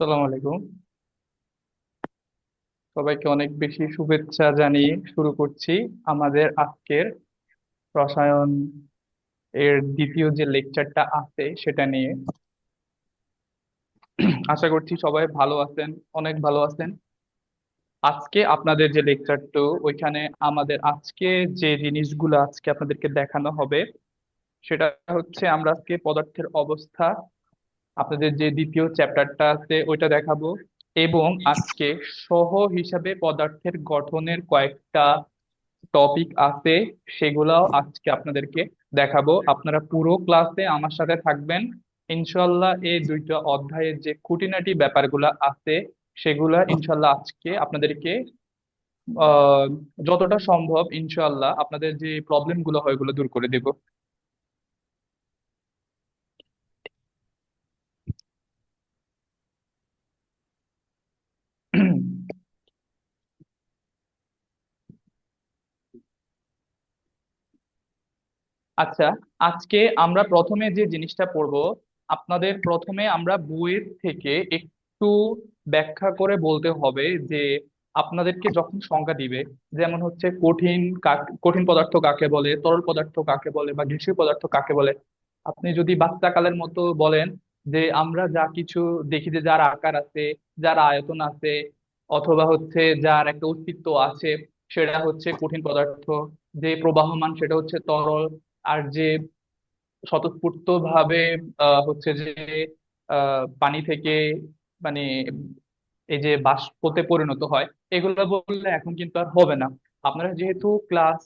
আসসালামু আলাইকুম। সবাইকে অনেক বেশি শুভেচ্ছা জানিয়ে শুরু করছি আমাদের আজকের রসায়ন এর দ্বিতীয় যে লেকচারটা আছে সেটা নিয়ে। আশা করছি সবাই ভালো আছেন, অনেক ভালো আছেন। আজকে আপনাদের যে লেকচারটা, ওইখানে আমাদের আজকে যে জিনিসগুলো আজকে আপনাদেরকে দেখানো হবে সেটা হচ্ছে আমরা আজকে পদার্থের অবস্থা, আপনাদের যে দ্বিতীয় চ্যাপ্টারটা আছে ওইটা দেখাবো। এবং আজকে সহ হিসাবে পদার্থের গঠনের কয়েকটা টপিক আছে, সেগুলাও আজকে আপনাদেরকে দেখাবো। আপনারা পুরো ক্লাসে আমার সাথে থাকবেন। ইনশাল্লাহ এই দুইটা অধ্যায়ের যে খুঁটিনাটি ব্যাপারগুলা আছে সেগুলা ইনশাল্লাহ আজকে আপনাদেরকে আহ যতটা সম্ভব ইনশাল্লাহ আপনাদের যে প্রবলেম গুলো হয় ওগুলো দূর করে দেব। আচ্ছা, আজকে আমরা প্রথমে যে জিনিসটা পড়বো, আপনাদের প্রথমে আমরা বইয়ের থেকে একটু ব্যাখ্যা করে বলতে হবে যে আপনাদেরকে যখন সংজ্ঞা দিবে, যেমন হচ্ছে কঠিন পদার্থ কাকে বলে, তরল পদার্থ কাকে বলে বা গ্যাসীয় পদার্থ কাকে বলে, আপনি যদি বাচ্চাকালের মতো বলেন যে আমরা যা কিছু দেখি যে যার আকার আছে, যার আয়তন আছে, অথবা হচ্ছে যার একটা অস্তিত্ব আছে, সেটা হচ্ছে কঠিন পদার্থ। যে প্রবাহমান সেটা হচ্ছে তরল। আর যে স্বতঃস্ফূর্ত ভাবে হচ্ছে যে পানি থেকে মানে এই যে বাষ্পতে পরিণত হয়, এগুলো বললে এখন কিন্তু আর হবে না। আপনারা যেহেতু ক্লাস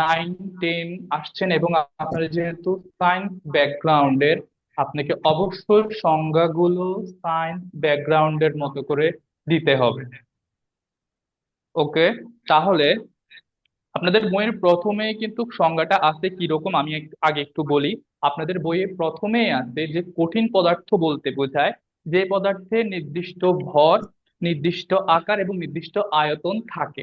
9 10 আসছেন এবং আপনারা যেহেতু সায়েন্স ব্যাকগ্রাউন্ডের, আপনাকে অবশ্যই সংজ্ঞাগুলো সায়েন্স ব্যাকগ্রাউন্ডের মতো করে দিতে হবে। ওকে, তাহলে আপনাদের বইয়ের প্রথমে কিন্তু সংজ্ঞাটা আছে কিরকম আমি আগে একটু বলি। আপনাদের বইয়ে প্রথমেই আছে যে কঠিন পদার্থ বলতে বোঝায় যে পদার্থে নির্দিষ্ট ভর, নির্দিষ্ট আকার এবং নির্দিষ্ট আয়তন থাকে।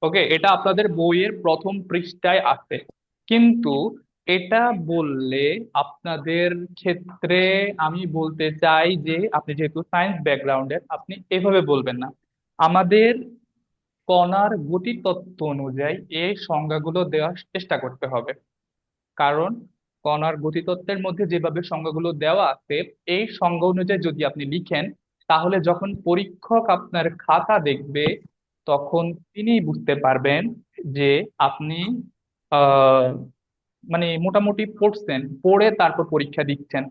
ওকে, এটা আপনাদের বইয়ের প্রথম পৃষ্ঠায় আছে। কিন্তু এটা বললে আপনাদের ক্ষেত্রে আমি বলতে চাই যে আপনি যেহেতু সায়েন্স ব্যাকগ্রাউন্ডের, আপনি এভাবে বলবেন না। আমাদের কণার গতিতত্ত্ব অনুযায়ী এই সংজ্ঞাগুলো দেওয়ার চেষ্টা করতে হবে। কারণ কণার গতিতত্ত্বের মধ্যে যেভাবে সংজ্ঞাগুলো দেওয়া আছে, এই সংজ্ঞা অনুযায়ী যদি আপনি লিখেন, তাহলে যখন পরীক্ষক আপনার খাতা দেখবে তখন তিনি বুঝতে পারবেন যে আপনি আহ মানে মোটামুটি পড়ছেন, পড়ে তারপর পরীক্ষা দিচ্ছেন।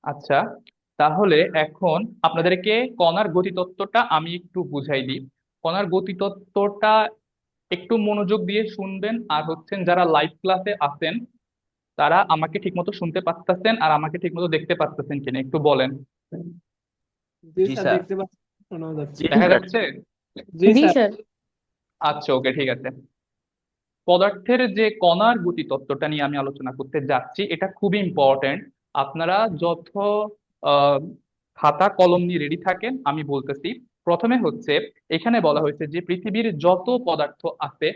আচ্ছা, তাহলে এখন আপনাদেরকে কণার গতিতত্ত্বটা আমি একটু বুঝাই দিই। কণার গতিতত্ত্বটা একটু মনোযোগ দিয়ে শুনবেন, আর হচ্ছেন যারা লাইভ ক্লাসে আছেন তারা আমাকে ঠিকমতো শুনতে পাচ্ছেন আর আমাকে ঠিকমতো দেখতে পাচ্ছেন কিনা একটু বলেন। জি জি স্যার, স্যার। দেখতে পাচ্ছি, শোনাও যাচ্ছে। জি দেখা স্যার। যাচ্ছে? জি জি স্যার। স্যার। আচ্ছা, ওকে, ঠিক আছে। পদার্থের যে কণার গতিতত্ত্বটা নিয়ে আমি আলোচনা করতে যাচ্ছি, এটা খুবই ইম্পর্টেন্ট। আপনারা যত আহ, খাতা কলম নিয়ে রেডি থাকেন আমি বলতেছি। প্রথমে হচ্ছে, এখানে বলা হয়েছে যে পৃথিবীর যত পদার্থ আছে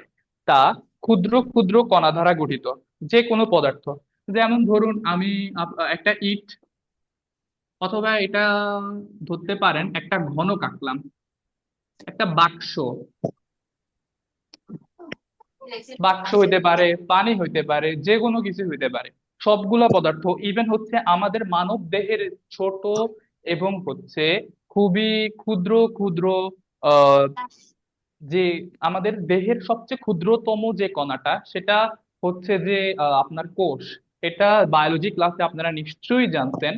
তা ক্ষুদ্র ক্ষুদ্র কণা দ্বারা গঠিত। যে কোনো পদার্থ, যেমন ধরুন আমি একটা ইট, অথবা এটা ধরতে পারেন একটা ঘন কাটলাম, একটা বাক্স। বাক্স হইতে পারে, পানি হইতে পারে, যে কোনো কিছু হইতে পারে। সবগুলা পদার্থ, ইভেন হচ্ছে আমাদের মানব দেহের ছোট এবং হচ্ছে খুবই ক্ষুদ্র ক্ষুদ্র আহ যে আমাদের দেহের সবচেয়ে ক্ষুদ্রতম যে কণাটা সেটা হচ্ছে যে আপনার কোষ। এটা বায়োলজি ক্লাসে আপনারা নিশ্চয়ই জানতেন।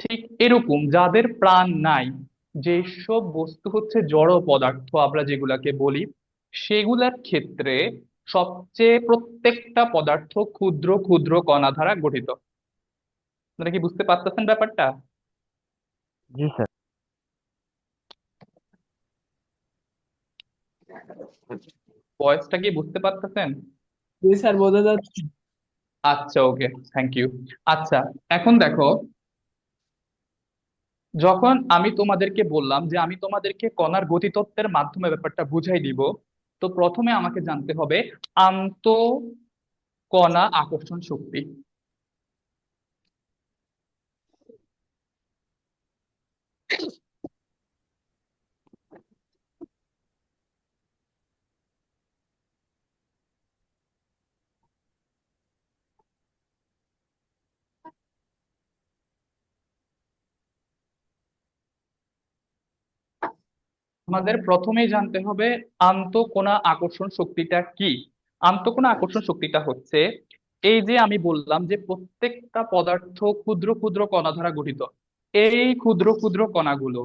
ঠিক এরকম যাদের প্রাণ নাই, যেসব বস্তু হচ্ছে জড় পদার্থ আমরা যেগুলাকে বলি, সেগুলার ক্ষেত্রে সবচেয়ে প্রত্যেকটা পদার্থ ক্ষুদ্র ক্ষুদ্র কণা দ্বারা গঠিত। আপনারা কি বুঝতে পারতেছেন ব্যাপারটা? জি স্যার। ভয়েসটা কি বুঝতে পারতেছেন? জি স্যার, বোঝা যাচ্ছে। আচ্ছা, ওকে, থ্যাংক ইউ। আচ্ছা, এখন দেখো, যখন আমি তোমাদেরকে বললাম যে আমি তোমাদেরকে কণার গতিতত্ত্বের মাধ্যমে ব্যাপারটা বুঝাই দিব, তো প্রথমে আমাকে জানতে হবে আন্ত কণা আকর্ষণ শক্তি। আমাদের প্রথমেই জানতে হবে আন্তঃকণা আকর্ষণ শক্তিটা কি। আন্তঃকণা আকর্ষণ শক্তিটা হচ্ছে, এই যে আমি বললাম যে প্রত্যেকটা পদার্থ ক্ষুদ্র ক্ষুদ্র কণা দ্বারা গঠিত। এই ক্ষুদ্র ক্ষুদ্র কণাগুলো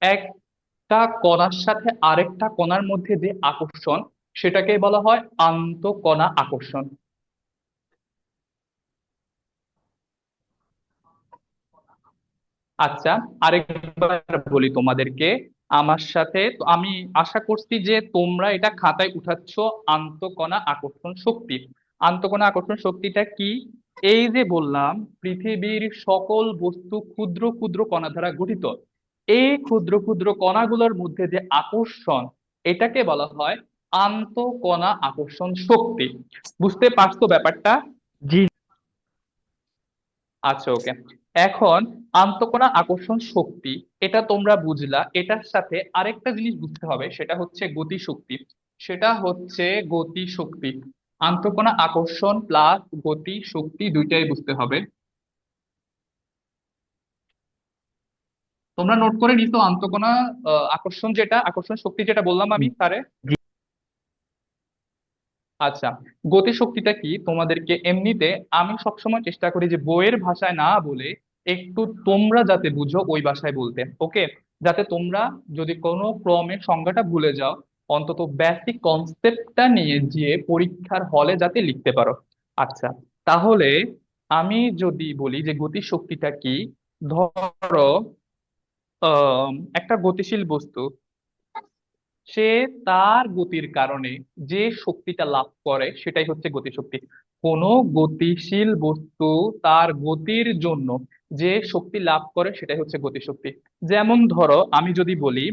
একটা কণার সাথে আরেকটা কণার মধ্যে যে আকর্ষণ, সেটাকে বলা হয় আন্তঃকণা আকর্ষণ। আচ্ছা, আরেকবার বলি তোমাদেরকে আমার সাথে। তো আমি আশা করছি যে তোমরা এটা খাতায় উঠাচ্ছ। আন্তঃকণা আকর্ষণ শক্তি, আন্তঃকণা আকর্ষণ শক্তিটা কি? এই যে বললাম পৃথিবীর সকল বস্তু ক্ষুদ্র ক্ষুদ্র কণা দ্বারা গঠিত। এই ক্ষুদ্র ক্ষুদ্র কণাগুলোর মধ্যে যে আকর্ষণ, এটাকে বলা হয় আন্তঃকণা আকর্ষণ শক্তি। বুঝতে পারছো ব্যাপারটা? জি আচ্ছা, ওকে। এখন আন্তঃকণা আকর্ষণ শক্তি, এটা তোমরা বুঝলা। এটার সাথে আরেকটা জিনিস বুঝতে হবে, সেটা হচ্ছে গতি শক্তি। সেটা হচ্ছে গতি শক্তি। আন্তঃকণা আকর্ষণ প্লাস গতি শক্তি দুইটাই বুঝতে হবে। তোমরা নোট করে নিছো আন্তঃকণা আকর্ষণ, যেটা আকর্ষণ শক্তি যেটা বললাম আমি স্যারে? জি আচ্ছা, গতি শক্তিটা কি তোমাদেরকে এমনিতে আমি সবসময় চেষ্টা করি যে বইয়ের ভাষায় না বলে একটু তোমরা যাতে বুঝো ওই ভাষায় বলতে, ওকে? যাতে তোমরা যদি কোনো ক্রমে সংজ্ঞাটা ভুলে যাও, অন্তত বেসিক কনসেপ্টটা নিয়ে যে পরীক্ষার হলে যাতে লিখতে পারো। আচ্ছা, তাহলে আমি যদি বলি যে গতি শক্তিটা কি, ধরো একটা গতিশীল বস্তু, সে তার গতির কারণে যে শক্তিটা লাভ করে সেটাই হচ্ছে গতিশক্তি। কোনো গতিশীল বস্তু তার গতির জন্য যে শক্তি লাভ করে সেটাই হচ্ছে গতিশক্তি। যেমন ধরো আমি যদি বলি,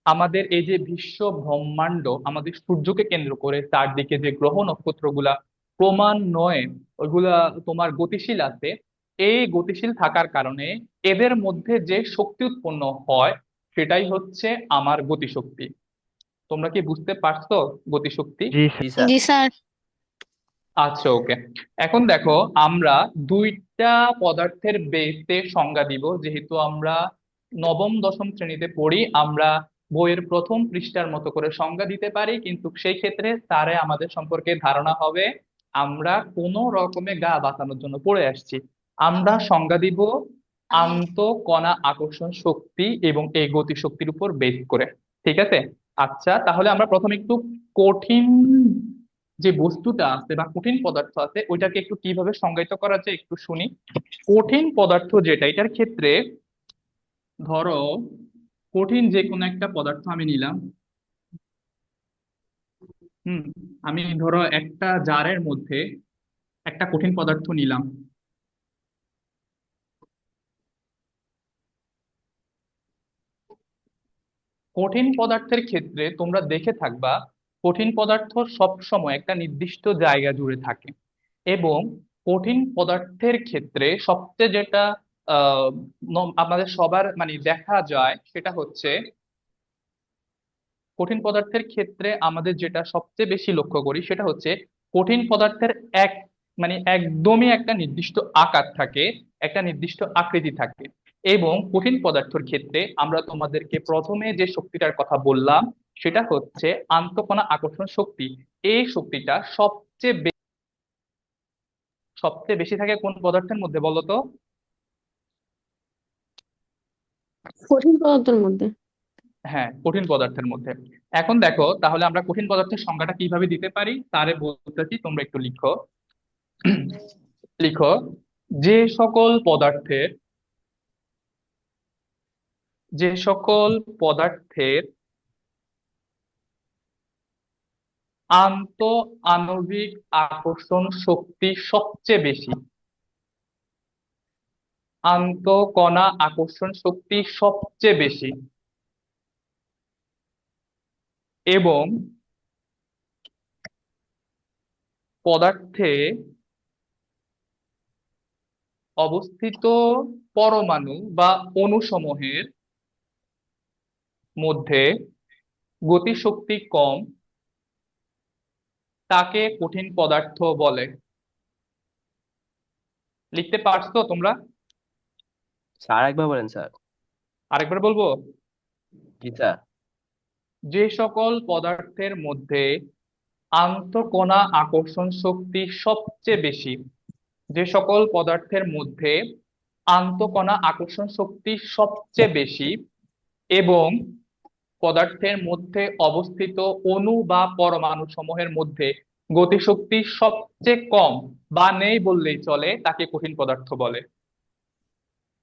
আমাদের এই যে বিশ্ব ব্রহ্মাণ্ড, আমাদের সূর্যকে কেন্দ্র করে চারদিকে যে গ্রহ নক্ষত্রগুলা ক্রমান্বয়ে ওইগুলা তোমার গতিশীল আছে। এই গতিশীল থাকার কারণে এদের মধ্যে যে শক্তি উৎপন্ন হয় সেটাই হচ্ছে আমার গতিশক্তি। তোমরা কি বুঝতে পারছো গতিশক্তি? জি জি স্যার। স্যার। জি স্যার। আচ্ছা, ওকে। এখন দেখো, আমরা দুইটা পদার্থের বেসে সংজ্ঞা দিব। যেহেতু আমরা নবম দশম শ্রেণীতে পড়ি, আমরা বইয়ের প্রথম পৃষ্ঠার মতো করে সংজ্ঞা দিতে পারি, কিন্তু সেই ক্ষেত্রে স্যারে আমাদের সম্পর্কে ধারণা হবে আমরা কোনো রকমে গা বাঁচানোর জন্য পড়ে আসছি। আমরা সংজ্ঞা দিব আন্তঃকণা আকর্ষণ শক্তি এবং এই গতি শক্তির উপর বেস করে। ঠিক আছে? আচ্ছা, তাহলে আমরা প্রথমে একটু কঠিন যে বস্তুটা আছে বা কঠিন পদার্থ আছে ওইটাকে একটু কিভাবে সংজ্ঞায়িত করা যায় একটু শুনি। কঠিন পদার্থ যেটা, এটার ক্ষেত্রে ধরো কঠিন যে কোনো একটা পদার্থ আমি নিলাম। হুম, আমি ধরো একটা জারের মধ্যে একটা কঠিন পদার্থ নিলাম। কঠিন পদার্থের ক্ষেত্রে তোমরা দেখে থাকবা কঠিন পদার্থ সব সময় একটা নির্দিষ্ট জায়গা জুড়ে থাকে। এবং কঠিন পদার্থের ক্ষেত্রে সবচেয়ে যেটা আহ আমাদের সবার মানে দেখা যায় সেটা হচ্ছে, কঠিন পদার্থের ক্ষেত্রে আমাদের যেটা সবচেয়ে বেশি লক্ষ্য করি সেটা হচ্ছে কঠিন পদার্থের এক মানে একদমই একটা নির্দিষ্ট আকার থাকে, একটা নির্দিষ্ট আকৃতি থাকে। এবং কঠিন পদার্থের ক্ষেত্রে আমরা তোমাদেরকে প্রথমে যে শক্তিটার কথা বললাম সেটা হচ্ছে আন্তঃকণা আকর্ষণ শক্তি। এই শক্তিটা সবচেয়ে বেশি থাকে কোন পদার্থের মধ্যে বলো তো? কঠিন পদার্থের মধ্যে। হ্যাঁ, কঠিন পদার্থের মধ্যে। এখন দেখো, তাহলে আমরা কঠিন পদার্থের সংজ্ঞাটা কিভাবে দিতে পারি তারে বলতেছি, তোমরা একটু লিখো। লিখো, যে সকল পদার্থের যে সকল পদার্থের আন্ত আণবিক আকর্ষণ শক্তি সবচেয়ে বেশি, আন্তঃকণা আকর্ষণ শক্তি সবচেয়ে বেশি, এবং পদার্থে অবস্থিত পরমাণু বা অণুসমূহের মধ্যে গতিশক্তি কম তাকে কঠিন পদার্থ বলে। লিখতে পারছো তোমরা? স্যার একবার বলেন স্যার। আরেকবার বলবো। জি স্যার। যে সকল পদার্থের মধ্যে আন্তঃকণা আকর্ষণ শক্তি সবচেয়ে বেশি, যে সকল পদার্থের মধ্যে আন্তঃকণা আকর্ষণ শক্তি সবচেয়ে বেশি এবং পদার্থের মধ্যে অবস্থিত অণু বা পরমাণু সমূহের মধ্যে গতিশক্তি সবচেয়ে কম বা নেই বললেই চলে, তাকে কঠিন পদার্থ বলে।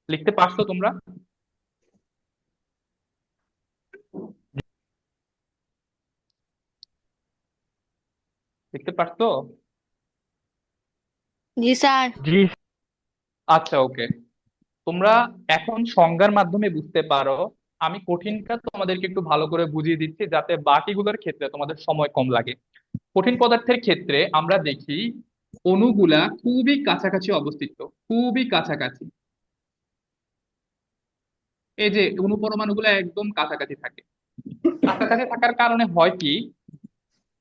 লিখতে পারছো তোমরা? লিখতে পারছো? জি স্যার। জি আচ্ছা, ওকে। তোমরা এখন সংজ্ঞার মাধ্যমে বুঝতে পারো। আমি কঠিনটা তোমাদেরকে একটু ভালো করে বুঝিয়ে দিচ্ছি যাতে বাকিগুলোর ক্ষেত্রে তোমাদের সময় কম লাগে। কঠিন পদার্থের ক্ষেত্রে আমরা দেখি অণুগুলা খুবই কাছাকাছি অবস্থিত, খুবই কাছাকাছি। এই যে অণু পরমাণুগুলো একদম কাছাকাছি থাকে। কাছাকাছি থাকার কারণে হয় কি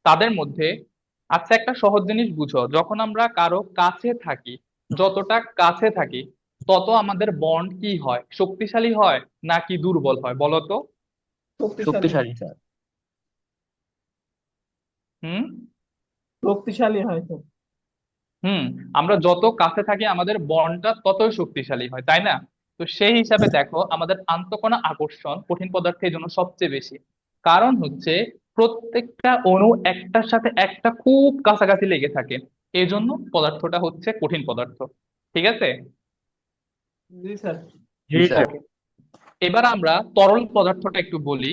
তাদের মধ্যে, আচ্ছা একটা সহজ জিনিস বুঝো, যখন আমরা কারো কাছে থাকি, যতটা কাছে থাকি তত আমাদের বন্ড কি হয়, শক্তিশালী হয় নাকি দুর্বল হয় বলো তো? শক্তিশালী হয়। শক্তিশালী স্যার। হুম। শক্তিশালী হয় তো। হুম। আমরা যত কাছে থাকি আমাদের বন্ডটা ততই শক্তিশালী হয়, তাই না? তো সেই হিসাবে দেখো আমাদের আন্তঃকণা আকর্ষণ কঠিন পদার্থের জন্য সবচেয়ে বেশি। কারণ হচ্ছে প্রত্যেকটা অণু একটার সাথে একটা খুব কাছাকাছি লেগে থাকে, এই জন্য পদার্থটা হচ্ছে কঠিন পদার্থ। ঠিক আছে? জি স্যার। জি জি স্যার। ওকে। এবার আমরা তরল পদার্থটা একটু বলি।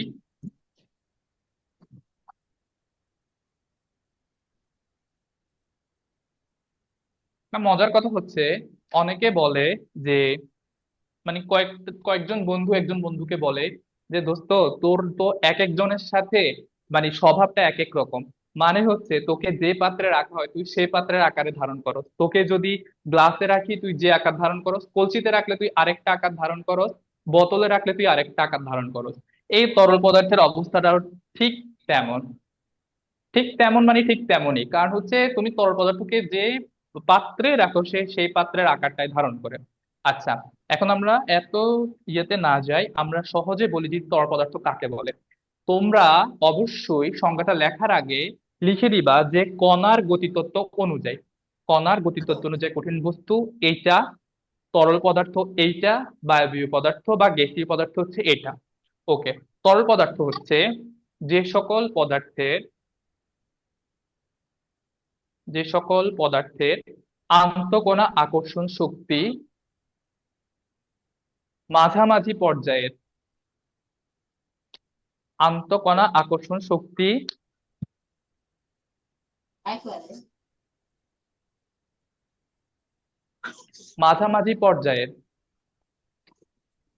না, মজার কথা হচ্ছে অনেকে বলে যে, মানে কয়েকজন বন্ধু একজন বন্ধুকে বলে যে দোস্ত, তোর তো এক একজনের সাথে মানে স্বভাবটা এক এক রকম। মানে হচ্ছে তোকে যে পাত্রে রাখা হয় তুই সেই পাত্রের আকারে ধারণ করস, তোকে যদি গ্লাসে রাখি তুই যে আকার ধারণ করস, কলসিতে রাখলে তুই আরেকটা আকার ধারণ করস, বোতলে রাখলে তুই আরেকটা আকার ধারণ করস। এই তরল পদার্থের অবস্থাটাও ঠিক তেমন। ঠিক তেমন মানে ঠিক তেমনই, কারণ হচ্ছে তুমি তরল পদার্থকে যে পাত্রে রাখো সে সেই পাত্রের আকারটাই ধারণ করে। আচ্ছা, এখন আমরা এত ইয়েতে না যাই, আমরা সহজে বলি যে তরল পদার্থ কাকে বলে। তোমরা অবশ্যই সংজ্ঞাটা লেখার আগে লিখে দিবা যে কণার গতিতত্ত্ব অনুযায়ী, কণার গতিতত্ত্ব অনুযায়ী কঠিন বস্তু এইটা, তরল পদার্থ এইটা, বায়বীয় পদার্থ বা গ্যাসীয় পদার্থ হচ্ছে এটা। ওকে। তরল পদার্থ হচ্ছে যে সকল পদার্থের, যে সকল পদার্থের আন্তঃকণা আকর্ষণ শক্তি মাঝামাঝি পর্যায়ের, আন্তঃকণা আকর্ষণ শক্তি মাঝামাঝি পর্যায়ের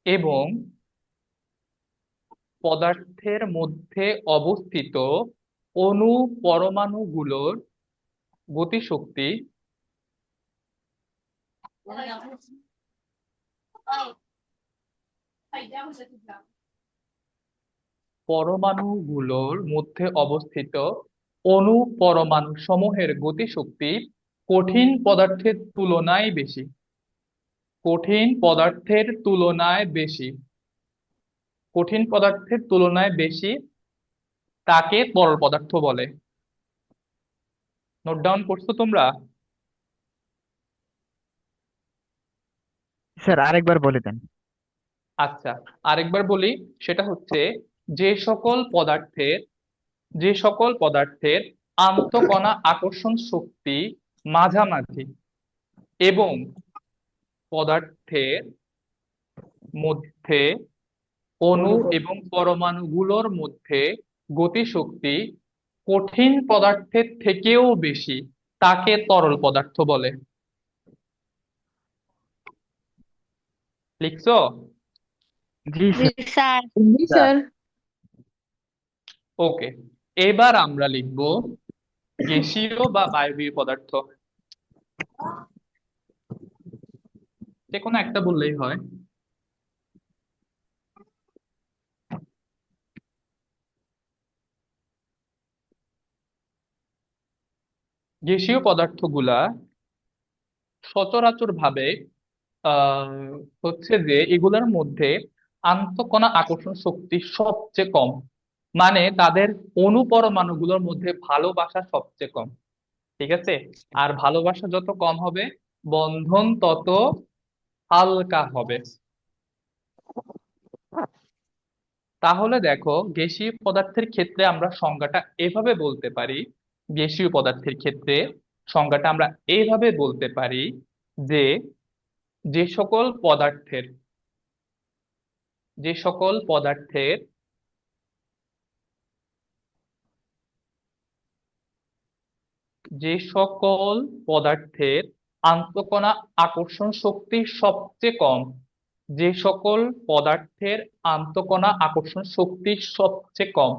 এবং পদার্থের মধ্যে অবস্থিত অণু পরমাণুগুলোর গতিশক্তি পরমাণুগুলোর মধ্যে অবস্থিত অণু পরমাণু সমূহের গতিশক্তি কঠিন পদার্থের তুলনায় বেশি, কঠিন পদার্থের তুলনায় বেশি, কঠিন পদার্থের তুলনায় বেশি, তাকে তরল পদার্থ বলে। নোট ডাউন করছো তোমরা? স্যার আরেকবার বলে দেন। আচ্ছা, আরেকবার বলি। সেটা হচ্ছে যে সকল পদার্থের, যে সকল পদার্থের আন্তঃকণা আকর্ষণ শক্তি মাঝামাঝি এবং পদার্থের মধ্যে অণু এবং পরমাণুগুলোর মধ্যে গতিশক্তি কঠিন পদার্থের থেকেও বেশি, তাকে তরল পদার্থ বলে। লিখছো? জি জি স্যার। স্যার। জি স্যার। স্যার। ওকে। এবার আমরা লিখবো গ্যাসীয় বা বায়বীয় পদার্থ। যে কোনো একটা বললেই হয়। গ্যাসীয় পদার্থগুলা সচরাচর ভাবে আহ হচ্ছে যে এগুলোর মধ্যে আন্তঃকণা আকর্ষণ শক্তি সবচেয়ে কম, মানে তাদের অণুপরমাণুগুলোর মধ্যে ভালোবাসা সবচেয়ে কম। ঠিক আছে? আর ভালোবাসা যত কম হবে, বন্ধন তত হালকা হবে। তাহলে দেখো, গ্যাসীয় পদার্থের ক্ষেত্রে আমরা সংজ্ঞাটা এভাবে বলতে পারি, গ্যাসীয় পদার্থের ক্ষেত্রে সংজ্ঞাটা আমরা এইভাবে বলতে পারি যে যে সকল পদার্থের যে সকল পদার্থের যে সকল পদার্থের আন্তঃকণা আকর্ষণ শক্তি সবচেয়ে কম, যে সকল পদার্থের আন্তঃকণা আকর্ষণ শক্তি সবচেয়ে কম,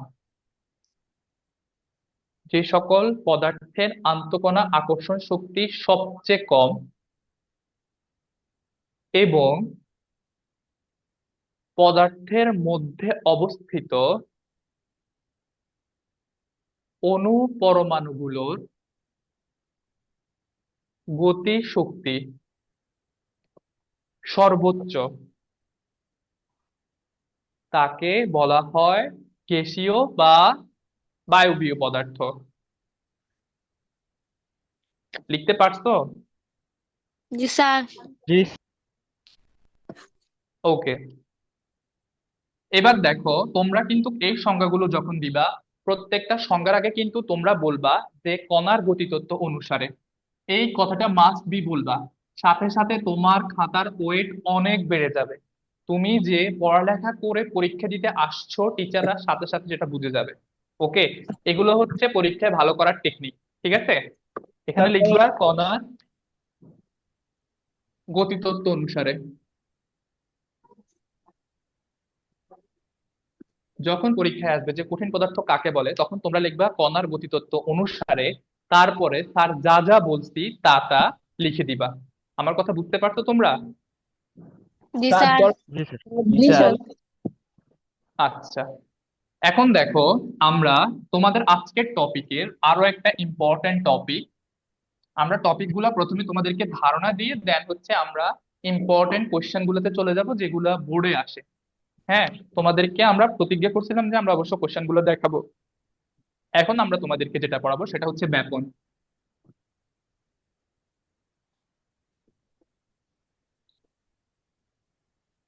যে সকল পদার্থের আন্তঃকণা আকর্ষণ শক্তি সবচেয়ে কম এবং পদার্থের মধ্যে অবস্থিত অণু পরমাণুগুলোর গতি শক্তি সর্বোচ্চ, তাকে বলা হয় গ্যাসীয় বা বায়বীয় পদার্থ। লিখতে পারছো? জি স্যার। জি ওকে, এবার দেখো, তোমরা কিন্তু এই সংজ্ঞাগুলো যখন দিবা, প্রত্যেকটা সংজ্ঞার আগে কিন্তু তোমরা বলবা যে কণার গতিতত্ত্ব অনুসারে, এই কথাটা মাস্ট বি বলবা। সাথে সাথে তোমার খাতার ওয়েট অনেক বেড়ে যাবে। তুমি যে পড়ালেখা করে পরীক্ষা দিতে আসছো, টিচাররা সাথে সাথে যেটা বুঝে যাবে। ওকে, এগুলো হচ্ছে পরীক্ষায় ভালো করার টেকনিক। ঠিক আছে? এখানে লিখবা কণার গতিতত্ত্ব অনুসারে। যখন পরীক্ষায় আসবে যে কঠিন পদার্থ কাকে বলে, তখন তোমরা লিখবা কণার গতিতত্ত্ব অনুসারে, তারপরে স্যার যা যা বলছি তা তা লিখে দিবা। আমার কথা বুঝতে পারছো তোমরা? জি স্যার। জি স্যার। জি স্যার। আচ্ছা, এখন দেখো, আমরা তোমাদের আজকের টপিকের আরো একটা ইম্পর্টেন্ট টপিক, আমরা টপিকগুলো প্রথমে তোমাদেরকে ধারণা দিয়ে দেন হচ্ছে আমরা ইম্পর্টেন্ট কোশ্চেন গুলোতে চলে যাব যেগুলা বোর্ডে আসে। হ্যাঁ, তোমাদেরকে আমরা প্রতিজ্ঞা করছিলাম যে আমরা অবশ্য কোশ্চেন গুলো দেখাবো। এখন আমরা তোমাদেরকে যেটা পড়াবো সেটা হচ্ছে ব্যাপন।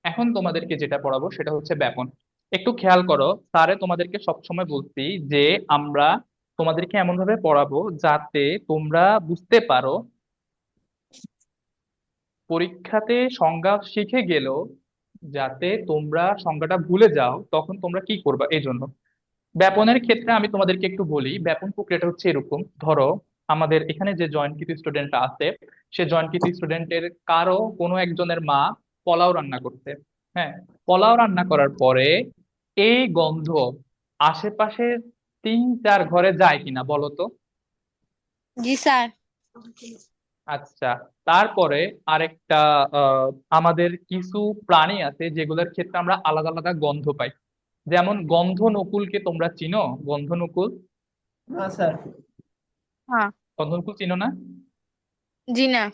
এখন তোমাদেরকে যেটা পড়াবো সেটা হচ্ছে ব্যাপন। একটু খেয়াল করো, স্যারে তোমাদেরকে সবসময় বলছি যে আমরা তোমাদেরকে এমন ভাবে পড়াবো যাতে তোমরা বুঝতে পারো, পরীক্ষাতে সংজ্ঞা শিখে গেলেও যাতে তোমরা সংজ্ঞাটা ভুলে যাও, তখন তোমরা কি করবা। এই জন্য ব্যাপনের ক্ষেত্রে আমি তোমাদেরকে একটু বলি, ব্যাপন প্রক্রিয়াটা হচ্ছে এরকম। ধরো, আমাদের এখানে যে জয়েন্টকৃত স্টুডেন্টটা আছে, সে জয়েন্টকৃত স্টুডেন্টের কারো কোনো একজনের মা পোলাও রান্না করতে। হ্যাঁ, পোলাও রান্না করার পরে এই গন্ধ আশেপাশে 3-4 ঘরে যায় কিনা বলো তো? জি স্যার। আচ্ছা, তারপরে আরেকটা আহ আমাদের কিছু প্রাণী আছে যেগুলোর ক্ষেত্রে আমরা আলাদা আলাদা গন্ধ পাই। যেমন গন্ধনকুলকে তোমরা চিনো? গন্ধনকুল, না স্যার। হ্যাঁ। গন্ধনকুল চিনো না? জি না।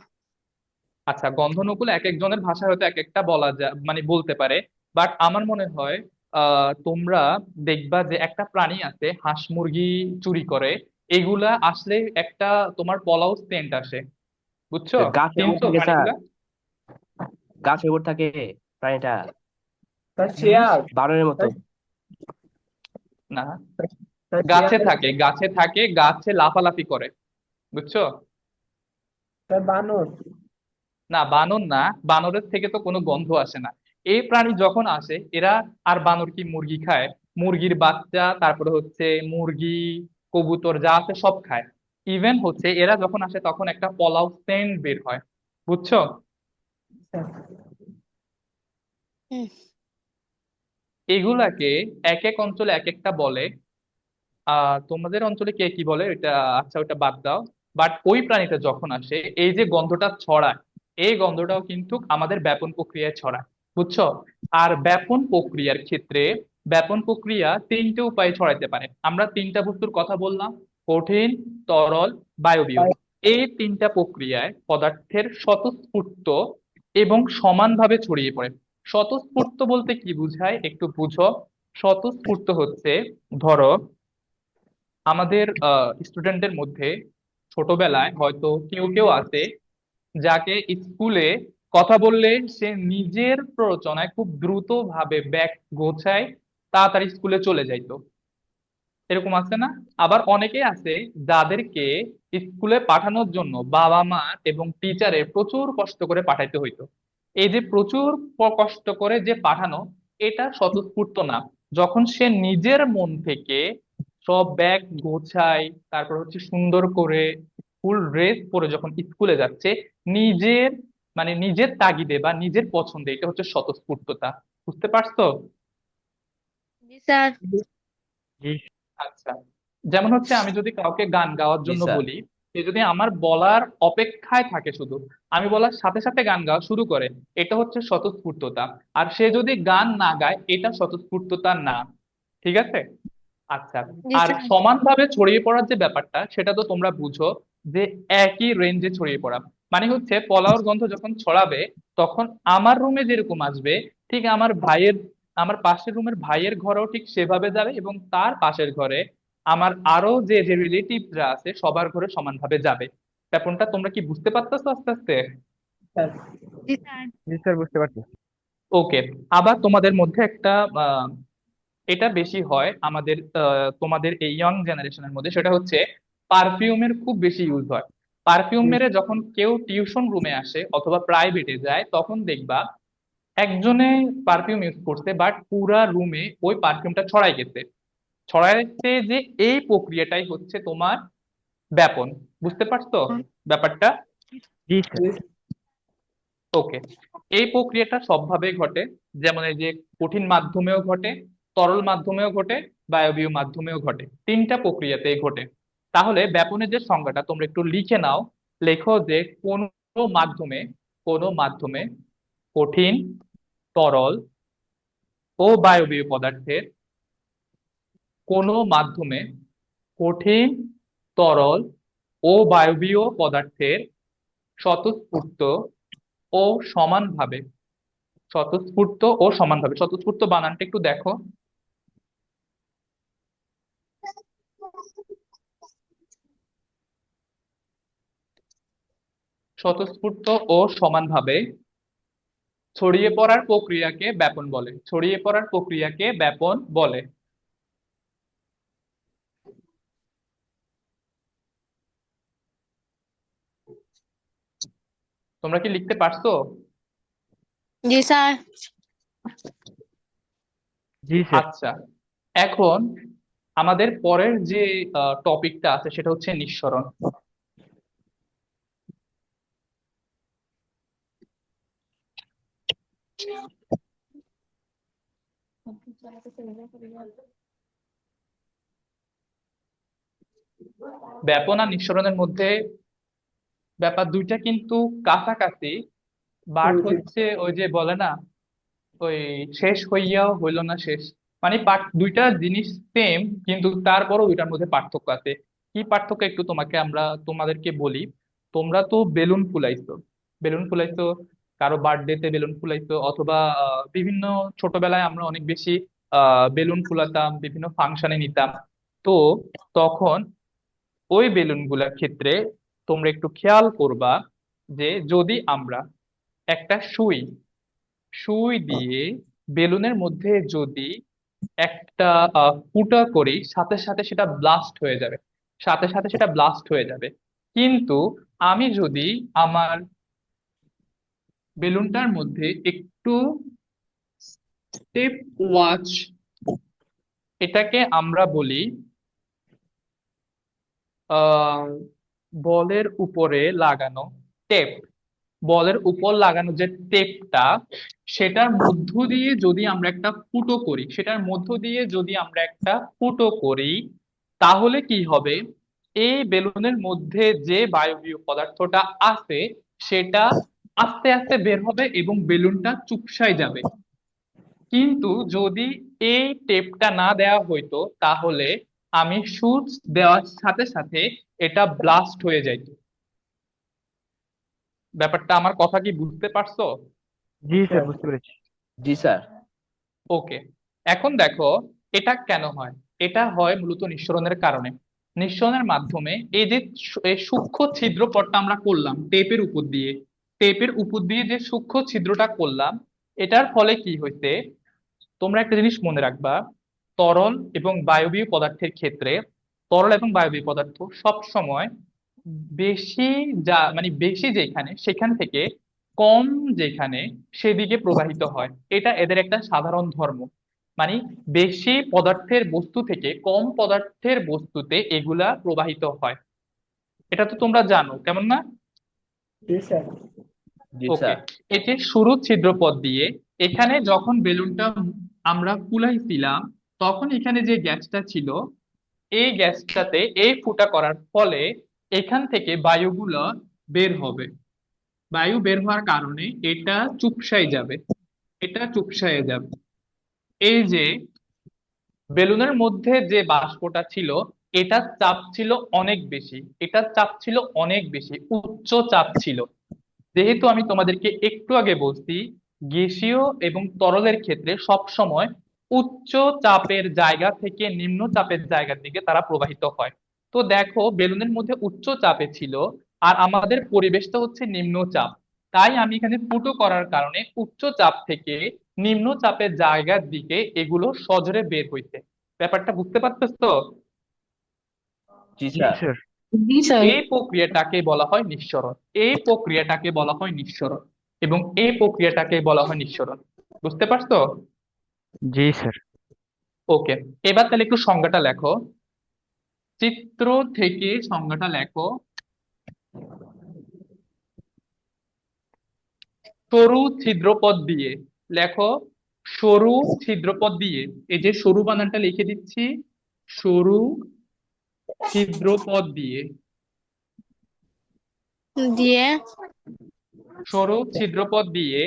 আচ্ছা, গন্ধনকুল এক একজনের ভাষায় হয়তো এক একটা বলা যায়, মানে বলতে পারে। বাট আমার মনে হয় তোমরা দেখবা যে একটা প্রাণী আছে হাঁস মুরগি চুরি করে, এগুলা আসলে একটা তোমার পোলাও সেন্ট আসে। বুঝছো? গাছের উপর চিনছো থাকে স্যার, প্রাণীগুলা? গাছের উপর থাকে প্রাণীটা, তার হুম, চেয়ার। বানরের মতো। না, তার গাছে চেয়ার। থাকে, গাছে থাকে, গাছে লাফালাফি করে। বুঝছো? তার বানর। না, বানর না, বানরের থেকে তো কোনো গন্ধ আসে না। এই প্রাণী যখন আসে এরা, আর বানর কি মুরগি খায়? মুরগির বাচ্চা, তারপরে হচ্ছে মুরগি, কবুতর যা আছে সব খায়। ইভেন হচ্ছে এরা যখন আসে তখন একটা পলাও সেন্ট বের হয়। বুঝছো? স্যার। হুম। এগুলাকে এক এক অঞ্চলে এক একটা বলে। তোমাদের অঞ্চলে কে কি বলে এটা, আচ্ছা ওটা বাদ দাও। বাট ওই প্রাণীটা যখন আসে, এই যে গন্ধটা ছড়ায়, এই গন্ধটাও কিন্তু আমাদের ব্যাপন প্রক্রিয়ায় ছড়ায়। বুঝছো? আর ব্যাপন প্রক্রিয়ার ক্ষেত্রে, ব্যাপন প্রক্রিয়া 3টে উপায়ে ছড়াইতে পারে। আমরা 3টা বস্তুর কথা বললাম, কঠিন, তরল, বায়বীয়। এই তিনটা প্রক্রিয়ায় পদার্থের স্বতঃস্ফূর্ত এবং সমানভাবে ছড়িয়ে পড়ে। স্বতঃস্ফূর্ত বলতে কি বোঝায় একটু বুঝো। স্বতঃস্ফূর্ত হচ্ছে, ধরো আমাদের স্টুডেন্টদের মধ্যে ছোটবেলায় হয়তো কেউ কেউ আছে যাকে স্কুলে কথা বললে সে নিজের প্ররোচনায় খুব দ্রুত ভাবে ব্যাগ গোছায় তাড়াতাড়ি স্কুলে চলে যাইতো। এরকম আছে না? আবার অনেকে আছে যাদেরকে স্কুলে পাঠানোর জন্য বাবা মা এবং টিচারের প্রচুর কষ্ট করে পাঠাইতে হইতো। এই যে প্রচুর কষ্ট করে যে পাঠানো, এটা স্বতঃস্ফূর্ত না। যখন সে নিজের মন থেকে সব ব্যাগ গোছায়, তারপর হচ্ছে সুন্দর করে ফুল ড্রেস পরে যখন স্কুলে যাচ্ছে, নিজের মানে নিজের তাগিদে বা নিজের পছন্দে, এটা হচ্ছে স্বতঃস্ফূর্ততা। বুঝতে পারছো? জি স্যার। জি আচ্ছা, যেমন হচ্ছে আমি যদি কাউকে গান গাওয়ার জি জন্য স্যার। বলি, সে যদি আমার বলার অপেক্ষায় থাকে, শুধু আমি বলার সাথে সাথে গান গাওয়া শুরু করে, এটা হচ্ছে স্বতঃস্ফূর্ততা। আর সে যদি গান না গায়, এটা স্বতঃস্ফূর্ততা না। ঠিক আছে? আচ্ছা, জি আর স্যার। সমানভাবে ছড়িয়ে পড়ার যে ব্যাপারটা, সেটা তো তোমরা বুঝো, যে একই রেঞ্জে ছড়িয়ে পড়া। মানে হচ্ছে পোলাওর গন্ধ যখন ছড়াবে, তখন আমার রুমে যেরকম আসবে, ঠিক আমার পাশের রুমের ভাইয়ের ঘরেও ঠিক সেভাবে যাবে, এবং তার পাশের ঘরে আমার আরো যে যে রিলেটিভরা আছে সবার ঘরে সমানভাবে যাবে। ব্যাপারটা তোমরা কি বুঝতে পারতেছো আস্তে আস্তে? স্যার। জি স্যার। জি স্যার, বুঝতে পারছি। ওকে। আবার তোমাদের মধ্যে একটা এটা বেশি হয় আমাদের তোমাদের এই ইয়ং জেনারেশনের মধ্যে, সেটা হচ্ছে পারফিউমের খুব বেশি ইউজ হয়। পারফিউম মেরে যখন কেউ টিউশন রুমে আসে অথবা প্রাইভেটে যায়, তখন দেখবা একজনে পারফিউম ইউজ করছে, বাট পুরা রুমে ওই পারফিউমটা ছড়াই গেছে। ছড়াইতে যে এই প্রক্রিয়াটাই হচ্ছে তোমার ব্যাপন। বুঝতে পারছো ব্যাপারটা? জি স্যার। জি ওকে। এই প্রক্রিয়াটা সবভাবেই ঘটে, যেমন এই যে কঠিন মাধ্যমেও ঘটে, তরল মাধ্যমেও ঘটে, বায়বীয় মাধ্যমেও ঘটে, তিনটা প্রক্রিয়াতেই ঘটে। তাহলে ব্যাপনের যে সংজ্ঞাটা তোমরা একটু লিখে নাও। লেখো যে কোনো মাধ্যমে কঠিন, তরল ও বায়বীয় পদার্থের, কোনো মাধ্যমে কঠিন, তরল ও বায়বীয় পদার্থের স্বতঃস্ফূর্ত ও সমানভাবে, স্বতঃস্ফূর্ত বানানটা একটু দেখো। স্বতঃস্ফূর্ত ও সমানভাবে ছড়িয়ে পড়ার প্রক্রিয়াকে ব্যাপন বলে। তোমরা কি লিখতে পারছো? জি স্যার। জি স্যার। আচ্ছা, এখন আমাদের পরের যে টপিকটা আছে সেটা হচ্ছে নিঃসরণ। ব্যাপন আর নিঃসরণের মধ্যে ব্যাপার দুইটা কিন্তু কাছাকাছি, বাট জি হচ্ছে ওই যে বলে না, ওই শেষ হইয়াও হইল না শেষ। মানে দুইটা জিনিস সেম, কিন্তু তারপরও দুইটার মধ্যে পার্থক্য আছে। কি পার্থক্য একটু তোমাদেরকে বলি। তোমরা তো বেলুন ফুলাইছো, কারো বার্থডেতে বেলুন ফুলাইছো, অথবা বিভিন্ন ছোটবেলায় আমরা অনেক বেশি বেলুন ফুলাতাম, বিভিন্ন ফাংশনে নিতাম। তো তখন ওই বেলুন গুলার ক্ষেত্রে তোমরা একটু খেয়াল করবা, যে যদি আমরা একটা সুই সুই দিয়ে বেলুনের মধ্যে যদি একটা ফুটা করি, সাথে সাথে সেটা ব্লাস্ট হয়ে যাবে। কিন্তু আমি যদি আমার বেলুনটার মধ্যে একটু স্টেপ ওয়াচ, এটাকে আমরা বলি আহ বলের উপরে লাগানো টেপ, বলের উপর লাগানো যে টেপটা, সেটার মধ্য দিয়ে যদি আমরা একটা ফুটো করি, তাহলে কি হবে? এই বেলুনের মধ্যে যে বায়বীয় পদার্থটা আছে, সেটা আস্তে আস্তে বের হবে এবং বেলুনটা চুপসায় যাবে। কিন্তু যদি এই টেপটা না দেওয়া হইতো, তাহলে আমি সুচ দেওয়ার সাথে সাথে এটা ব্লাস্ট হয়ে যাইত। ব্যাপারটা, আমার কথা কি বুঝতে পারছো? জি স্যার, স্যার বুঝতে পেরেছি। জি স্যার। ওকে, এখন দেখো এটা কেন হয়। এটা হয় মূলত নিঃসরণের কারণে। নিঃসরণের মাধ্যমে এই যে এই সূক্ষ্ম ছিদ্রপথটা আমরা করলাম টেপের উপর দিয়ে যে সূক্ষ্ম ছিদ্রটা করলাম, এটার ফলে কি হয়েছে, তোমরা একটা জিনিস মনে রাখবা। তরল এবং বায়বীয় পদার্থের ক্ষেত্রে তরল এবং বায়বীয় পদার্থ সব সময় বেশি, মানে বেশি যেখানে সেখান থেকে কম যেখানে সেদিকে প্রবাহিত হয়। এটা এদের একটা সাধারণ ধর্ম। মানে বেশি পদার্থের বস্তু থেকে কম পদার্থের বস্তুতে এগুলা প্রবাহিত হয়। এটা তো তোমরা জানো, কেমন না? জি স্যার জি ওকে, স্যার। এই যে শুরু ছিদ্রপথ দিয়ে এখানে যখন বেলুনটা আমরা ফুলাইছিলাম, তখন এখানে যে গ্যাসটা ছিল, এই গ্যাসটাতে এই ফুটা করার ফলে এখান থেকে বায়ুগুলো বের হবে। বায়ু বের হওয়ার কারণে এটা চুপসাই যাবে। এই যে বেলুনের মধ্যে যে বাষ্পটা ছিল, এটার চাপ ছিল অনেক বেশি, উচ্চ চাপ ছিল। যেহেতু আমি তোমাদেরকে একটু আগে বলছি, গ্যাসীয় এবং তরলের ক্ষেত্রে সব সময় উচ্চ চাপের জায়গা থেকে নিম্ন চাপের জায়গার দিকে তারা প্রবাহিত হয়। তো দেখো বেলুনের মধ্যে উচ্চ চাপে ছিল, আর আমাদের পরিবেশটা হচ্ছে নিম্ন চাপ। তাই আমি এখানে ফুটো করার কারণে উচ্চ চাপ থেকে নিম্ন চাপের জায়গার দিকে এগুলো সজোরে বের হইছে। ব্যাপারটা বুঝতে পারতেছো? জি জি স্যার। স্যার। জি স্যার এই প্রক্রিয়াটাকে বলা হয় নিঃসরণ। এই প্রক্রিয়াটাকে বলা হয় নিঃসরণ এবং এই প্রক্রিয়াটাকে বলা হয় নিঃসরণ। বুঝতে পারছো? জি স্যার। ওকে, এবার তাহলে একটু সংজ্ঞাটা লেখো। চিত্র থেকে সংজ্ঞাটা লেখো। সরু ছিদ্রপথ দিয়ে লেখো। সরু ছিদ্রপথ দিয়ে, এই যে সরু বানানটা লিখে দিচ্ছি। সরু ছিদ্রপথ দিয়ে। দিয়ে সরু ছিদ্রপথ দিয়ে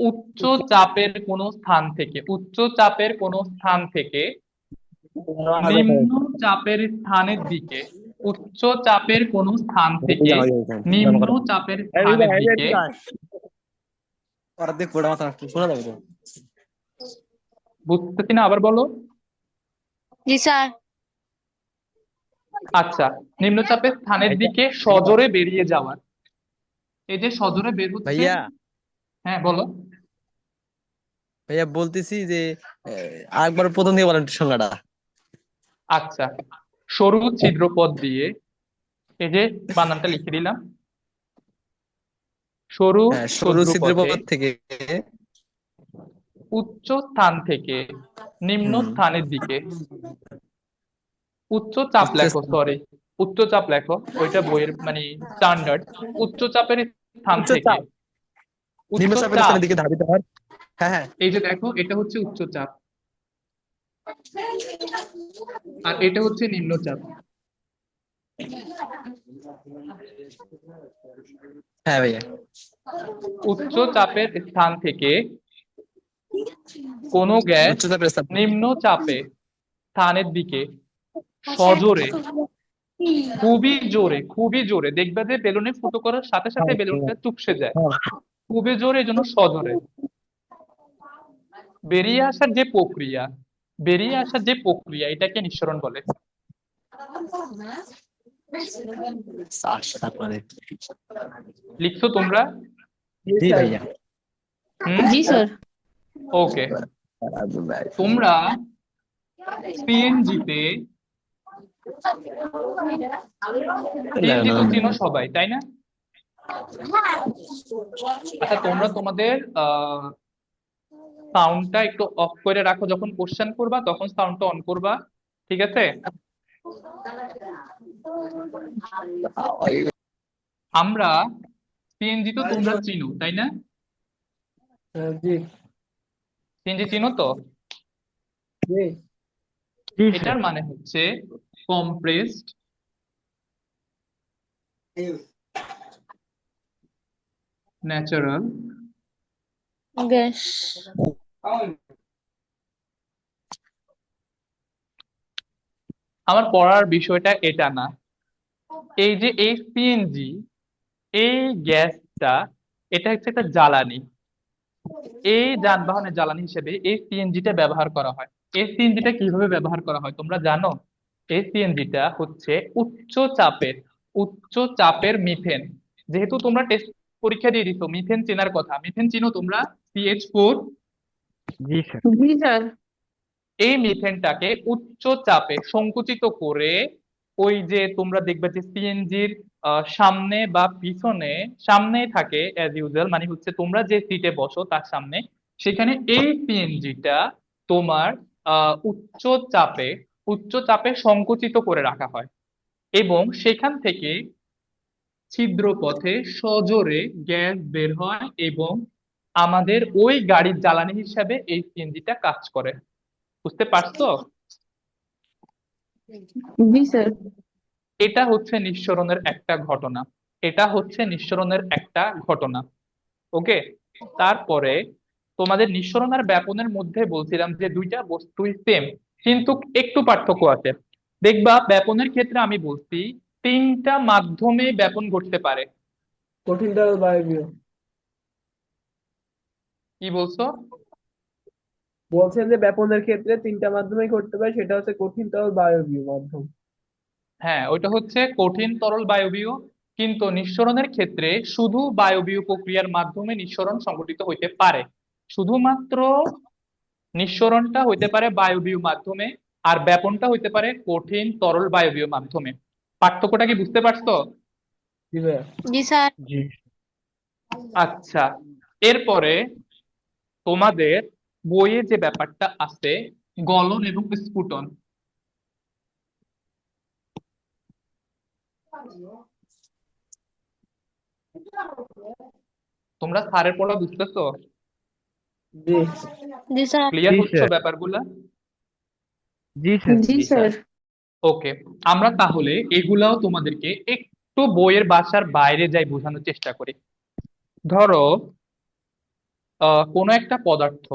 উচ্চ চাপের কোনো স্থান থেকে নিম্ন চাপের স্থানের দিকে উচ্চ চাপের কোনো স্থান থেকে নিম্ন চাপের স্থানের দিকে বুঝতেছি না, আবার বলো। জি স্যার আচ্ছা, নিম্নচাপের স্থানের দিকে সজোরে বেরিয়ে যাওয়ার। এই যে সজোরে বের হচ্ছে। ভাইয়া হ্যাঁ বলো। ভাইয়া বলতেছি যে আরেকবার প্রথম দিয়ে বলেন একটু সংজ্ঞাটা। আচ্ছা, সরু ছিদ্রপথ দিয়ে, এই যে বানানটা লিখে দিলাম। সরু হ্যাঁ, সরু ছিদ্রপথে ছিদ্রপথ থেকে উচ্চ স্থান থেকে নিম্ন হুম স্থানের দিকে উচ্চ চাপ উচ্চ লেখো, স্থান- সরি, উচ্চ চাপ লেখো। ওইটা বইয়ের মানে স্ট্যান্ডার্ড। উচ্চ চাপের স্থান উচ্চ থেকে চাপ উচ্চ নিম্ন চাপের চাপ, স্থানের দিকে ধাবিত হয়। হ্যাঁ হ্যাঁ। এই যে দেখো এটা হচ্ছে উচ্চ চাপ আর এটা হচ্ছে নিম্নচাপ। হ্যাঁ ভাইয়া। উচ্চ চাপের স্থান থেকে কোনো গ্যাস উচ্চ চাপের স্থান নিম্ন চাপে স্থানের দিকে সজোরে, খুবই জোরে দেখবে যে বেলুনে ফুটো করার সাথে সাথে বেলুনটা চুপসে যায়। খুবই জোরে, এই জন্য সজোরে বেরিয়ে আসার যে প্রক্রিয়া এটাকে নিঃসরণ বলে। তারপরে লিখছো তোমরা? জি জি স্যার ভাইয়া। হুম, জি স্যার ওকে। তোমরা সিএনজি তো চিনো সবাই, তাই না? আচ্ছা, তোমরা তোমাদের সাউন্ডটা একটু অফ করে রাখো, যখন কোশ্চেন করবা তখন সাউন্ডটা অন করবা, ঠিক আছে? আমরা সিএনজি তো তোমরা চিনো, তাই না? জি সিএনজি চিনো তো? জি জি স্যার। এটার মানে হচ্ছে কম্প্রেসড ন্যাচারাল গ্যাস আমার পড়ার বিষয়টা এটা না। এই যে এই সিএনজি, এই গ্যাসটা, এটা হচ্ছে একটা জ্বালানি। এই যানবাহনের জ্বালানি হিসেবে এই সিএনজিটা ব্যবহার করা হয়। এই সিএনজিটা কিভাবে ব্যবহার করা হয় তোমরা জানো? এই সিএনজিটা হচ্ছে উচ্চ চাপের মিথেন। যেহেতু তোমরা টেস্ট পরীক্ষা দিয়ে দিছো, মিথেন চেনার কথা, মিথেন চিনো তোমরা? CH4। जी सर। जी सर। এই মিথেনটাকে উচ্চ চাপে সংকুচিত করে, ওই যে তোমরা দেখবে যে সিএনজির সামনে বা পিছনে, সামনেই থাকে অ্যাজ ইউজুয়াল, মানে হচ্ছে তোমরা যে সিটে বসো তার সামনে, সেখানে এই সিএনজিটা তোমার উচ্চ চাপে সংকুচিত করে রাখা হয়, এবং সেখান থেকে ছিদ্র পথে সজোরে গ্যাস বের হয়, এবং আমাদের ওই গাড়ির জ্বালানি হিসাবে এই সিএনজিটা কাজ করে। বুঝতে পারছো? जी सर। এটা হচ্ছে নিঃসরণের একটা ঘটনা। ওকে। তারপরে তোমাদের নিঃসরণ আর ব্যাপনের মধ্যে বলছিলাম যে দুইটা বস্তুই সেম, কিন্তু একটু পার্থক্য আছে। দেখবা ব্যাপনের ক্ষেত্রে আমি বলছি তিনটা মাধ্যমে ব্যাপন ঘটতে পারে। কঠিন তরল বায়বীয়। কি বলছো? বলছেন যে ব্যাপনের ক্ষেত্রে তিনটা মাধ্যমে করতে পারে, সেটা হচ্ছে কঠিন তরল বায়বীয় মাধ্যম। হ্যাঁ, ওইটা হচ্ছে কঠিন তরল বায়বীয়। কিন্তু নিঃসরণের ক্ষেত্রে শুধু বায়বীয় প্রক্রিয়ার মাধ্যমে নিঃসরণ সংঘটিত হইতে পারে। শুধুমাত্র নিঃসরণটা হইতে পারে বায়বীয় মাধ্যমে, আর ব্যাপনটা হইতে পারে কঠিন তরল বায়বীয় মাধ্যমে। পার্থক্যটা কি বুঝতে পারছো? জি ভাইয়া। जी सर। जी। আচ্ছা, এরপরে তোমাদের বইয়ে যে ব্যাপারটা আছে, গলন এবং স্ফুটন। তোমরা স্যারের পড়া বুঝতেছো? জি जी सर। ক্লিয়ার जी হচ্ছে सर। ব্যাপারগুলা? जी सर। जी জি স্যার। सर। ওকে। আমরা তাহলে এগুলাও তোমাদেরকে একটু বইয়ের বাসার বাইরে যাই বোঝানোর চেষ্টা করি। ধরো কোনো একটা পদার্থ,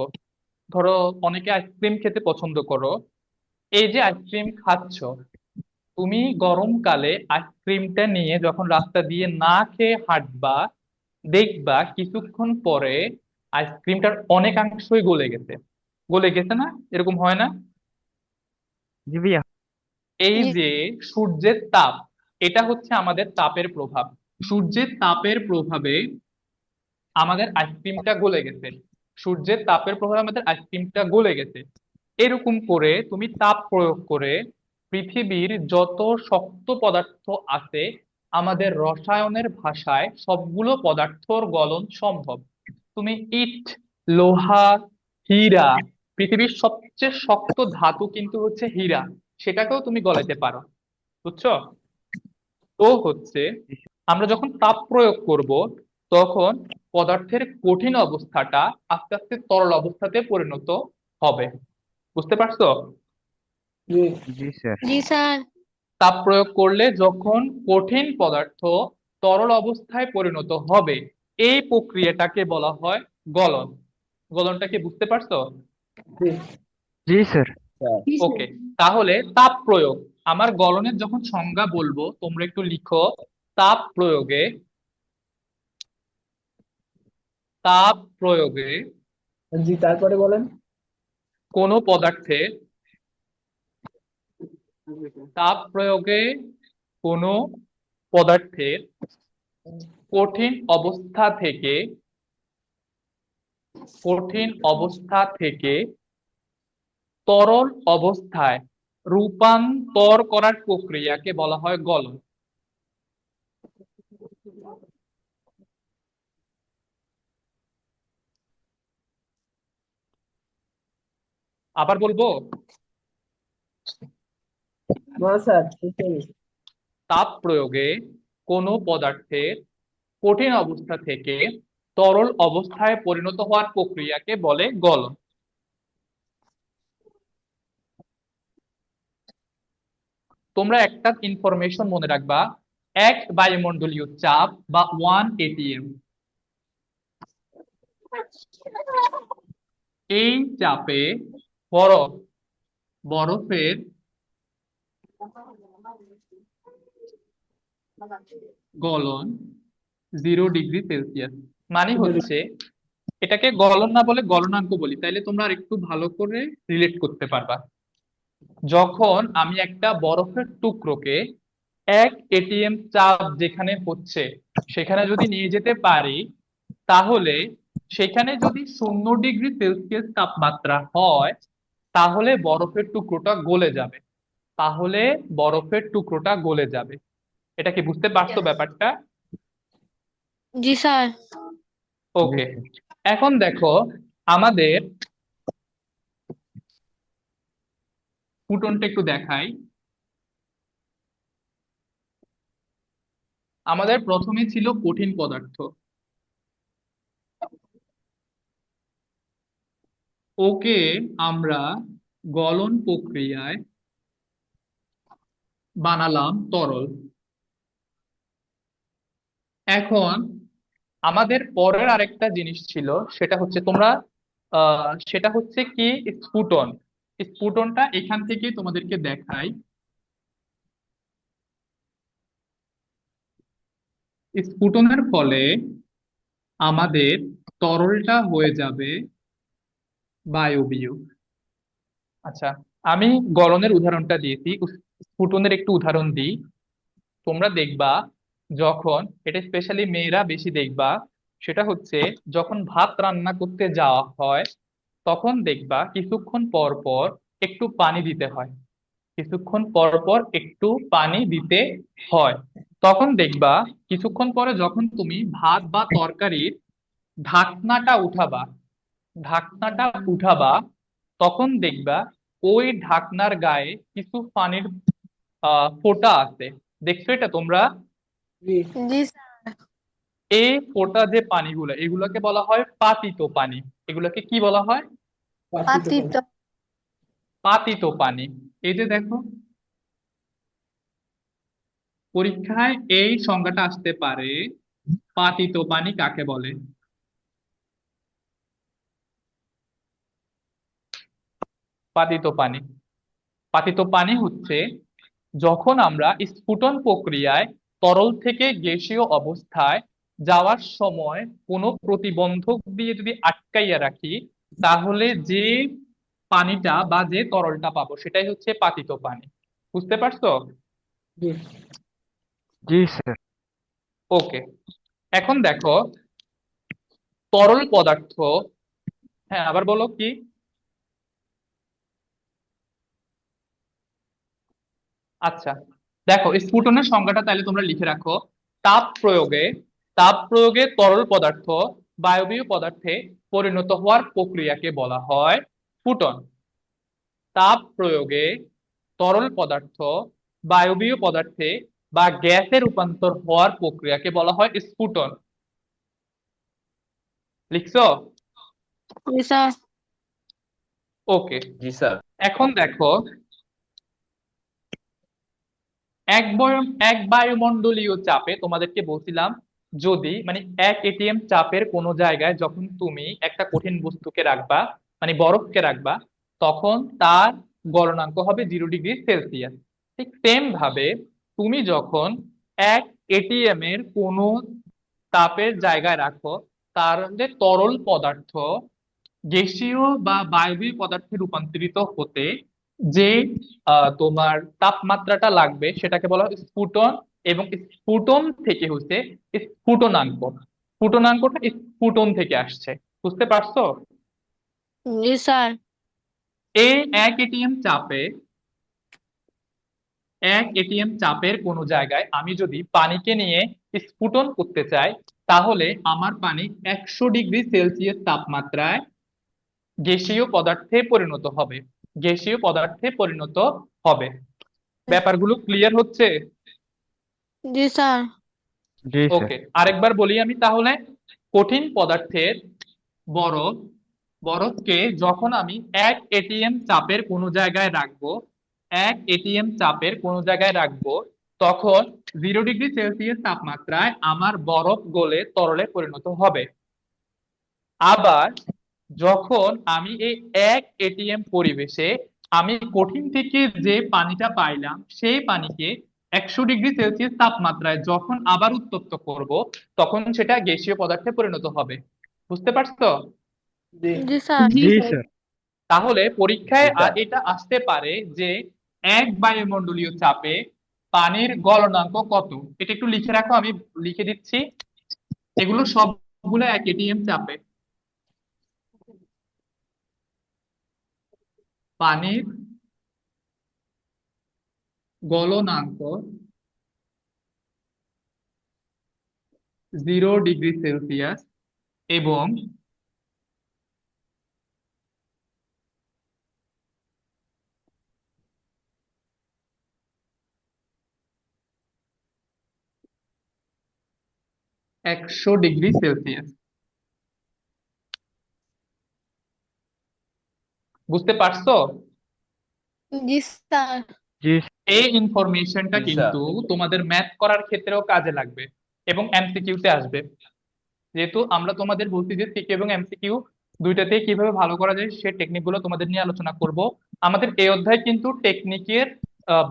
ধরো অনেকে আইসক্রিম খেতে পছন্দ করো। এই যে আইসক্রিম খাচ্ছ, তুমি গরমকালে আইসক্রিমটা নিয়ে যখন রাস্তা দিয়ে না খেয়ে হাঁটবা, দেখবা কিছুক্ষণ পরে আইসক্রিমটার অনেকাংশই গলে গেছে না? এরকম হয় না? जी भैया। এই जी। যে সূর্যের তাপ, এটা হচ্ছে আমাদের তাপের প্রভাব। সূর্যের তাপের প্রভাবে আমাদের আইসক্রিমটা গলে গেছে। সূর্যের তাপের প্রভাবে আমাদের আইসক্রিমটা গলে গেছে। এরকম করে তুমি তাপ প্রয়োগ করে পৃথিবীর যত শক্ত পদার্থ আছে, আমাদের রসায়নের ভাষায় সবগুলো পদার্থর গলন সম্ভব। তুমি ইট, লোহা, হীরা, পৃথিবীর সবচেয়ে শক্ত ধাতু কিন্তু হচ্ছে হীরা, সেটাকেও তুমি গলাইতে পারো। বুঝছো? তো হচ্ছে আমরা যখন তাপ প্রয়োগ করব, তখন পদার্থের কঠিন অবস্থাটা আস্তে আস্তে তরল অবস্থাতে পরিণত হবে। বুঝতে পারছো? জি जी सर। जी सर। তাপ প্রয়োগ করলে যখন কঠিন পদার্থ তরল অবস্থায় পরিণত হবে, এই প্রক্রিয়াটাকে বলা হয় গলন। গলনটা কি বুঝতে পারছো? জি जी सर। স্যার। जी सर। ওকে। তাহলে তাপ প্রয়োগ, আমার গলনের যখন সংজ্ঞা বলবো তোমরা একটু লিখো। তাপ প্রয়োগে তাপ প্রয়োগে জি তারপরে বলেন। কোনো পদার্থে তাপ প্রয়োগে কোনো পদার্থের কঠিন অবস্থা থেকে তরল অবস্থায় রূপান্তর করার প্রক্রিয়াকে বলা হয় গলন। আবার বলবো? না স্যার, ঠিক আছে। তাপ প্রয়োগে কোনো পদার্থের কঠিন অবস্থা থেকে তরল অবস্থায় পরিণত হওয়ার প্রক্রিয়াকে বলে গলন। তোমরা একটা ইনফরমেশন মনে রাখবা, এক বায়ুমণ্ডলীয় চাপ বা 1 atm, এই চাপে বরফের গলন 0°C মানে হচ্ছে এটাকে গলন না বলে গলনাঙ্ক বলি, তাইলে তোমরা আর একটু ভালো করে রিলেট করতে পারবা। যখন আমি একটা বরফের টুকরোকে 1 ATM চাপ যেখানে হচ্ছে সেখানে যদি নিয়ে যেতে পারি, তাহলে সেখানে যদি 0°C তাপমাত্রা হয়, তাহলে বরফের টুকরোটা গলে যাবে। তাহলে বরফের টুকরোটা গলে যাবে। এটা কি বুঝতে পারছো ব্যাপারটা? জি স্যার। জি ওকে, স্যার। এখন দেখো আমাদের ফুটনটা একটু দেখাই। আমাদের প্রথমে ছিল কঠিন পদার্থ, ওকে আমরা গলন প্রক্রিয়ায় বানালাম তরল। এখন আমাদের পরের আরেকটা জিনিস ছিল, সেটা হচ্ছে সেটা হচ্ছে কি স্ফুটন। স্ফুটনটা এখান থেকে তোমাদেরকে দেখাই। স্ফুটনের ফলে আমাদের তরলটা হয়ে যাবে বায়বীয়। আচ্ছা, আমি গলনের উদাহরণটা দিয়েছি, স্ফুটনের একটু উদাহরণ দিই। তোমরা দেখবা যখন, এটা স্পেশালি মেয়েরা বেশি দেখবা, সেটা হচ্ছে যখন ভাত রান্না করতে যাওয়া হয় তখন দেখবা কিছুক্ষণ পর পর একটু পানি দিতে হয়। কিছুক্ষণ পর পর একটু পানি দিতে হয়। তখন দেখবা কিছুক্ষণ পরে যখন তুমি ভাত বা তরকারির ঢাকনাটা উঠাবা, ঢাকনাটা উঠাবা, তখন দেখবা ওই ঢাকনার গায়ে কিছু পানির ফোঁটা আছে। দেখছো এটা তোমরা? জি। জি স্যার। এই ফোঁটা যে পানিগুলো, এগুলোকে বলা হয় পাতিত পানি। এগুলোকে কি বলা হয়? পাতিত। পাতিত পানি। এই যে দেখো, পরীক্ষায় এই সংজ্ঞাটা আসতে পারে, পাতিত পানি কাকে বলে। পাতিত পানি, পাতিত পানি হচ্ছে যখন আমরা স্ফুটন প্রক্রিয়ায় তরল থেকে গ্যাসীয় অবস্থায় যাওয়ার সময় কোনো প্রতিবন্ধক দিয়ে যদি আটকাইয়া রাখি, তাহলে যে পানিটা বা যে তরলটা পাবো সেটাই হচ্ছে পাতিত পানি। বুঝতে পারছো? জি। জি স্যার। ওকে, এখন দেখো তরল পদার্থ। হ্যাঁ, আবার বলো কি? আচ্ছা, দেখো স্ফুটনের সংজ্ঞাটা তাহলে তোমরা লিখে রাখো। তাপ প্রয়োগে, তাপ প্রয়োগে তরল পদার্থ বায়বীয় পদার্থে পরিণত হওয়ার প্রক্রিয়াকে বলা হয় স্ফুটন। তাপ প্রয়োগে তরল পদার্থ বায়বীয় পদার্থে বা গ্যাসে রূপান্তর হওয়ার প্রক্রিয়াকে বলা হয় স্ফুটন। লিখছো? জি স্যার। ওকে, জি স্যার। এখন দেখো এক বায়ুমণ্ডলীয় চাপে তোমাদেরকে বলছিলাম, যদি মানে 1 ATM চাপের কোনো জায়গায় যখন তুমি একটা কঠিন বস্তুকে রাখবা, মানে বরফকে রাখবা, তখন তার গলনাঙ্ক হবে 0°C। ঠিক সেম ভাবে তুমি যখন 1 ATM এর কোনো তাপের জায়গায় রাখো, তার যে তরল পদার্থ গ্যাসীয় বা বায়বীয় পদার্থে রূপান্তরিত হতে যে তোমার তাপমাত্রাটা লাগবে সেটাকে বলা হয় স্ফুটন। এবং স্ফুটন থেকে হচ্ছে স্ফুটনাঙ্ক। স্ফুটনাঙ্কটা স্ফুটন থেকে আসছে। বুঝতে পারছো? জি স্যার। এই 1 ATM চাপে, 1 ATM চাপের কোনো জায়গায় আমি যদি পানিকে নিয়ে স্ফুটন করতে চাই, তাহলে আমার পানি 100°C তাপমাত্রায় গ্যাসীয় পদার্থে পরিণত হবে। গ্যাসীয় পদার্থে পরিণত হবে। ব্যাপারগুলো ক্লিয়ার হচ্ছে? জি স্যার। জি স্যার। ওকে, আরেকবার বলি আমি তাহলে। কঠিন পদার্থের বরফ, বরফকে যখন আমি 1 ATM চাপের কোনো জায়গায় রাখবো, 1 ATM চাপের কোনো জায়গায় রাখবো, তখন 0°C তাপমাত্রায় আমার বরফ গলে তরলে পরিণত হবে। আবার যখন আমি এই 1 ATM পরিবেশে আমি কঠিন থেকে যে পানিটা পাইলাম সেই পানিকে 100 ডিগ্রি সেলসিয়াস তাপমাত্রায় যখন আবার উত্তপ্ত করব তখন সেটা গ্যাসীয় পদার্থে পরিণত হবে। বুঝতে পারছো? জি জি স্যার জি স্যার তাহলে জি পরীক্ষায় স্যার এটা আসতে পারে যে এক বায়ুমণ্ডলীয় চাপে পানির গলনাঙ্ক কত। এটা একটু লিখে রাখো, আমি লিখে দিচ্ছি। এগুলো সবগুলো এক এটিএম চাপে পানির গলনাঙ্ক 0 ডিগ্রি সেলসিয়াস এবং 100 ডিগ্রি সেলসিয়াস। বুঝতে পারছো? জি স্যার জি এই ইনফরমেশনটা জি স্যার কিন্তু তোমাদের ম্যাথ করার ক্ষেত্রেও কাজে লাগবে এবং এমসিকিউ তে আসবে। যেহেতু আমরা তোমাদের বলছি যে সিকিউ এবং এমসিকিউ দুইটাতে কিভাবে ভালো করা যায় সেই টেকনিক গুলো তোমাদের নিয়ে আলোচনা করব। আমাদের এই অধ্যায় কিন্তু টেকনিকের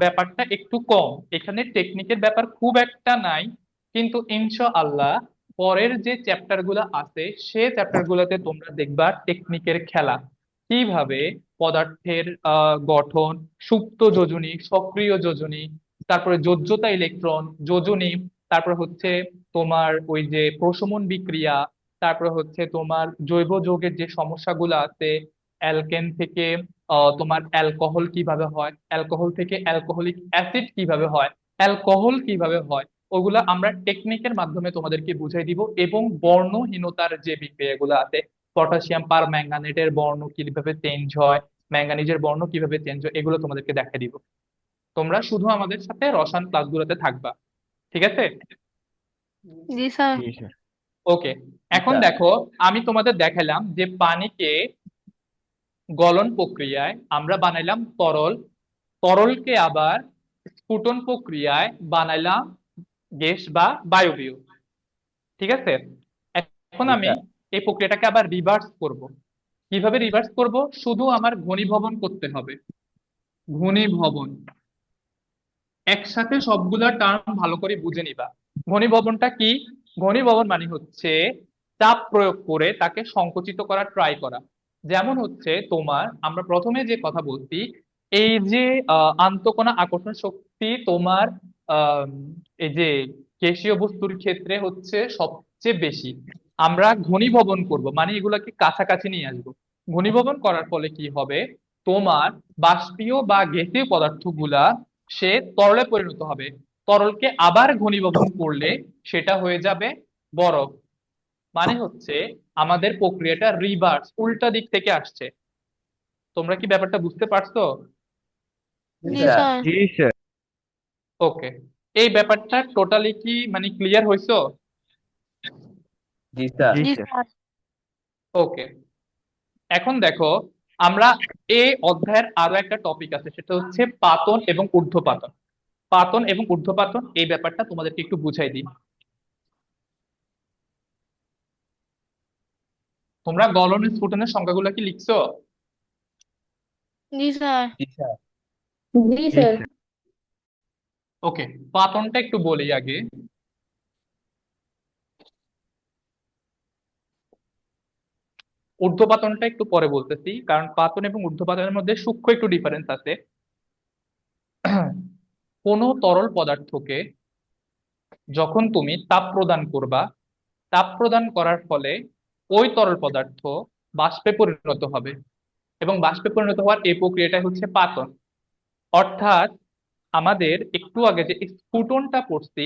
ব্যাপারটা একটু কম, এখানে টেকনিকের ব্যাপার খুব একটা নাই, কিন্তু ইনশাআল্লাহ পরের যে চ্যাপ্টার গুলো আছে সে চ্যাপ্টার গুলোতে তোমরা দেখবা টেকনিকের খেলা, কিভাবে পদার্থের গঠন, সুপ্ত যোজনী, সক্রিয় যোজনী, তারপরে যোজ্যতা ইলেকট্রন, যোজনী, তারপর হচ্ছে তোমার ওই যে প্রশমন বিক্রিয়া, তারপরে হচ্ছে তোমার জৈব যৌগের যে সমস্যাগুলো আছে, অ্যালকেন থেকে তোমার অ্যালকোহল কিভাবে হয়, অ্যালকোহল থেকে অ্যালকোহলিক অ্যাসিড কিভাবে হয়, অ্যালকোহল কিভাবে হয়, ওগুলা আমরা টেকনিকের মাধ্যমে তোমাদেরকে বুঝাই দিব। এবং বর্ণহীনতার যে বিক্রিয়াগুলো আছে, পটাশিয়াম পার ম্যাঙ্গানেটের বর্ণ কিভাবে চেঞ্জ হয়, ম্যাঙ্গানিজের বর্ণ কিভাবে চেঞ্জ হয়, এগুলো তোমাদেরকে দেখাই দিব। তোমরা শুধু আমাদের সাথে রসায়ন ক্লাসগুলোতে থাকবা, ঠিক আছে? জি স্যার জি স্যার ওকে। জি এখন স্যার দেখো, আমি তোমাদের দেখালাম যে পানিকে গলন প্রক্রিয়ায় আমরা বানাইলাম তরল, তরলকে আবার স্ফুটন প্রক্রিয়ায় বানাইলাম গ্যাস বা বায়বীয়, ঠিক আছে? এখন জি আমি স্যার এই প্রক্রিয়াটাকে আবার রিভার্স করব। কিভাবে রিভার্স করব? শুধু আমার ঘনীভবন করতে হবে। ঘনীভবন, একসাথে সবগুলা টার্ম ভালো করে বুঝে নিবা। ঘনীভবনটা কি? ঘনীভবন মানে হচ্ছে চাপ প্রয়োগ করে তাকে সংকুচিত করার ট্রাই করা। যেমন হচ্ছে তোমার, আমরা প্রথমে যে কথা বলছি, এই যে আন্তঃকণা আকর্ষণ শক্তি তোমার আহ এই যে গ্যাসীয় বস্তুর ক্ষেত্রে হচ্ছে সবচেয়ে বেশি। আমরা ঘনীভবন করব মানে এগুলাকে কাছাকাছি নিয়ে আসবো। ঘনীভবন করার ফলে কি হবে? তোমার বাষ্পীয় বা গ্যাসীয় পদার্থগুলা সে তরলে পরিণত হবে। তরলকে আবার ঘনীভবন করলে সেটা হয়ে যাবে বরফ। মানে হচ্ছে আমাদের প্রক্রিয়াটা রিভার্স, উল্টা দিক থেকে আসছে। তোমরা কি ব্যাপারটা বুঝতে পারছো? জি জি স্যার স্যার স্যার জি স্যার ওকে। এই ব্যাপারটা টোটালি কি মানে ক্লিয়ার হইছো? জি স্যার জি জি স্যার স্যার ওকে। এখন দেখো, আমরা এই অধ্যায়ের আরো একটা টপিক আছে, সেটা হচ্ছে পাতন এবং ঊর্ধ্বপাতন। পাতন এবং ঊর্ধ্বপাতন এই ব্যাপারটা তোমাদেরকে একটু বুঝাই দিই। তোমরা গলন স্ফুটনের সংখ্যাগুলো কি লিখছো? জি স্যার জি স্যার জি জি স্যার স্যার ওকে, পাতনটা একটু বলি আগে। ঊর্ধ্বপাতনটা একটু পরে বলতেছি, কারণ পাতন এবং ঊর্ধ্বপাতনের মধ্যে সূক্ষ্ম একটু ডিফারেন্স আছে। কোনো তরল পদার্থকে যখন তুমি তাপ প্রদান করবা, তাপ প্রদান করার ফলে ওই তরল পদার্থ বাষ্পে পরিণত হবে, এবং বাষ্পে পরিণত হওয়ার এই প্রক্রিয়াটাই হচ্ছে পাতন। অর্থাৎ আমাদের একটু আগে যে স্ফুটনটা পড়ছি,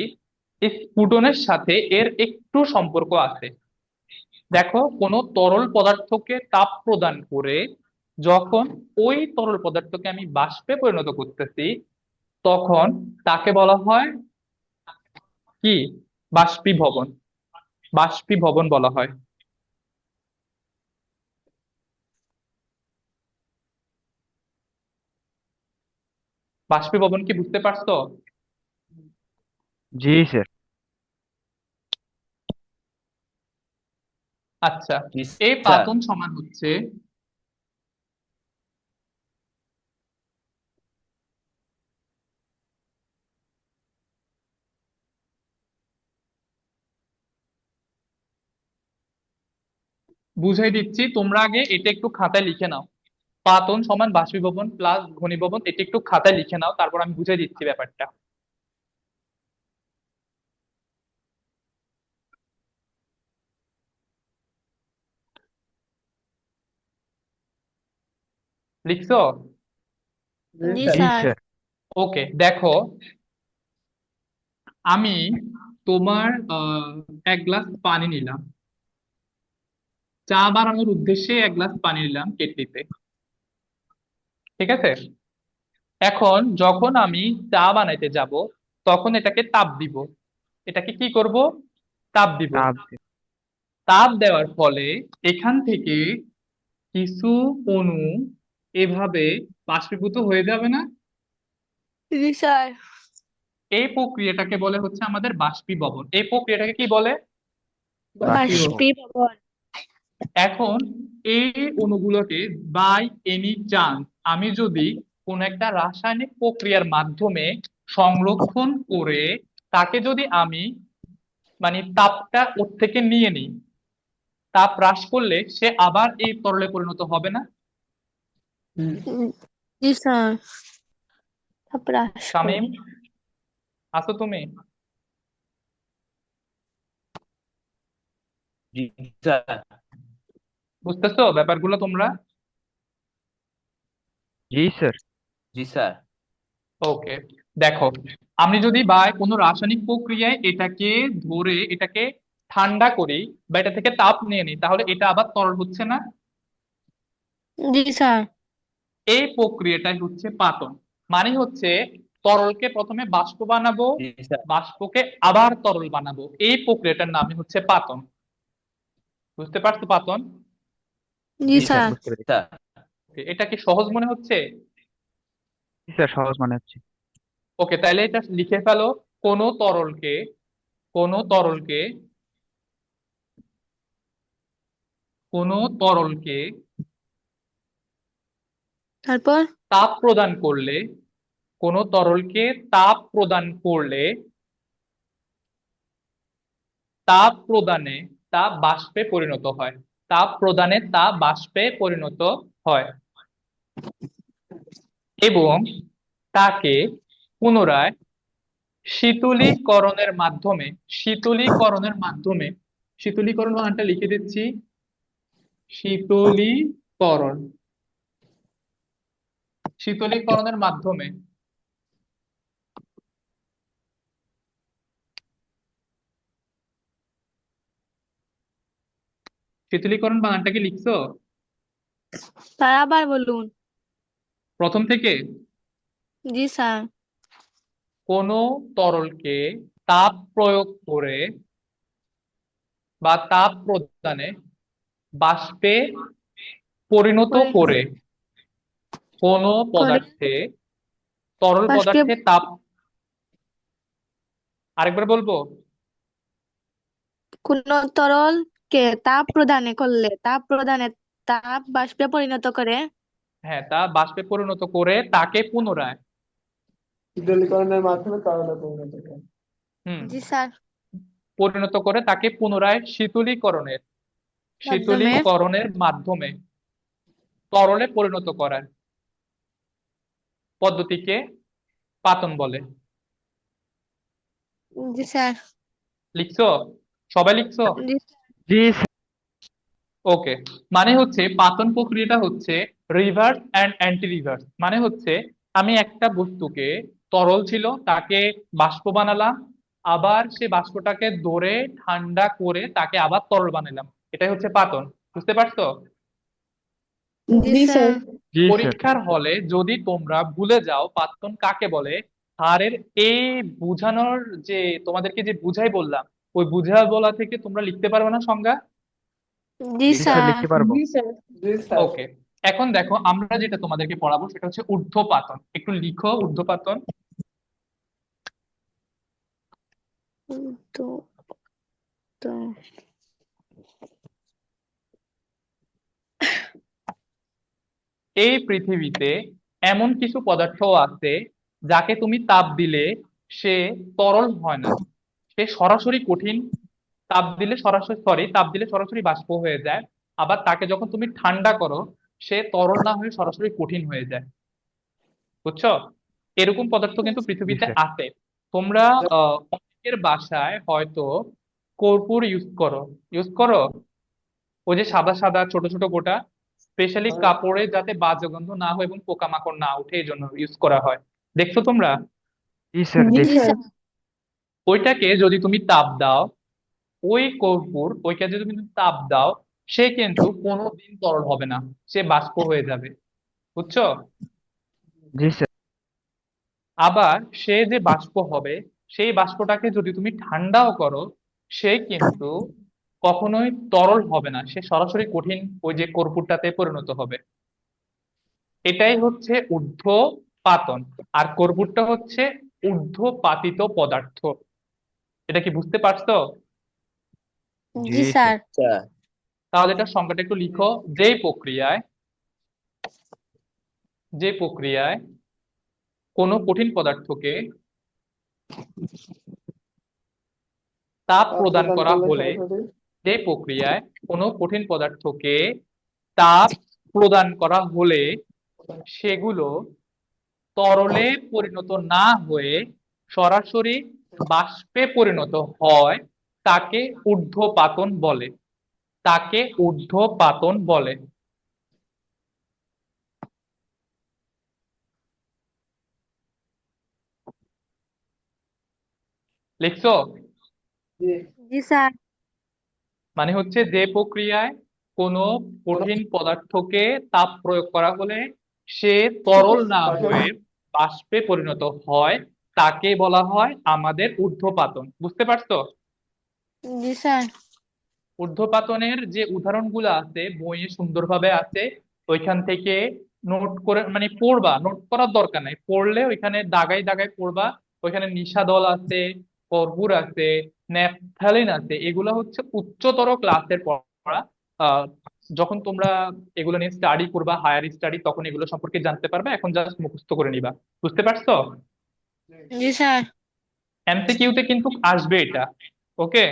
এই স্ফুটনের সাথে এর একটু সম্পর্ক আছে। দেখো, কোনো তরল পদার্থকে তাপ প্রদান করে যখন ওই তরল পদার্থকে আমি বাষ্পে পরিণত করতেছি, তখন তাকে বলা হয় কি? বাষ্পীভবন। বাষ্পীভবন বলা হয়। বাষ্পীভবন কি বুঝতে পারছো? জি স্যার আচ্ছা। জি এই স্যার পাতন সমান হচ্ছে বুঝাই দিচ্ছি, তোমরা আগে এটা একটু খাতায় লিখে নাও। পাতন সমান বাষ্পীভবন প্লাস ঘনীভবন, এটা একটু খাতায় লিখে নাও, তারপর আমি বুঝাই দিচ্ছি ব্যাপারটা। লিখছো? জি জি স্যার। জি স্যার। স্যার। ওকে, দেখো, আমি তোমার এক গ্লাস পানি নিলাম, চা বানানোর উদ্দেশ্যে এক গ্লাস পানি নিলাম কেটলিতে। ঠিক আছে? এখন যখন আমি চা বানাইতে যাব, তখন এটাকে তাপ দিব। এটাকে কি করব? তাপ দিব। তাপ তাপ দেওয়ার ফলে এখান থেকে কিছু অণু এভাবে বাষ্পীভূত হয়ে যাবে না? জি স্যার। এই প্রক্রিয়াটাকে বলে হচ্ছে আমাদের বাষ্পীভবন। এই প্রক্রিয়াটাকে কি বলে? বাষ্পীভবন। বাষ্পীভবন। এখন এই অণুগুলোকে বাই এনি চান্স আমি যদি কোন একটা রাসায়নিক প্রক্রিয়ার মাধ্যমে সংরক্ষণ করে তাকে যদি আমি মানে তাপটা ওর থেকে নিয়ে নিই, তাপ হ্রাস করলে সে আবার এই তরলে পরিণত হবে না? হুম। জি স্যার। তারপর হ্রাস করে। শামীম, আছো তুমি? জি স্যার। বুঝতেছো ব্যাপারগুলো তোমরা? জি স্যার। জি স্যার। ওকে, দেখো, আমি যদি বা কোনো রাসায়নিক প্রক্রিয়ায় এটাকে ধরে এটাকে ঠান্ডা করি বা এটা থেকে তাপ নিয়ে নিই, তাহলে এটা আবার তরল হচ্ছে না? জি স্যার। এই প্রক্রিয়াটাই হচ্ছে পাতন। মানে হচ্ছে তরলকে প্রথমে বাষ্প বানাবো, জি স্যার। বাষ্পকে আবার তরল বানাবো, এই প্রক্রিয়াটার নামই হচ্ছে পাতন। বুঝতে পারছো পাতন? জি জি স্যার। বুঝতে পেরেছি। স্যার। এটা কি সহজ মনে হচ্ছে? জি স্যার, সহজ মনে হচ্ছে। ওকে, তাহলে এটা লিখে ফেলো। কোনো তরলকে কোনো তরলকে কোনো তরলকে তারপর তাপ প্রদান করলে কোনো তরলকে তাপ প্রদান করলে তাপ প্রদানে তা বাষ্পে পরিণত হয়। তাপ প্রদানে তা বাষ্পে পরিণত হয় এবং তাকে পুনরায় শীতলীকরণের মাধ্যমে শীতলীকরণের মাধ্যমে শীতলীকরণ বানানটা লিখে দিচ্ছি, শীতলীকরণ, শীতলীকরণের মাধ্যমে শীতলীকরণ বানানটা কি লিখছো স্যার আবার বলুন। প্রথম থেকে? জি স্যার। কোনো তরলকে তাপ প্রয়োগ করে বা তাপ প্রদানে বাষ্পে পরিণত করে করে কোনো করে পদার্থে তরল বাষ্পে পদার্থে তাপ, আরেকবার বলবো? কোন তরলকে তাপ প্রদানে করলে তাপ প্রদানে তাপ বাষ্পে পরিণত করে। হ্যাঁ, তা বাষ্পে পরিণত করে তাকে পুনরায় শীতলীকরণের মাধ্যমে তরলে পরিণত করে। হুম জি স্যার। পরিণত করে তাকে পুনরায় মাধ্যমে। শীতলীকরণের মাধ্যমে তরলে পরিণত করার পদ্ধতিকে পাতন বলে। জি স্যার। লিখছো? সবাই লিখছো? জি জি স্যার। ওকে, মানে হচ্ছে পাতন প্রক্রিয়াটা হচ্ছে রিভার্স অ্যান্ড অ্যান্টি রিভার্স। মানে হচ্ছে আমি একটা বস্তুকে, তরল ছিল তাকে বাষ্প বানালাম, আবার সে বাষ্পটাকে ধরে ঠান্ডা করে তাকে আবার তরল বানালাম, এটাই হচ্ছে পাতন। বুঝতে পারছো? জি স্যার। জি স্যার। পরীক্ষার হলে যদি তোমরা ভুলে যাও পাতন কাকে বলে, স্যারের এই বুঝানোর যে তোমাদেরকে যে বুঝাই বললাম, ওই বুঝা বলা থেকে তোমরা লিখতে পারবে না সংজ্ঞা? জি জি স্যার, স্যার। লিখতে পারবো। জি স্যার। জি স্যার। ওকে, এখন দেখো আমরা যেটা তোমাদেরকে পড়াবো সেটা হচ্ছে ঊর্ধ্বপাতন। একটু লিখো ঊর্ধ্বপাতন। তো তো এই পৃথিবীতে এমন কিছু পদার্থ আছে যাকে তুমি তাপ দিলে সে তরল হয় না, সে সরাসরি কঠিন। তাপ দিলে সরাসরি বাষ্প হয়ে যায়। আবার তাকে যখন তুমি ঠান্ডা করো সে তরল না হয়ে সরাসরি কঠিন হয়ে যায়। বুঝছো? এরকম পদার্থ কিন্তু জি পৃথিবীতে স্যার। আছে। তোমরা অনেকের বাসায় হয়তো কর্পূর ইউজ করো ওই যে সাদা সাদা ছোট ছোট গোটা, স্পেশালি কাপড়ে যাতে বাজে গন্ধ না হয় এবং পোকামাকড় না উঠে এই জন্য ইউজ করা হয়। দেখছো তোমরা? জি স্যার, জি দেখছি। স্যার। ওইটাকে যদি তুমি তাপ দাও, ওই কর্পূর ওইটা যদি তুমি তাপ দাও, সে কিন্তু কোনোদিন তরল হবে না, সে বাষ্প হয়ে যাবে। বুঝছো? জি স্যার। আবার সে যে বাষ্প হবে, সেই বাষ্পটাকে যদি তুমি ঠান্ডাও করো, সে কিন্তু কখনোই তরল হবে না, সে সরাসরি কঠিন ওই যে কর্পূরটাতে পরিণত হবে। এটাই হচ্ছে ঊর্ধ্বপাতন। আর কর্পূরটা হচ্ছে ঊর্ধ্বপাতিত পদার্থ। এটা কি বুঝতে পারছো? জি জি স্যার। স্যার। আচ্ছা, তাহলে এটার সংজ্ঞাটা একটু লিখো। যে প্রক্রিয়ায় কোনো কঠিন পদার্থকে তাপ তাপ প্রদান প্রদান করা করলে হলে, সরাসরি যে প্রক্রিয়ায় কোনো কঠিন পদার্থকে তাপ প্রদান করা হলে সেগুলো তরলে পরিণত না হয়ে সরাসরি বাষ্পে পরিণত হয়, তাকে ঊর্ধ্বপাতন বলে। তাকে ঊর্ধ্বপাতন বলে। লিখছো? যে জি স্যার। মানে হচ্ছে যে প্রক্রিয়ায় কোনো কঠিন পদার্থকে তাপ প্রয়োগ করা হলে সে তরল না হয়ে বাষ্পে পরিণত হয়, তাকে বলা হয় আমাদের ঊর্ধ্বপাতন। বুঝতে পারছো? জি স্যার। ঊর্ধ্বপাতনের যে উদাহরণগুলো আছে বইয়ে সুন্দরভাবে আছে, ওইখান থেকে নোট করে মানে পড়বা, নোট করার দরকার নাই, পড়লে ওইখানে দাগায় দাগায় পড়বা। ওইখানে নিশাদল আছে, কর্পূর আছে, ন্যাপথালিন আছে, এগুলো হচ্ছে উচ্চতর ক্লাসের পড়া। আহ যখন তোমরা এগুলো নিয়ে স্টাডি করবা, হায়ার স্টাডি, তখন এগুলো সম্পর্কে জানতে পারবে, এখন জাস্ট মুখস্থ করে নিবা। বুঝতে পারছো? জি স্যার। এমসিকিউতে কিন্তু আসবে এটা। ওকে?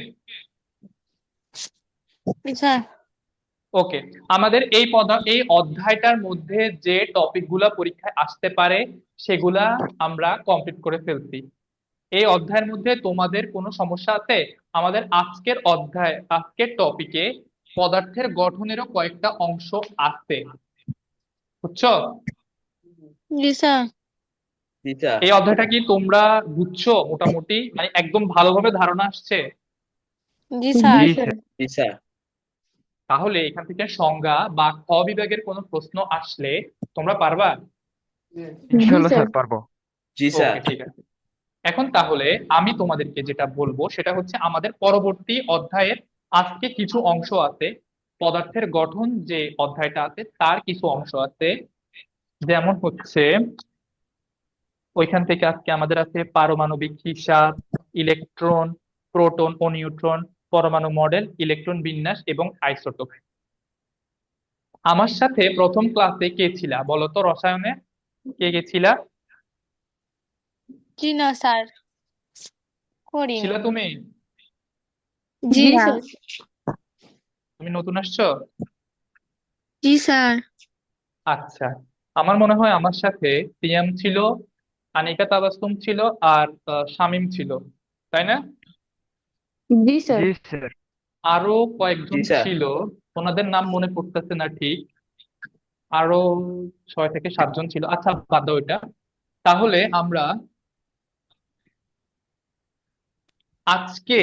জি স্যার। ওকে। আমাদের এই অধ্যায়টার মধ্যে যে টপিক গুলা পরীক্ষায় আসতে পারে সেগুলা আমরা কমপ্লিট করে ফেলছি। এই অধ্যায়ের মধ্যে তোমাদের কোনো সমস্যা আছে? আমাদের আজকের টপিকে পদার্থের গঠনেরও কয়েকটা অংশ আছে। বুঝছো? জি স্যার। জি স্যার। এই অধ্যায়টা কি তোমরা বুঝছো মোটামুটি, মানে একদম ভালোভাবে ধারণা আসছে? জি জি স্যার। স্যার। জি স্যার। তাহলে এখান থেকে সংজ্ঞা বা খ বিভাগের কোনো প্রশ্ন আসলে তোমরা পারবা? যে জি ইনশাল্লাহ স্যার। স্যার, পারবো। জি স্যার। ওকে, ঠিক আছে। এখন তাহলে আমি তোমাদেরকে যেটা বলবো সেটা হচ্ছে আমাদের পরবর্তী অধ্যায়ের আজকে কিছু অংশ আছে, পদার্থের গঠন যে অধ্যায়টা আছে তার কিছু অংশ আছে। যেমন হচ্ছে ওইখান থেকে আজকে আমাদের আছে পারমাণবিক হিসাব, ইলেকট্রন, প্রোটন ও নিউট্রন, পরমাণু মডেল, ইলেকট্রন বিন্যাস এবং আইসোটোপ। আমার সাথে প্রথম ক্লাসে কে ছিলা বলো তো? রসায়নে কে কে ছিলা? জি না স্যার, করিনি। ছিলা তুমি? জি স্যার। তুমি নতুন আসছো? জি স্যার। আচ্ছা। আমার মনে হয় আমার সাথে সিয়াম ছিল, আনিকা তাবাসসুম ছিল, আর শামীম ছিল, তাই না? জি স্যার। জি স্যার। আরো জি কয়েকজন স্যার। ছিল, ওনাদের নাম মনে পড়তেছে না ঠিক। আরো 6 থেকে 7 জন ছিল। আচ্ছা, বাদ দাও এটা। তাহলে আমরা আজকে,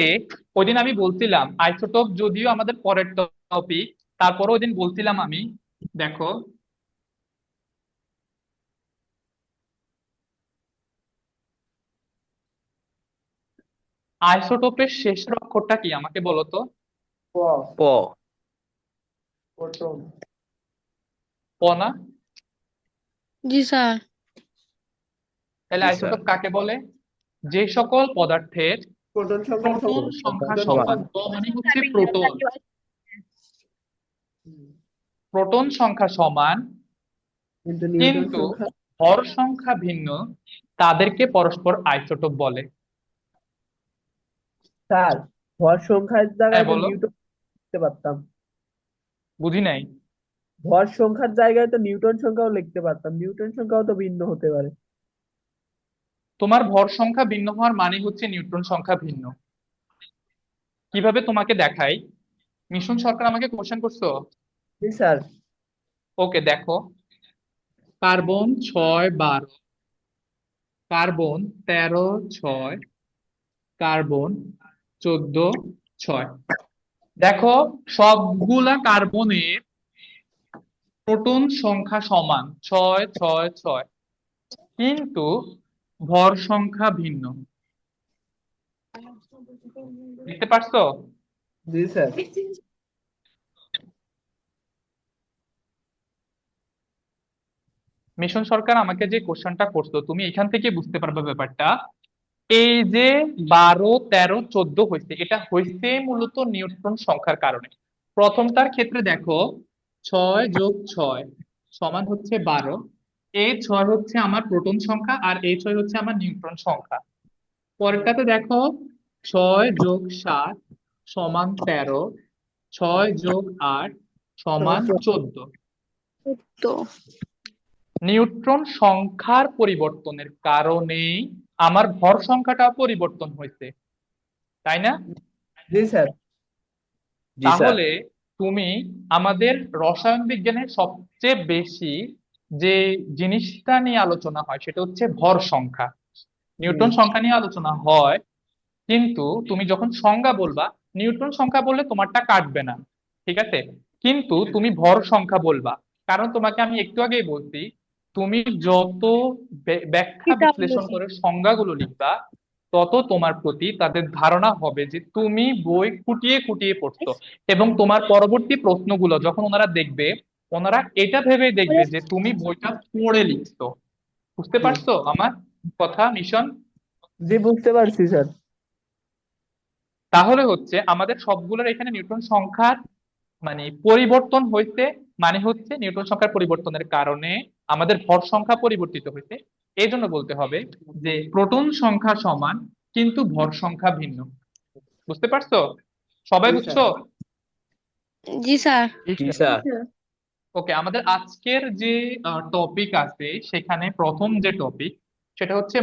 ওইদিন আমি বলছিলাম আইসোটোপ যদিও আমাদের পরের টপিক, তারপরে ওইদিন বলছিলাম আমি, দেখো, আইসোটোপের শেষ অক্ষরটা কি আমাকে বলো তো? প প। প্রোটন প না? জি স্যার। তাহলে জি স্যার। আইসোটোপ কাকে বলে? যে সকল পদার্থের প্রোটন সংখ্যা প্রোটন সংখ্যা সমান। সমান। মানে হচ্ছে প্রোটন, প্রোটন সংখ্যা সমান কিন্তু নিউটন কিন্তু সংখ্যা ভর সংখ্যা ভিন্ন, তাদেরকে পরস্পর আইসোটোপ বলে। স্যার, ভর সংখ্যার হ্যাঁ জায়গায় তো বলো। নিউটন দিতে পারতাম। বুঝি নাই। ভর সংখ্যার জায়গায় তো নিউটন সংখ্যাও লিখতে পারতাম, নিউটন সংখ্যাও তো ভিন্ন হতে পারে। তোমার ভর সংখ্যা ভিন্ন হওয়ার মানে হচ্ছে নিউট্রন সংখ্যা ভিন্ন। কিভাবে তোমাকে দেখাই? মিশন সরকার আমাকে কোশ্চেন করছো। জি স্যার। ওকে, দেখো, কার্বন 6 12, কার্বন 13 6, কার্বন 14 6। দেখো, সবগুলা কার্বনের প্রোটন সংখ্যা সমান 6 6 6, কিন্তু ভর সংখ্যা ভিন্ন। দেখতে পারছো? জি স্যার। মিশন সরকার আমাকে যে কোশ্চেনটা করছো, তুমি এখান থেকে বুঝতে পারবে ব্যাপারটা। এই যে 12 13 14 হয়েছে, এটা হয়েছে মূলত নিউট্রন সংখ্যার কারণে। প্রথমটার ক্ষেত্রে দেখো, 6 + 6 সমান হচ্ছে 12। এই 6 হচ্ছে আমার প্রোটন সংখ্যা, আর এই 6 হচ্ছে আমার নিউট্রন সংখ্যা। পরেরটাতে দেখো, 6 + 7 সমান 13, 6 + 8 সমান 14। তো নিউট্রন সংখ্যার পরিবর্তনের কারণেই আমার ভর সংখ্যাটা পরিবর্তন হয়েছে, তাই না? জি স্যার। জি স্যার। তাহলে তুমি আমাদের রসায়ন বিজ্ঞানের সবচেয়ে বেশি যে জিনিসটা নিয়ে আলোচনা হয় সেটা হচ্ছে ভর সংখ্যা। নিউটন সংখ্যা নিয়ে আলোচনা হয়, কিন্তু তুমি যখন সংজ্ঞা বলবা, নিউটন সংখ্যা বললে তোমারটা কাটবে না, ঠিক আছে? কিন্তু তুমি ভর সংখ্যা বলবা, কারণ তোমাকে আমি একটু আগেই বলছি, তুমি যত ব্যাখ্যা সেটা বিশ্লেষণ করে সংজ্ঞাগুলো লিখবা, তত তোমার প্রতি তাদের ধারণা হবে যে তুমি বই খুঁটিয়ে খুঁটিয়ে পড়ছো। এবং তোমার পরবর্তী প্রশ্নগুলো যখন ওনারা দেখবে, ওনারা এটা ভেবে দেখবে যে তুমি বইটা পড়ে লিখছো। বুঝতে পারছো আমার কথা, মিশন? জি বুঝতে পারছি স্যার। তাহলে হচ্ছে আমাদের সবগুলোর এখানে নিউটন সংখ্যার মানে পরিবর্তন হয়েছে, মানে হচ্ছে নিউটন সংখ্যার পরিবর্তনের কারণে আমাদের ভর সংখ্যা পরিবর্তিত হয়েছে। এই জন্য বলতে হবে যে প্রোটন সংখ্যা সমান, কিন্তু ভর সংখ্যা ভিন্ন। বুঝতে পারছো? সবাই জি স্যার। বুঝছো? জি স্যার। জি জি স্যার। স্যার। ওকে, আমাদের আজকের যে টপিক আছে সেখানে প্রথম যে টপিক সেটা হচ্ছে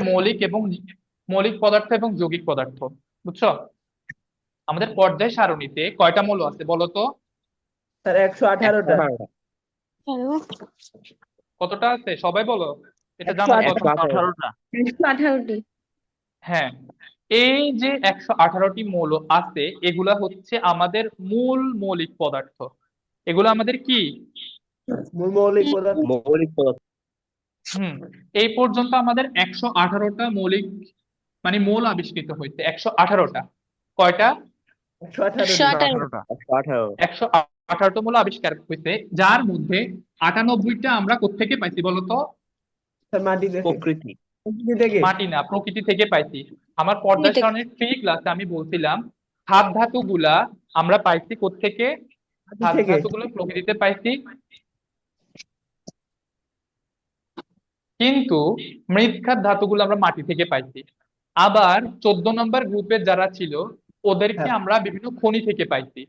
মৌলিক পদার্থ এবং যৌগিক পদার্থ। বুঝছো? আমাদের পর্যায় সারণীতে কয়টা মৌল আছে বলো তো? স্যার 118টা। 118টা। হ্যালো, কতটা আছে সবাই বলো, এটা জানার 118। কথা। 118টা। 118টি। হ্যাঁ, এই যে 118টি মৌল আছে, এগুলা হচ্ছে আমাদের মূল মৌলিক পদার্থ। এগুলো আমাদের কি? মৌলিক পদার্থ। মৌলিক পদার্থ। হুম। এই পর্যন্ত আমাদের 118টা মৌলিক মানে মৌল আবিষ্কৃত হয়েছে। 118টা। কয়টা? 118টি। 118। 118টা। 118। 118টা মৌল আবিষ্কার হয়েছে, যার মধ্যে 98টা আমরা কোত্থেকে পাইছি বলতো? স্যার মাটি থেকে। প্রকৃতি। প্রকৃতি থেকে। মাটি না, প্রকৃতি থেকে পাইছি। আমার পর্যায় সারণীর ফ্রি ক্লাসে আমি বলছিলাম খাদ ধাতুগুলা আমরা পাইছি কোত্থেকে? মাটি খাদ থেকে। ধাতুগুলো প্রকৃতিতে পাইছি, কিন্তু মৃৎখাত ধাতুগুলো আমরা মাটি থেকে পাইছি। আবার 14 নম্বর গ্রুপের যারা ছিল, ওদেরকে হ্যাঁ। আমরা বিভিন্ন খনি থেকে পাইছি,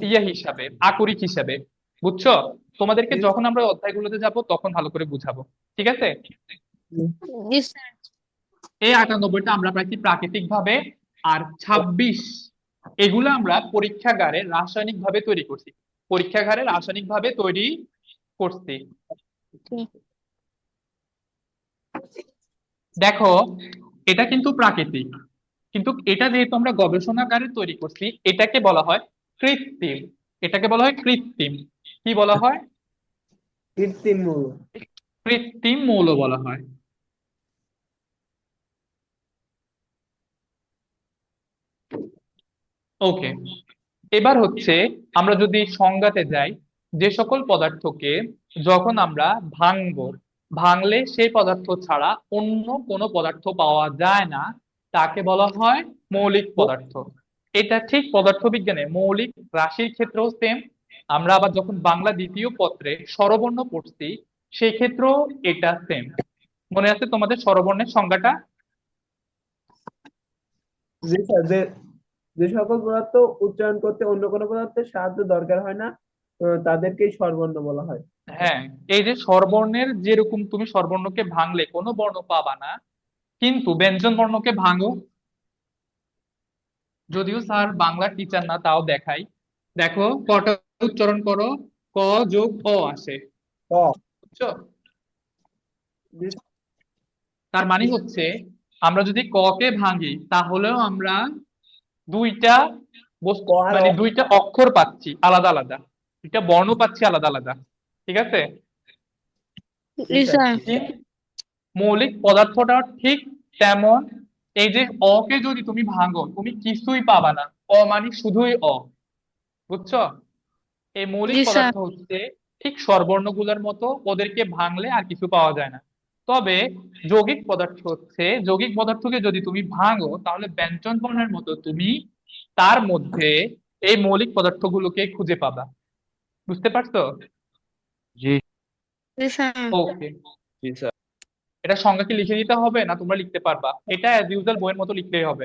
ইয়ে হিসাবে, আকরিক হিসাবে। বুঝছো? তোমাদেরকে যখন আমরা ওই অধ্যায়গুলোতে যাব তখন ভালো করে বুঝাবো, ঠিক আছে? জি স্যার। এই 98টা আমরা পাইছি প্রাকৃতিক ভাবে, আর 26 এগুলো আমরা পরীক্ষাগারে রাসায়নিক ভাবে তৈরি করছি। পরীক্ষাগারে রাসায়নিক ভাবে তৈরি করছি। দেখো, এটা কিন্তু প্রাকৃতিক, কিন্তু এটা যেহেতু আমরা গবেষণাগারে তৈরি করছি, এটাকে বলা হয় কৃত্রিম। এটাকে বলা হয় কৃত্রিম। কি বলা হয়? কৃত্রিম মৌল। কৃত্রিম মৌল বলা হয়। ওকে, এবার হচ্ছে আমরা যদি সংজ্ঞাতে যাই, যে সকল পদার্থকে যখন আমরা ভাঙবো, ভাঙলে সেই পদার্থ ছাড়া অন্য কোনো পদার্থ পাওয়া যায় না, তাকে বলা হয় মৌলিক পদার্থ। এটা ঠিক পদার্থবিজ্ঞানে মৌলিক রাশির ক্ষেত্রেও সেম। আমরা আবার যখন বাংলা দ্বিতীয় পত্রে স্বরবর্ণ পড়ছি, সেই ক্ষেত্রেও এটা সেম। মনে আছে তোমাদের স্বরবর্ণের সংজ্ঞাটা? জি স্যার। যে যে সকল পদার্থ উচ্চারণ করতে অন্য কোনো পদার্থের সাহায্য দরকার হয় না, তাদেরকেই স্বরবর্ণ বলা হয়। হ্যাঁ, এই যে স্বরবর্ণের যেরকম তুমি স্বরবর্ণকে ভাঙলে কোনো বর্ণ পাবা না, কিন্তু ব্যঞ্জন বর্ণকে ভাঙো। যদিও স্যার বাংলা টিচার না, তাও দেখাই। দেখো, কটা উচ্চারণ করো, ক যোগ অ আসে, ক। বুঝছো? জি তার মানে হচ্ছে আমরা যদি ক কে ভাঙি তাহলেও আমরা দুইটা ক আর মানে অ। দুইটা অক্ষর পাচ্ছি আলাদা আলাদা, দুইটা বর্ণ পাচ্ছি আলাদা আলাদা। ঠিক আছে? জি জি স্যার। স্যার। কিন্তু মৌলিক পদার্থটা ঠিক তেমন। এই যে অ কে যদি তুমি ভাঙো তুমি কিছুই পাবা না, অ মানে শুধুই অ, বুঝছো? এই মৌলিক জি স্যার। পদার্থ হচ্ছে ঠিক স্বরবর্ণগুলোর মতো, ওদেরকে ভাঙলে আর কিছু পাওয়া যায় না। তবে যৌগিক পদার্থ হচ্ছে, যৌগিক পদার্থকে যদি তুমি ভাঙো তাহলে ব্যঞ্জন বর্ণের মতো তুমি তার মধ্যে এই মৌলিক পদার্থগুলোকে খুঁজে পাবা। বুঝতে পারছো? জি জি স্যার। ওকে, জি স্যার। এটা সংজ্ঞা কি লিখে দিতে হবে না তোমরা লিখতে পারবা? এটা অ্যাজ ইউজুয়াল বইয়ের মতো লিখলেই হবে।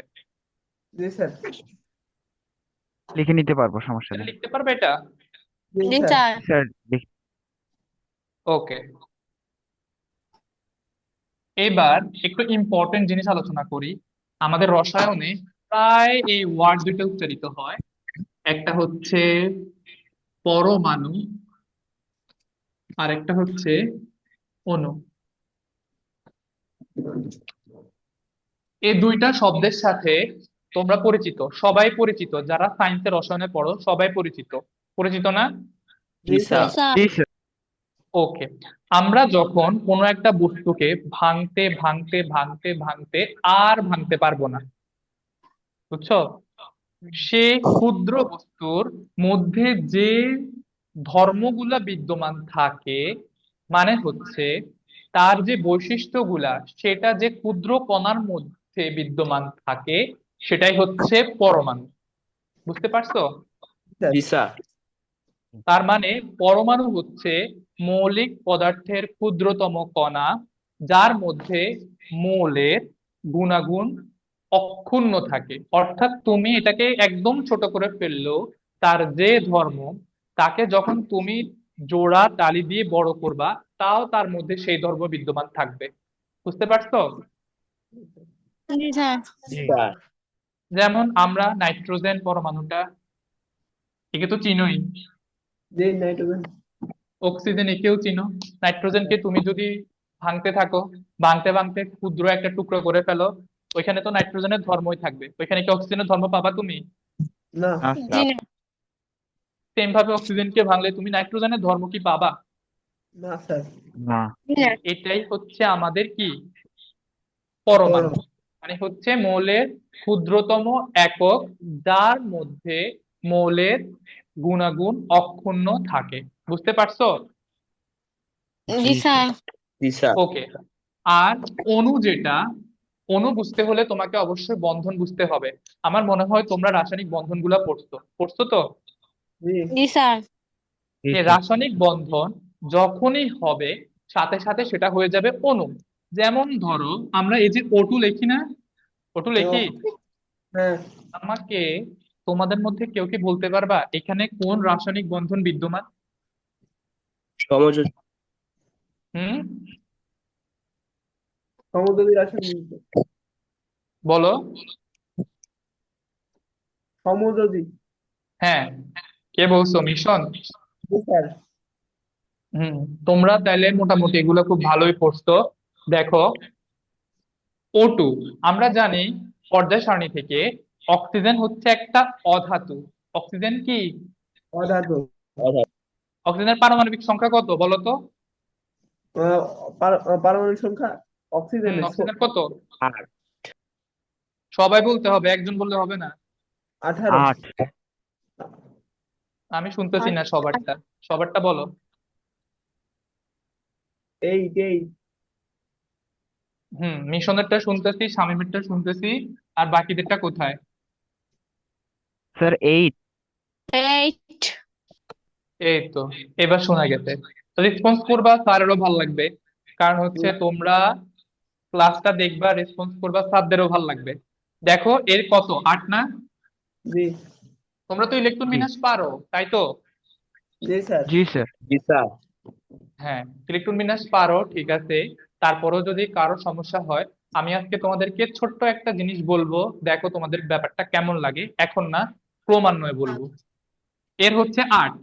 জি স্যার। লিখে নিতে পারবো, সমস্যা এটা নেই। লিখতে পারবে এটা? জি জি স্যার। স্যার। স্যার ওকে, এবার একটু ইম্পর্টেন্ট জিনিস আলোচনা করি। আমাদের রসায়নে প্রায় এই ওয়ার্ড দুটো উচ্চারিত হয়, একটা হচ্ছে পরমাণু, আর একটা হচ্ছে অণু। এই দুইটা শব্দের সাথে তোমরা পরিচিত, সবাই পরিচিত, যারা সায়েন্সে রসায়নে পড়ো সবাই পরিচিত, পরিচিত না? জি জি জি স্যার। স্যার। স্যার। জি স্যার। ওকে, আমরা যখন কোনো একটা বস্তুকে ভাঙতে ভাঙতে ভাঙতে ভাঙতে আর ভাঙতে পারবো না, বুঝছো, সেই ক্ষুদ্র বস্তুর মধ্যে যে ধর্মগুলা বিদ্যমান থাকে, মানে হচ্ছে তার যে বৈশিষ্ট্যগুলা সেটা যে ক্ষুদ্র কণার মধ্যে বিদ্যমান থাকে, সেটাই হচ্ছে পরমাণু। বুঝতে পারছো? জি স্যার। তার মানে পরমাণু হচ্ছে মৌলিক পদার্থের ক্ষুদ্রতম কণা, যার মধ্যে মৌলের গুণাগুণ অক্ষুণ্ণ থাকে। অর্থাৎ তুমি এটাকে একদম ছোট করে ফেললেও তার যে ধর্ম, তাকে যখন তুমি জোড়া তালি দিয়ে বড় করবা, তাও তার মধ্যে সেই ধর্ম বিদ্যমান থাকবে। বুঝতে পারছো? জি স্যার। জি জি স্যার। যেমন আমরা নাইট্রোজেন পরমাণুটা, একে তো চিনোই। জি নাইট্রোজেন। অক্সিজেন একেও চিনো। নাইট্রোজেনকে তুমি যদি ভাঙতে থাকো, ভাঙতে ভাঙতে ক্ষুদ্র একটা টুকরো করে ফেলো, ওইখানে তো নাইট্রোজেনের ধর্মই থাকবে, ওইখানে কি অক্সিজেনের ধর্ম পাবা তুমি? না। না জি স্যার। না। সেম ভাবে অক্সিজেনকে ভাঙলে তুমি নাইট্রোজেনের ধর্ম কি পাবা? না স্যার। না জি না। এটাই হচ্ছে আমাদের কি, পরমাণু। পরম। মানে হচ্ছে মৌলের ক্ষুদ্রতম একক, যার মধ্যে মৌলের গুণাগুণ অক্ষুণ্ণ থাকে। বুঝতে পারছো? জি জি স্যার। স্যার। জি স্যার। ওকে, আর অণু যেটা, অণু বুঝতে হলে তোমাকে অবশ্যই বন্ধন বুঝতে হবে। আমার মনে হয় তোমরা রাসায়নিক বন্ধনগুলো পড়ছো, পড়ছো তো? জি। জি স্যার। জি এই স্যার। রাসায়নিক বন্ধন যখনই হবে সাথে সাথে সেটা হয়ে যাবে অণু। যেমন ধরো আমরা এই যে O2 লিখি না, O2 লিখি, হ্যাঁ। আমাকে তোমাদের মধ্যে কেউ কি বলতে পারবা এখানে কোন রাসায়নিক বন্ধন বিদ্যমান? সমযোজী। হুম, সমযোজী রাসায়নিক। বলো। সমযোজী। হ্যাঁ, কে বলছো? মিশন? জি স্যার। হুম, তোমরা তাইলে মোটামুটি এগুলো খুব ভালোই পড়ছো। দেখো, O2 আমরা জানি পর্যায় সারণী থেকে অক্সিজেন হচ্ছে একটা অধাতু। অক্সিজেন কি? অধাতু। অর্থাৎ অক্সিজেনের পারমাণবিক সংখ্যা কত বলো তো? আহ, পারমাণবিক সংখ্যা অক্সিজেনের অক্সিজেন কত? আর সবাই বলতে হবে, একজন বললে হবে না। 18। 8। আমি শুনতেছি আট। না সবারটা, সবারটা বলো। 8। মিশনেরটা শুনতেছি, শামীমেরটা শুনতেছি, আর বাকিদেরটা কোথায়? স্যার 8। 8। এই তো, এবার শোনা গেছে। রেসপন্স করবা, স্যারেরও ভালো লাগবে। কারণ হচ্ছে তোমরা ক্লাসটা দেখবা, রেসপন্স করবা, স্যারদেরও ভালো লাগবে। দেখো এর কত, 8 না? জি। তোমরা তো ইলেকট্রন জি বিন্যাস পারো, তাই তো? জি স্যার। জি স্যার। জি স্যার। হ্যাঁ, ইলেকট্রন বিন্যাস পারো, ঠিক আছে। তারপরেও যদি কারো সমস্যা হয়, আমি আজকে তোমাদেরকে ছোট্ট একটা জিনিস বলবো, দেখো তোমাদের ব্যাপারটা কেমন লাগে, এখন না, ক্রমান্বয়ে বলবো। এর হচ্ছে আর্ট।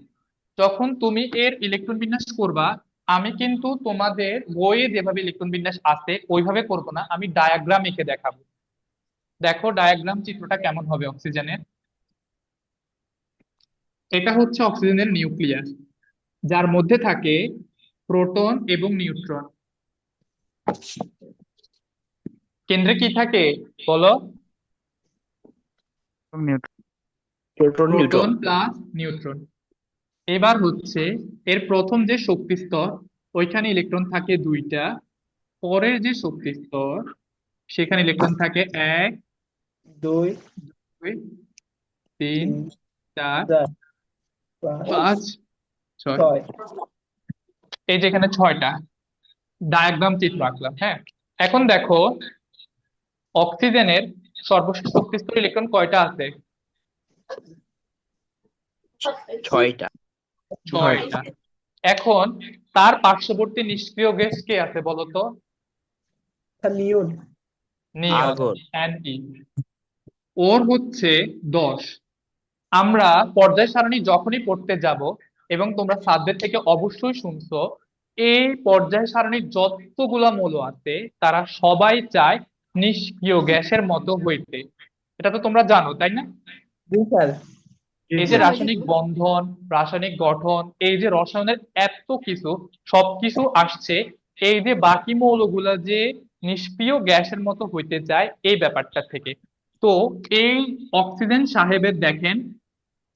যখন তুমি এর ইলেকট্রন বিন্যাস করবা, আমি কিন্তু তোমাদের বইয়ে যেভাবে ইলেকট্রন বিন্যাস আছে ওইভাবে করব না, আমি ডায়াগ্রাম এঁকে দেখাবো। দেখো ডায়াগ্রাম চিত্রটা কেমন হবে অক্সিজেনের। এটা হচ্ছে অক্সিজেনের নিউক্লিয়াস, যার মধ্যে থাকে প্রোটন এবং নিউট্রন। কেন্দ্রে কি থাকে বলো? Proton proton neutron. Plus neutron. এবার হচ্ছে এর প্রথম যে শক্তি স্তর, ওইখানে ইলেকট্রন থাকে দুইটা। পরের যে শক্তি স্তর, সেখানে ইলেকট্রন থাকে এক, দুই, দুই, তিন, তিন, চার, চার, পাঁচ, পাঁচ, ছয়। ছয়। এই যে এখানে ছয়টা ডায়াগ্রাম চিত্র আঁকলাম, হ্যাঁ। এখন দেখো অক্সিজেনের সর্বশেষ শক্তি স্তরে ইলেকট্রন কয়টা আছে? ছয়টা। ছয়টা। এখন তার পার্শ্ববর্তী নিষ্ক্রিয় গ্যাস কে আছে বলতো? স্যার নিয়ন। নিয়ন, আর্গন। Ni। ওর হচ্ছে 10। আমরা পর্যায় সারণী যখনই পড়তে যাব, এবং তোমরা স্যারদের থেকে অবশ্যই শুনছো, এই পর্যায় সারণীর যতগুলা মৌল আছে তারা সবাই চায় নিষ্ক্রিয় গ্যাসের মতো হইতে। এটা তো তোমরা জানো, তাই না? জি স্যার। এই যে রাসায়নিক বন্ধন, রাসায়নিক গঠন, এই যে রসায়নের এত কিছু, সবকিছু আসছে এই যে বাকি মৌলগুলা যে নিষ্ক্রিয় গ্যাসের মতো হইতে চায় এই ব্যাপারটা থেকে। তো এই অক্সিজেন সাহেবের দেখেন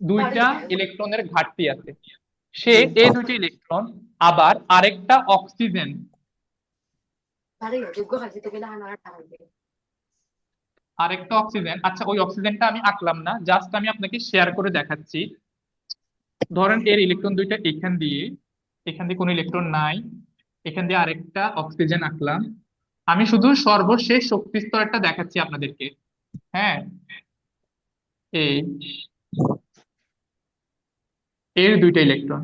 দুইটা ইলেকট্রনের ঘাটতি আছে। সে এই দুইটা ইলেকট্রন আবার আরেকটা অক্সিজেন, আচ্ছা ওই অক্সিজেনটা আমি আঁকলাম না, জাস্ট আমি আপনাকে শেয়ার করে দেখাচ্ছি। ধরেন এর ইলেকট্রন দুইটা এখান দিয়ে কোনো ইলেকট্রন নাই, এখান দিয়ে আরেকটা অক্সিজেন আঁকলাম। আমি শুধু সর্বশেষ শক্তি স্তরটা দেখাচ্ছি আপনাদেরকে, হ্যাঁ। এই এর দুইটা ইলেকট্রন,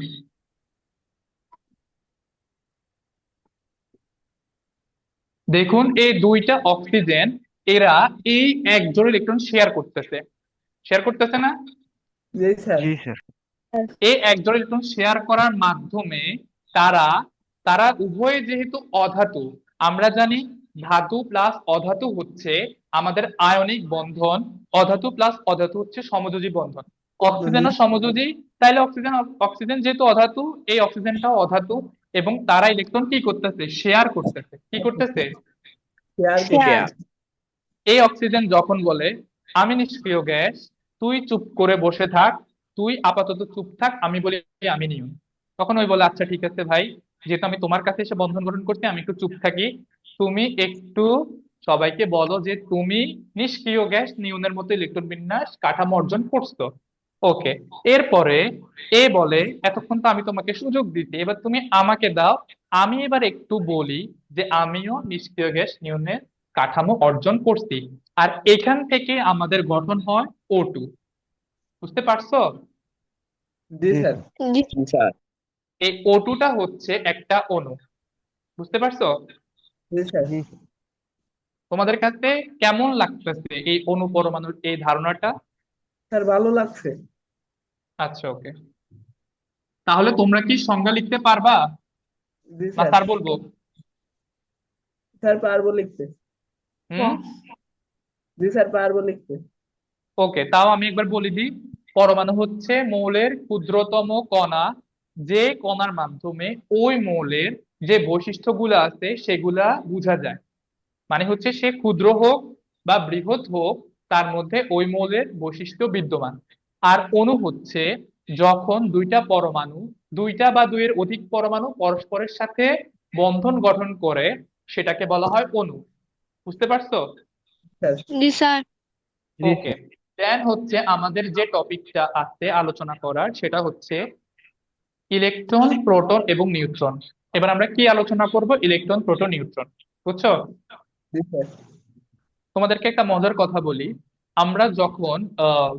দেখুন এই দুইটা অক্সিজেন, এরা এই এক জোড়া ইলেকট্রন শেয়ার করতেছে না? জি স্যার। জি স্যার। এই এক জোড়া ইলেকট্রন শেয়ার করার মাধ্যমে তারা তারা উভয়ে যেহেতু অধাতু, আমরা জানি ধাতু প্লাস অধাতু হচ্ছে আমাদের আয়নিক বন্ধন, অধাতু প্লাস অধাতু হচ্ছে সমযোজী বন্ধন। অক্সিজেনও সমযোজী, তাইলে অক্সিজেন অক্সিজেন যেহেতু অধাতু, এই অক্সিজেনটাও অধাতু, এবং তারা ইলেকট্রন কি করতেছে? শেয়ার করতেছে। কি করতেছে? শেয়ার করতে। শেয়ার। এই অক্সিজেন যখন বলে আমি নিষ্ক্রিয় গ্যাস, তুই চুপ করে বসে থাক, তুই আপাতত চুপ থাক, আমি বলি আমি নিয়ন, তখন ওই বলে আচ্ছা ঠিক আছে ভাই, যেহেতু আমি তোমার কাছে এসে বন্ধন গ্রহণ করছি, আমি একটু চুপ থাকি, তুমি একটু সবাইকে বলো যে তুমি নিষ্ক্রিয় গ্যাস নিয়নের মতো ইলেকট্রন বিন্যাস কাঠামো অর্জন করছো। ওকে, এরপরে এ বলে এতক্ষণ তো আমি তোমাকে সুযোগ দিচ্ছি, এবার তুমি আমাকে দাও, আমি এবার একটু বলি যে আমিও নিষ্ক্রিয় গ্যাস নিয়নের কাঠামো অর্জন করছি। আর এখান থেকে আমাদের গঠন হয় O2। বুঝতে পারছো? জি জি স্যার। স্যার। জি জি স্যার। এই O2টা হচ্ছে একটা অণু। বুঝতে পারছো? জি স্যার। জি তোমাদের কাছে কেমন লাগতেছে এই অণু পরমাণুর এই ধারণাটা? স্যার ভালো লাগছে। আচ্ছা, ওকে। তাহলে তোমরা কি সংজ্ঞা লিখতে পারবা, জি না স্যার। স্যার বলবো? স্যার পারবো লিখতে। হুম। জি স্যার পারবো লিখতে। ওকে, তাও আমি একবার বলে দিই। পরমাণু হচ্ছে মৌলের ক্ষুদ্রতম কণা, যে কণার মাধ্যমে ওই মৌলের যে বৈশিষ্ট্যগুলো আছে সেগুলা বোঝা যায়। মানে হচ্ছে সে ক্ষুদ্র হোক বা বৃহৎ হোক, তার মধ্যে ওই মৌলের বৈশিষ্ট্য বিদ্যমান। আর অণু হচ্ছে যখন দুইটা পরমাণু, দুইটা বা দুইয়ের অধিক পরমাণু পরস্পরের সাথে বন্ধন গঠন করে, সেটাকে বলা হয় অণু। বুঝতে পারছো? স্যার। জি স্যার। জি ওকে, দেন হচ্ছে আমাদের যে টপিকটা আছে আলোচনা করার, সেটা হচ্ছে ইলেকট্রন, প্রোটন এবং নিউট্রন। এবার আমরা কি আলোচনা করব? Electron, proton, neutron. বুঝছো? জি স্যার। তোমাদেরকে একটা মজার কথা বলি। আমরা যখন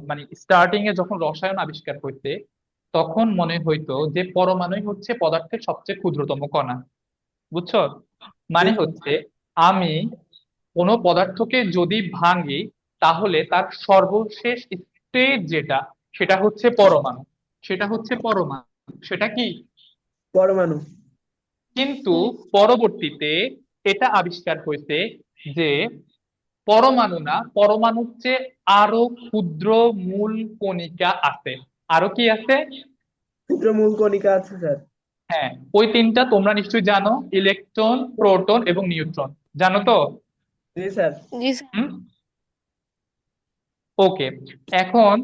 মানে স্টার্টিং এ যখন রসায়ন আবিষ্কার হইতে, তখন মনে হইতো যে পরমাণুই হচ্ছে পদার্থের সবচেয়ে ক্ষুদ্রতম কণা। বুঝছো? জি মানে স্যার। হচ্ছে আমি কোনো পদার্থকে যদি ভাঙি তাহলে তার সর্বশেষ স্টেজ যেটা, সেটা হচ্ছে পরমাণু। সেটা হচ্ছে পরমাণু। সেটা কি? পরমাণু। কিন্তু পরবর্তীতে এটা আবিষ্কার হয়েছে যে পরমাণু না, পরমাণুর চেয়ে আরো ক্ষুদ্র মূল কণিকা আছে। আরো কি আছে? ক্ষুদ্র মূল কণিকা আছে স্যার। হ্যাঁ, ওই তিনটা তোমরা নিশ্চয়ই জানো, ইলেকট্রন, প্রোটন এবং নিউট্রন। জানো তো? জি স্যার। জি স্যার। হুম। ওকে। এখন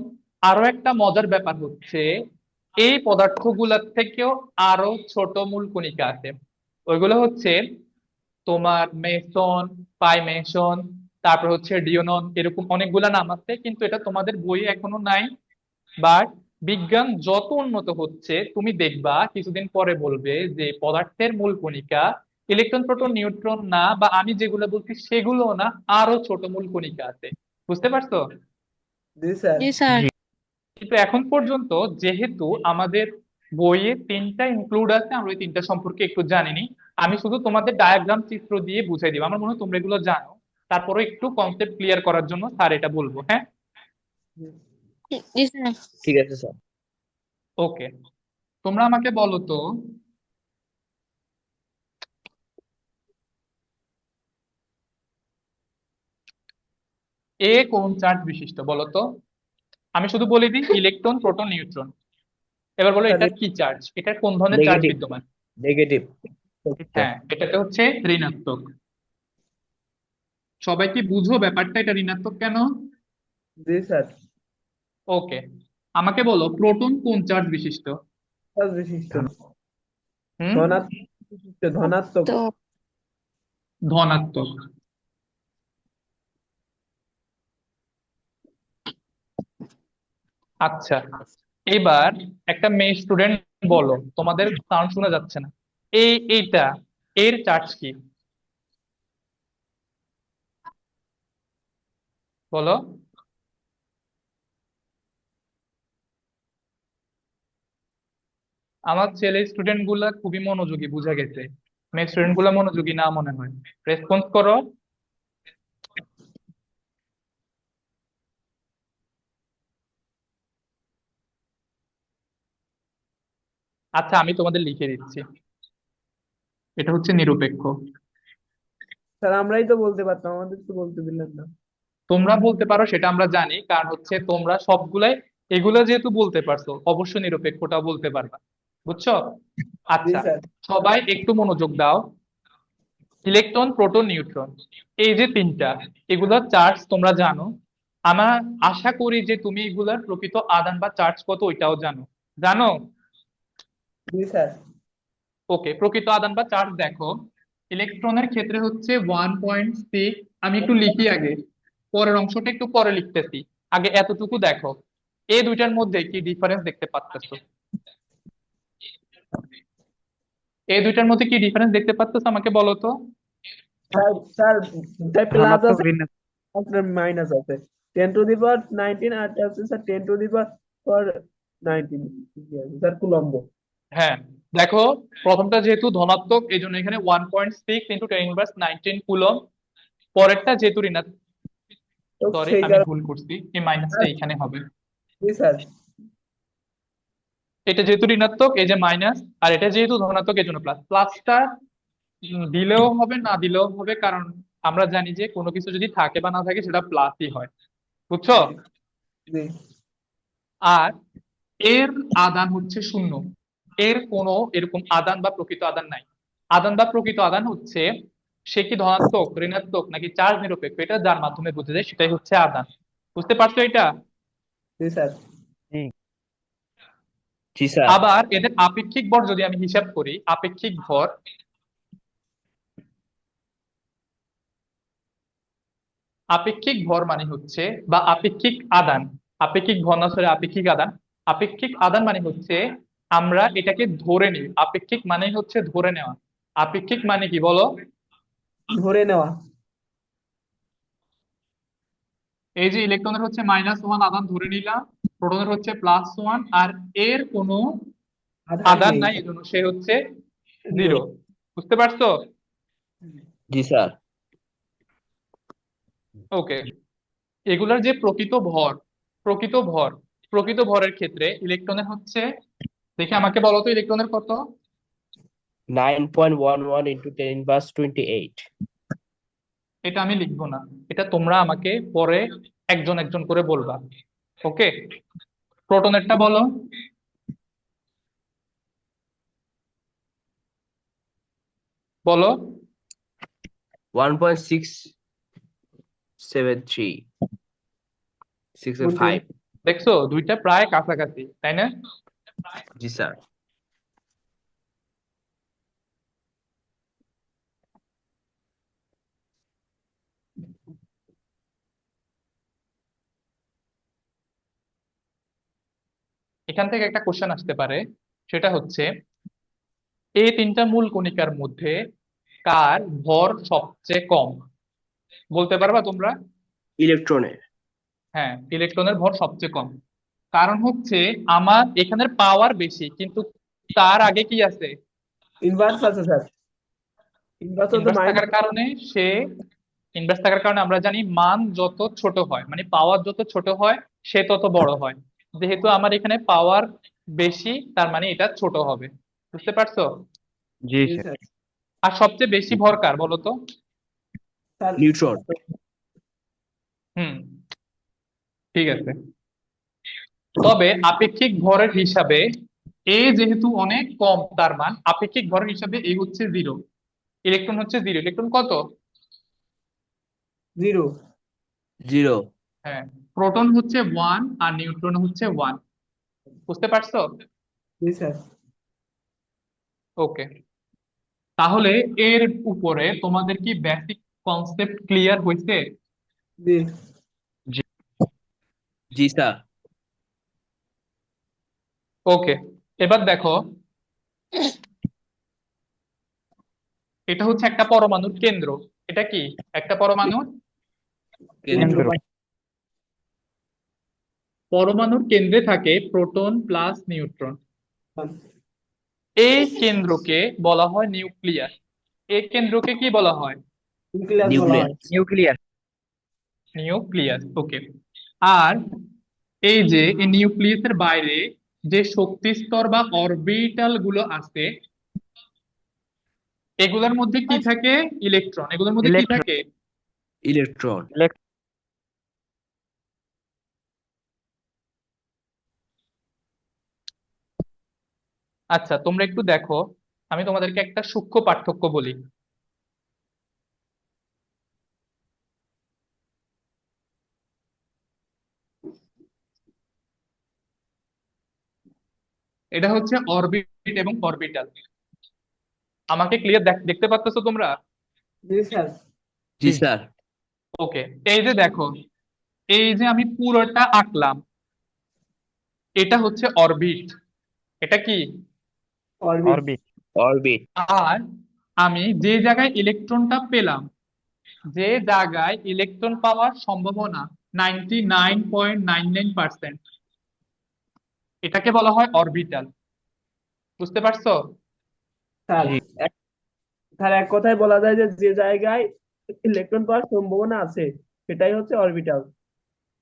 আরো একটা মজার ব্যাপার হচ্ছে এই পদার্থগুলোর থেকেও আরো ছোট মূল কণিকা আছে। ওইগুলো হচ্ছে তোমার মেসন, পাইমেসন, তারপর হচ্ছে ডিওনন, এরকম অনেকগুলা নাম আছে, কিন্তু এটা তোমাদের বইয়ে এখনো নাই। বাট বিজ্ঞান যত উন্নত হচ্ছে তুমি দেখবা কিছুদিন পরে বলবে যে পদার্থের মূল কণিকা ইলেকট্রন, প্রোটন, নিউট্রন না, বা আমি যেগুলো বলছি সেগুলো না, আরো ছোট মূল কণিকা আছে। বুঝতে পারছো? জি স্যার। জি স্যার। জি কিন্তু এখন পর্যন্ত যেহেতু আমাদের বইয়ে তিনটা ইনক্লুড আছে, আমরা ওই তিনটা সম্পর্কে একটু জানিনি। আমি শুধু তোমাদের ডায়াগ্রাম চিত্র দিয়ে বুঝাই দিব। আমার মনে হয় তোমরা এগুলো জানো, তারপরে একটু কনসেপ্ট ক্লিয়ার করার জন্য স্যার এটা বলবো। হ্যাঁ, জি স্যার। ঠিক আছে স্যার। ওকে। তোমরা আমাকে বলো তো, এ কোন চার্জ বিশিষ্ট বলো তো? আমি শুধু বলে দিই ইলেকট্রন, প্রোটন, নিউট্রন। এবার বলো স্যার এটা কি চার্জ, এটা কোন ধরনের চার্জ নেগেটিভ। বিদ্যমান? নেগেটিভ। হ্যাঁ, এটাতে হচ্ছে ঋণাত্মক। সবাই কি বুঝো ব্যাপারটা, এটা ঋণাত্মক কেন? জি স্যার। ওকে। আমাকে বলো প্রোটন কোন চার্জ বিশিষ্ট? চার্জ বিশিষ্ট। ধন হুম। ধনাত্মক বিশিষ্ট, ধনাত্মক। তো ধনাত্মক। আচ্ছা, এবার একটা মেয়ে স্টুডেন্ট বলো, তোমাদের সাউন্ড শোনা যাচ্ছে না। এইটা এর চার্জ কি বলো? আমার ছেলে স্টুডেন্ট গুলা খুবই মনোযোগী, বুঝা গেছে। মেয়ে স্টুডেন্ট গুলা মনোযোগী না মনে হয়। রেসপন্স করো। আচ্ছা, আমি তোমাদের লিখে দিচ্ছি, এটা হচ্ছে নিরপেক্ষ। স্যার আমরাই তো বলতে পারতাম, আমাদের তো বলতে দিলেন না। তোমরা বলতে পারো সেটা আমরা জানি, কারণ হচ্ছে তোমরা সবগুলাই এগুলা যেহেতু বলতে পারছো, অবশ্যই নিরপেক্ষটা বলতে পারবা। বুঝছো? জি আচ্ছা, স্যার। সবাই একটু মনোযোগ দাও। ইলেকট্রন, প্রোটন, নিউট্রন, এই যে তিনটা, এগুলার চার্জ তোমরা জানো। আমার আশা করি যে তুমি এগুলার প্রকৃত আদান বা চার্জ কত ওইটাও জানো। জানো? জি স্যার। ওকে, প্রকৃত আদান বা চার্জ দেখো। ইলেকট্রনের ক্ষেত্রে হচ্ছে 1.6। আমি একটু লিখি আগে, পরের অংশটা একটু পরে লিখতেছি। আগে এতটুকু দেখো, এই দুইটার মধ্যে কি ডিফারেন্স দেখতে পাচ্ছ? এই দুইটার মধ্যে কি ডিফারেন্স দেখতে পাচ্ছ আমাকে বলো তো? স্যার স্যার দুটাই প্লাস ধনাত্মক আছে, ঋণাত্মক। আপনার মাইনাস আছে। 10⁻19 আর আছে স্যার 10⁻19 স্যার কুলম্ব। হ্যাঁ, দেখো, প্রথমটা যেহেতু ধনাত্মক এই জন্য এখানে 1.6 × 10⁻19 কুলম। পরেরটা যেহেতু ঋণাত্মক, তো সরি সেই আমি কারণে। ভুল করছি, এই মাইনাসটা এখানে হবে। জি স্যার। এটা যেহেতু ঋণাত্মক এই যে মাইনাস, আর এটা যেহেতু ধনাত্মক এই জন্য প্লাস। প্লাসটা দিলেও হবে না দিলেও হবে, কারণ আমরা জানি যে কোনো কিছু যদি থাকে বা না থাকে সেটা প্লাসই হয়। বুঝছো? জি জি। আর এর আদান হচ্ছে শূন্য। এর কোনো এরকম আদান বা প্রকৃত আদান নাই। আদান বা প্রকৃত আদান হচ্ছে সে কি ধনাত্মক, ঋণাত্মক নাকি চার্জ নিরপেক্ষ, এটা যার মাধ্যমে বোঝা যায়, সেটাই হচ্ছে আদান। বুঝতে পারছো এটা? জি স্যার। জি জি স্যার। আবার এদের আপেক্ষিক ভর যদি আমি হিসাব করি, আপেক্ষিক ভর, আপেক্ষিক ভর মানে হচ্ছে, বা আপেক্ষিক আদান, আপেক্ষিক ভর না সরি আপেক্ষিক আদান। আপেক্ষিক আদান মানে হচ্ছে আমরা এটাকে ধরে নিই। আপেক্ষিক মানে হচ্ছে ধরে নেওয়া। আপেক্ষিক মানে কি বলো? ধরে নেওয়া। এই যে ইলেকট্রনের হচ্ছে -1 আধান ধরে নিলাম, প্রোটনের হচ্ছে +1, আর এর কোনো আধার আধান নেই, নাই, এজন্য সে হচ্ছে জিরো। 0। বুঝতে পারছো? জি স্যার। ওকে, এগুলার যে প্রকৃত ভরের ক্ষেত্রে ইলেকট্রনের হচ্ছে, দেখে আমাকে বলো তো ইলেকট্রনের কত? 9.11 into 10⁻28। এটা আমি লিখবো না, এটা তোমরা আমাকে পরে একজন একজন করে বলবা। ওকে, প্রোটনেরটা বলো। বলো। 1.673 কোনটি? 6.5। দেখছো দুইটা প্রায় কাছাকাছি, তাই না? জি স্যার। এখান থেকে একটা কোশ্চেন আসতে পারে, সেটা হচ্ছে এই তিনটা মূল কণিকার মধ্যে কার ভর সবচেয়ে কম? বলতে পারবা তোমরা? ইলেকট্রনের। হ্যাঁ, ইলেকট্রনের ভর সবচেয়ে কম। কারণ হচ্ছে আমার এখানের পাওয়ার বেশি, কিন্তু তার আগে কি আছে? ইনভার্স আছে স্যার, ইনভার্স হচ্ছে ইনভার্স থাকার মাইনাস। কারণে সে ইনভার্স থাকার কারণে আমরা জানি মান যত ছোট হয়, মানে পাওয়ার যত ছোট হয়, সে তত বড় হয়। যেহেতু আমার এখানে পাওয়ার বেশি, তার মানে এটা ছোট হবে। বুঝতে পারছো? জি জি স্যার। স্যার। আর সবচেয়ে বেশি ভর কার বলো তো? Sir neutron. হুম, ঠিক আছে। তবে আপেক্ষিক ভরের হিসাবে এ যেহেতু অনেক কম, তার মান আপেক্ষিক ভরের হিসাবে এ হচ্ছে 0, ইলেকট্রন হচ্ছে 0। ইলেকট্রন কত? জিরো। 0। হ্যাঁ, প্রোটন হচ্ছে 1 আর নিউট্রন হচ্ছে 1। বুঝতে পারছো? জি স্যার। ওকে, তাহলে এর উপরে তোমাদের কি বেসিক কনসেপ্ট ক্লিয়ার হয়েছে? জি। জি জি স্যার। ওকে, এবার দেখো, এটা হচ্ছে একটা পরমাণুর কেন্দ্র। এটা কি একটা পরমাণুর? কেন্দ্র। কেন্দ্র। পরমাণুর কেন্দ্রে থাকে প্রোটন প্লাস নিউট্রন। এই কেন্দ্রকে বলা হয় নিউক্লিয়াস। এই কেন্দ্রকে কি বলা হয়? নিউক্লিয়াস বলা হয়। নিউক্লিয়াস। নিউক্লিয়াস। নিউক্লিয়াস, ওকে। আর এই যে এই নিউক্লিয়াসের বাইরে যে শক্তি স্তর বা অরবিটাল গুলো আছে, এগুলোর মধ্যে কি থাকে? ইলেকট্রন। এগুলোর মধ্যে কি ইলেকট্রন। থাকে? ইলেকট্রন। আচ্ছা, তোমরা একটু দেখো, আমি তোমাদেরকে একটা সূক্ষ্ম পার্থক্য বলি। এটা হচ্ছে অরবিট এবং অরবিটাল। আমাকে ক্লিয়ার দেখতে পাচ্তেছো তোমরা? জি স্যার। জি জি স্যার। ওকে, এই যে দেখো, এই যে আমি পুরোটা আঁকলাম, এটা হচ্ছে অরবিট। এটা কি? অরবিট। অরবিট। অরবিট। আর আমি যে জায়গায় ইলেকট্রনটা পেলাম, যে জায়গায় ইলেকট্রন পাওয়ার সম্ভাবনা 99.99%, এটাকে বলা হয় অরবিটাল। বুঝতে পারছো? স্যার জি এক- স্যার এক কথায় বলা যায় যে যে জায়গায় ইলেকট্রন পাওয়ার সম্ভাবনা আছে সেটাই হচ্ছে অরবিটাল।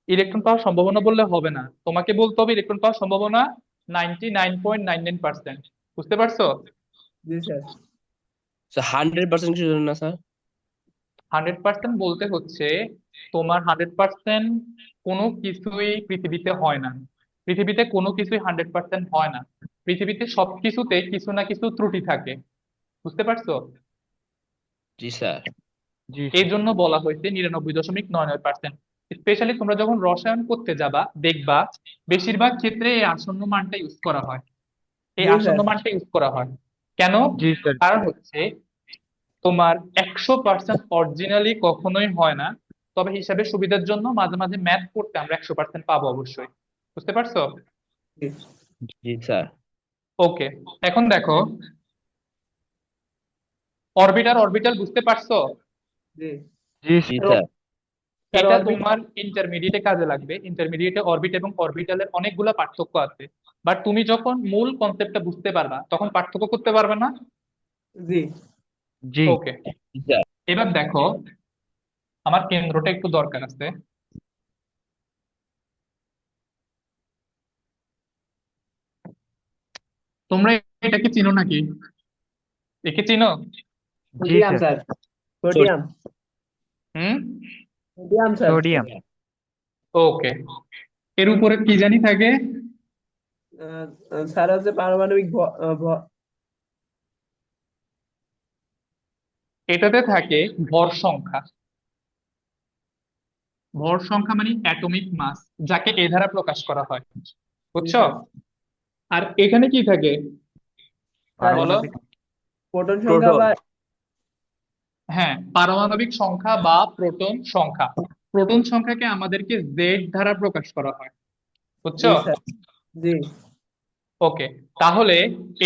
ইলেকট্রন পাওয়ার সম্ভাবনা বললে হবে না, তোমাকে বলতে হবে ইলেকট্রন পাওয়ার সম্ভাবনা 99.99%। বুঝতে পারছো? জি স্যার। স্যার 100% কিছু জানেন না স্যার? 100% বলতে হচ্ছে তোমার 100% কোনো কিছুই পৃথিবীতে হয় না। পৃথিবীতে কোনো কিছুই 100% হয় না। পৃথিবীতে সবকিছুতে কিছু না কিছু ত্রুটি থাকে। বুঝতে পারছো? জি স্যার। জি এই স্যার। জন্য বলা হয়েছে 99.99%। স্পেশালি তোমরা যখন রসায়ন করতে যাবা, দেখবা বেশিরভাগ ক্ষেত্রে এই আসন্ন মানটা ইউজ করা হয়। এই জি আসন্ন স্যার। মানটা ইউজ করা হয় কেন? জি স্যার। কারণ হচ্ছে তোমার 100% অরিজিনালি কখনোই হয় না। তবে হিসাবে সুবিধার জন্য মাঝে মাঝে ম্যাথ করতে আমরা 100% পাবো অবশ্যই। বুঝতে পারছো? জি। জি স্যার। ওকে, এখন দেখো, অরবিটাল অরবিটাল বুঝতে পারছো? জি। জি জি স্যার। স্যার। স্যার এটা অরবিট তোমার ইন্টারমিডিয়েটে কাজে লাগবে। ইন্টারমিডিয়েটে অরবিট এবং অরবিটালের অনেকগুলা পার্থক্য আছে, বাট তুমি যখন মূল কনসেপ্টটা বুঝতে পারবা তখন পার্থক্য করতে পারবে না। জি জি ওকে, জি স্যার এবার দেখো, আমার কেন্দ্রটা একটু দরকার আছে। তোমরা এটাকে চিনো নাকি? একে চিনো? জি sodium sir. Sir sodium hmm. Sodium sir sodium. Okay, এর উপরে কি জানি থাকে? স্যার হচ্ছে পারমাণবিক এটাতে থাকে ভর সংখ্যা। ভর সংখ্যা মানে অ্যাটমিক মাস, যাকে এ দ্বারা প্রকাশ করা হয়, জি বুঝছো? স্যার আর এখানে কি থাকে স্যার বলো? পারমাণবিক। প্রোটন সংখ্যা প্রোটন বা হ্যাঁ, পারমাণবিক সংখ্যা বা প্রোটন সংখ্যা। প্রোটন সংখ্যাকে আমাদেরকে জেড দ্বারা প্রকাশ করা হয়, জি বুঝছো? স্যার জি ওকে, তাহলে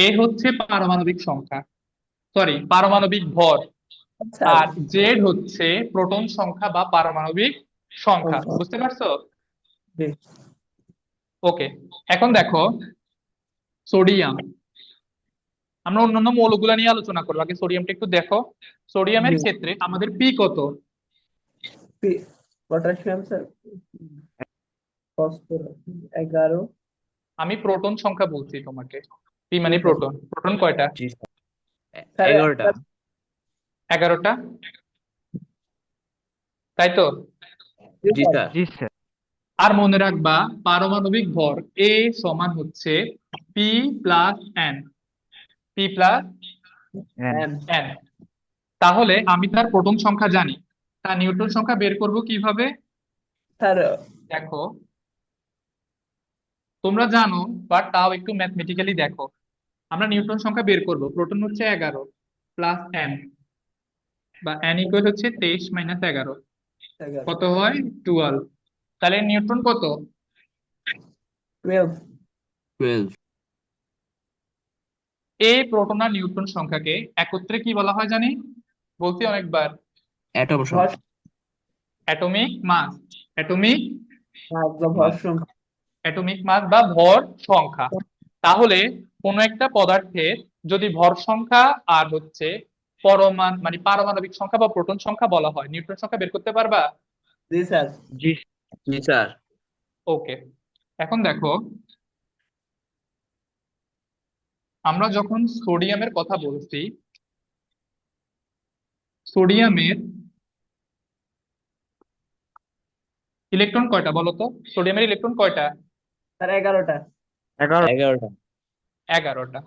এ হচ্ছে পারমাণবিক সংখ্যা, সরি পারমাণবিক ভর, স্যার আর জেড হচ্ছে প্রোটন সংখ্যা বা পারমাণবিক সংখ্যা, সংখ্যা বুঝতে পারছো? জি ওকে, এখন দেখো সোডিয়াম। আমরা অন্যান্য মৌলগুলা নিয়ে আলোচনা করবো, আগে সোডিয়ামটা একটু দেখো। সোডিয়ামের জি ক্ষেত্রে আমাদের পি কত? পটাশিয়াম স্যার ফসফরাস 11 আমি প্রোটন সংখ্যা বলছি তোমাকে, পি জি মানে স্যার প্রোটন। প্রোটন কয়টা? জি স্যার স্যার 11টা 11টা, তাই তো? জি জি স্যার স্যার জি স্যার। আর মনে রাখবা পারমাণবিক ভর এ সমান হচ্ছে P plus N, P plus N. N N. তাহলে আমি তার প্রোটন সংখ্যা জানি, তার নিউট্রন সংখ্যা বের করব কিভাবে? স্যার দেখো, তোমরা জানো, বাট তাও একটু ম্যাথমেটিক্যালি দেখো। আমরা নিউটন সংখ্যা বের করব, প্রোটন হচ্ছে 11 প্লাস এন, বা এন ইকুয়াল হচ্ছে 23 মাইনাস 11, 11 কত হয়? 12। তাহলে নিউটন কত? 12 12 এই প্রোটন আর নিউট্রন সংখ্যাকে একত্রে কি বলা হয় জানি? বলছি অনেকবার, অ্যাটম ভর সংখ্যা অ্যাটমিক মাস। অ্যাটমিক মাস বা ভর মাস সংখ্যা অ্যাটমিক মাস বা ভর সংখ্যা। তাহলে কোন একটা পদার্থের যদি ভর সংখ্যা আর হচ্ছে মানে পারমাণবিক সংখ্যা বা প্রোটন সংখ্যা বলা হয়, নিউট্রন সংখ্যা বের করতে পারবা? জি স্যার জি জি স্যার ওকে, এখন দেখো, আমরা যখন সোডিয়ামের কথা বলছি, সোডিয়ামের ইলেকট্রন কয়টা বলো তো? সোডিয়ামের ইলেকট্রন কয়টা? স্যার 11টা 11। 11টা 11টা।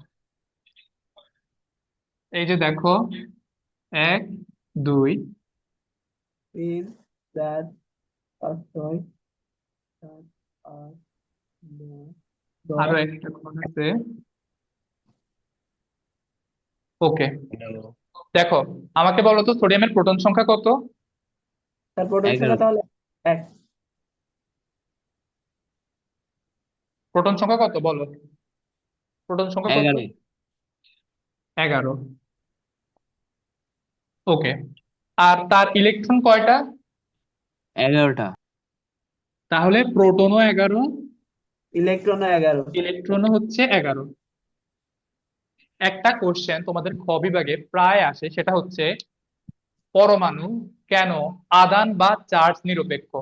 এই যে দেখো, 1 2 3 4 5 6 7 8 9 আরো 10 একটা ঘর আছে। ওকে, 11 দেখো, আমাকে বলো তো সোডিয়ামের প্রোটন সংখ্যা কত? স্যার প্রোটন সংখ্যা 11 তাহলে 1 প্রোটন সংখ্যা কত বলো? প্রোটন সংখ্যা কত? 11 11। ওকে, আর তার ইলেকট্রন কয়টা? 11টা তাহলে প্রোটনও 11, ইলেকট্রন 11 ইলেকট্রনও হচ্ছে 11। একটা কোশ্চেন তোমাদের খ বিভাগে প্রায় আসে, সেটা হচ্ছে পরমাণু কেন আধান বা চার্জ নিরপেক্ষ?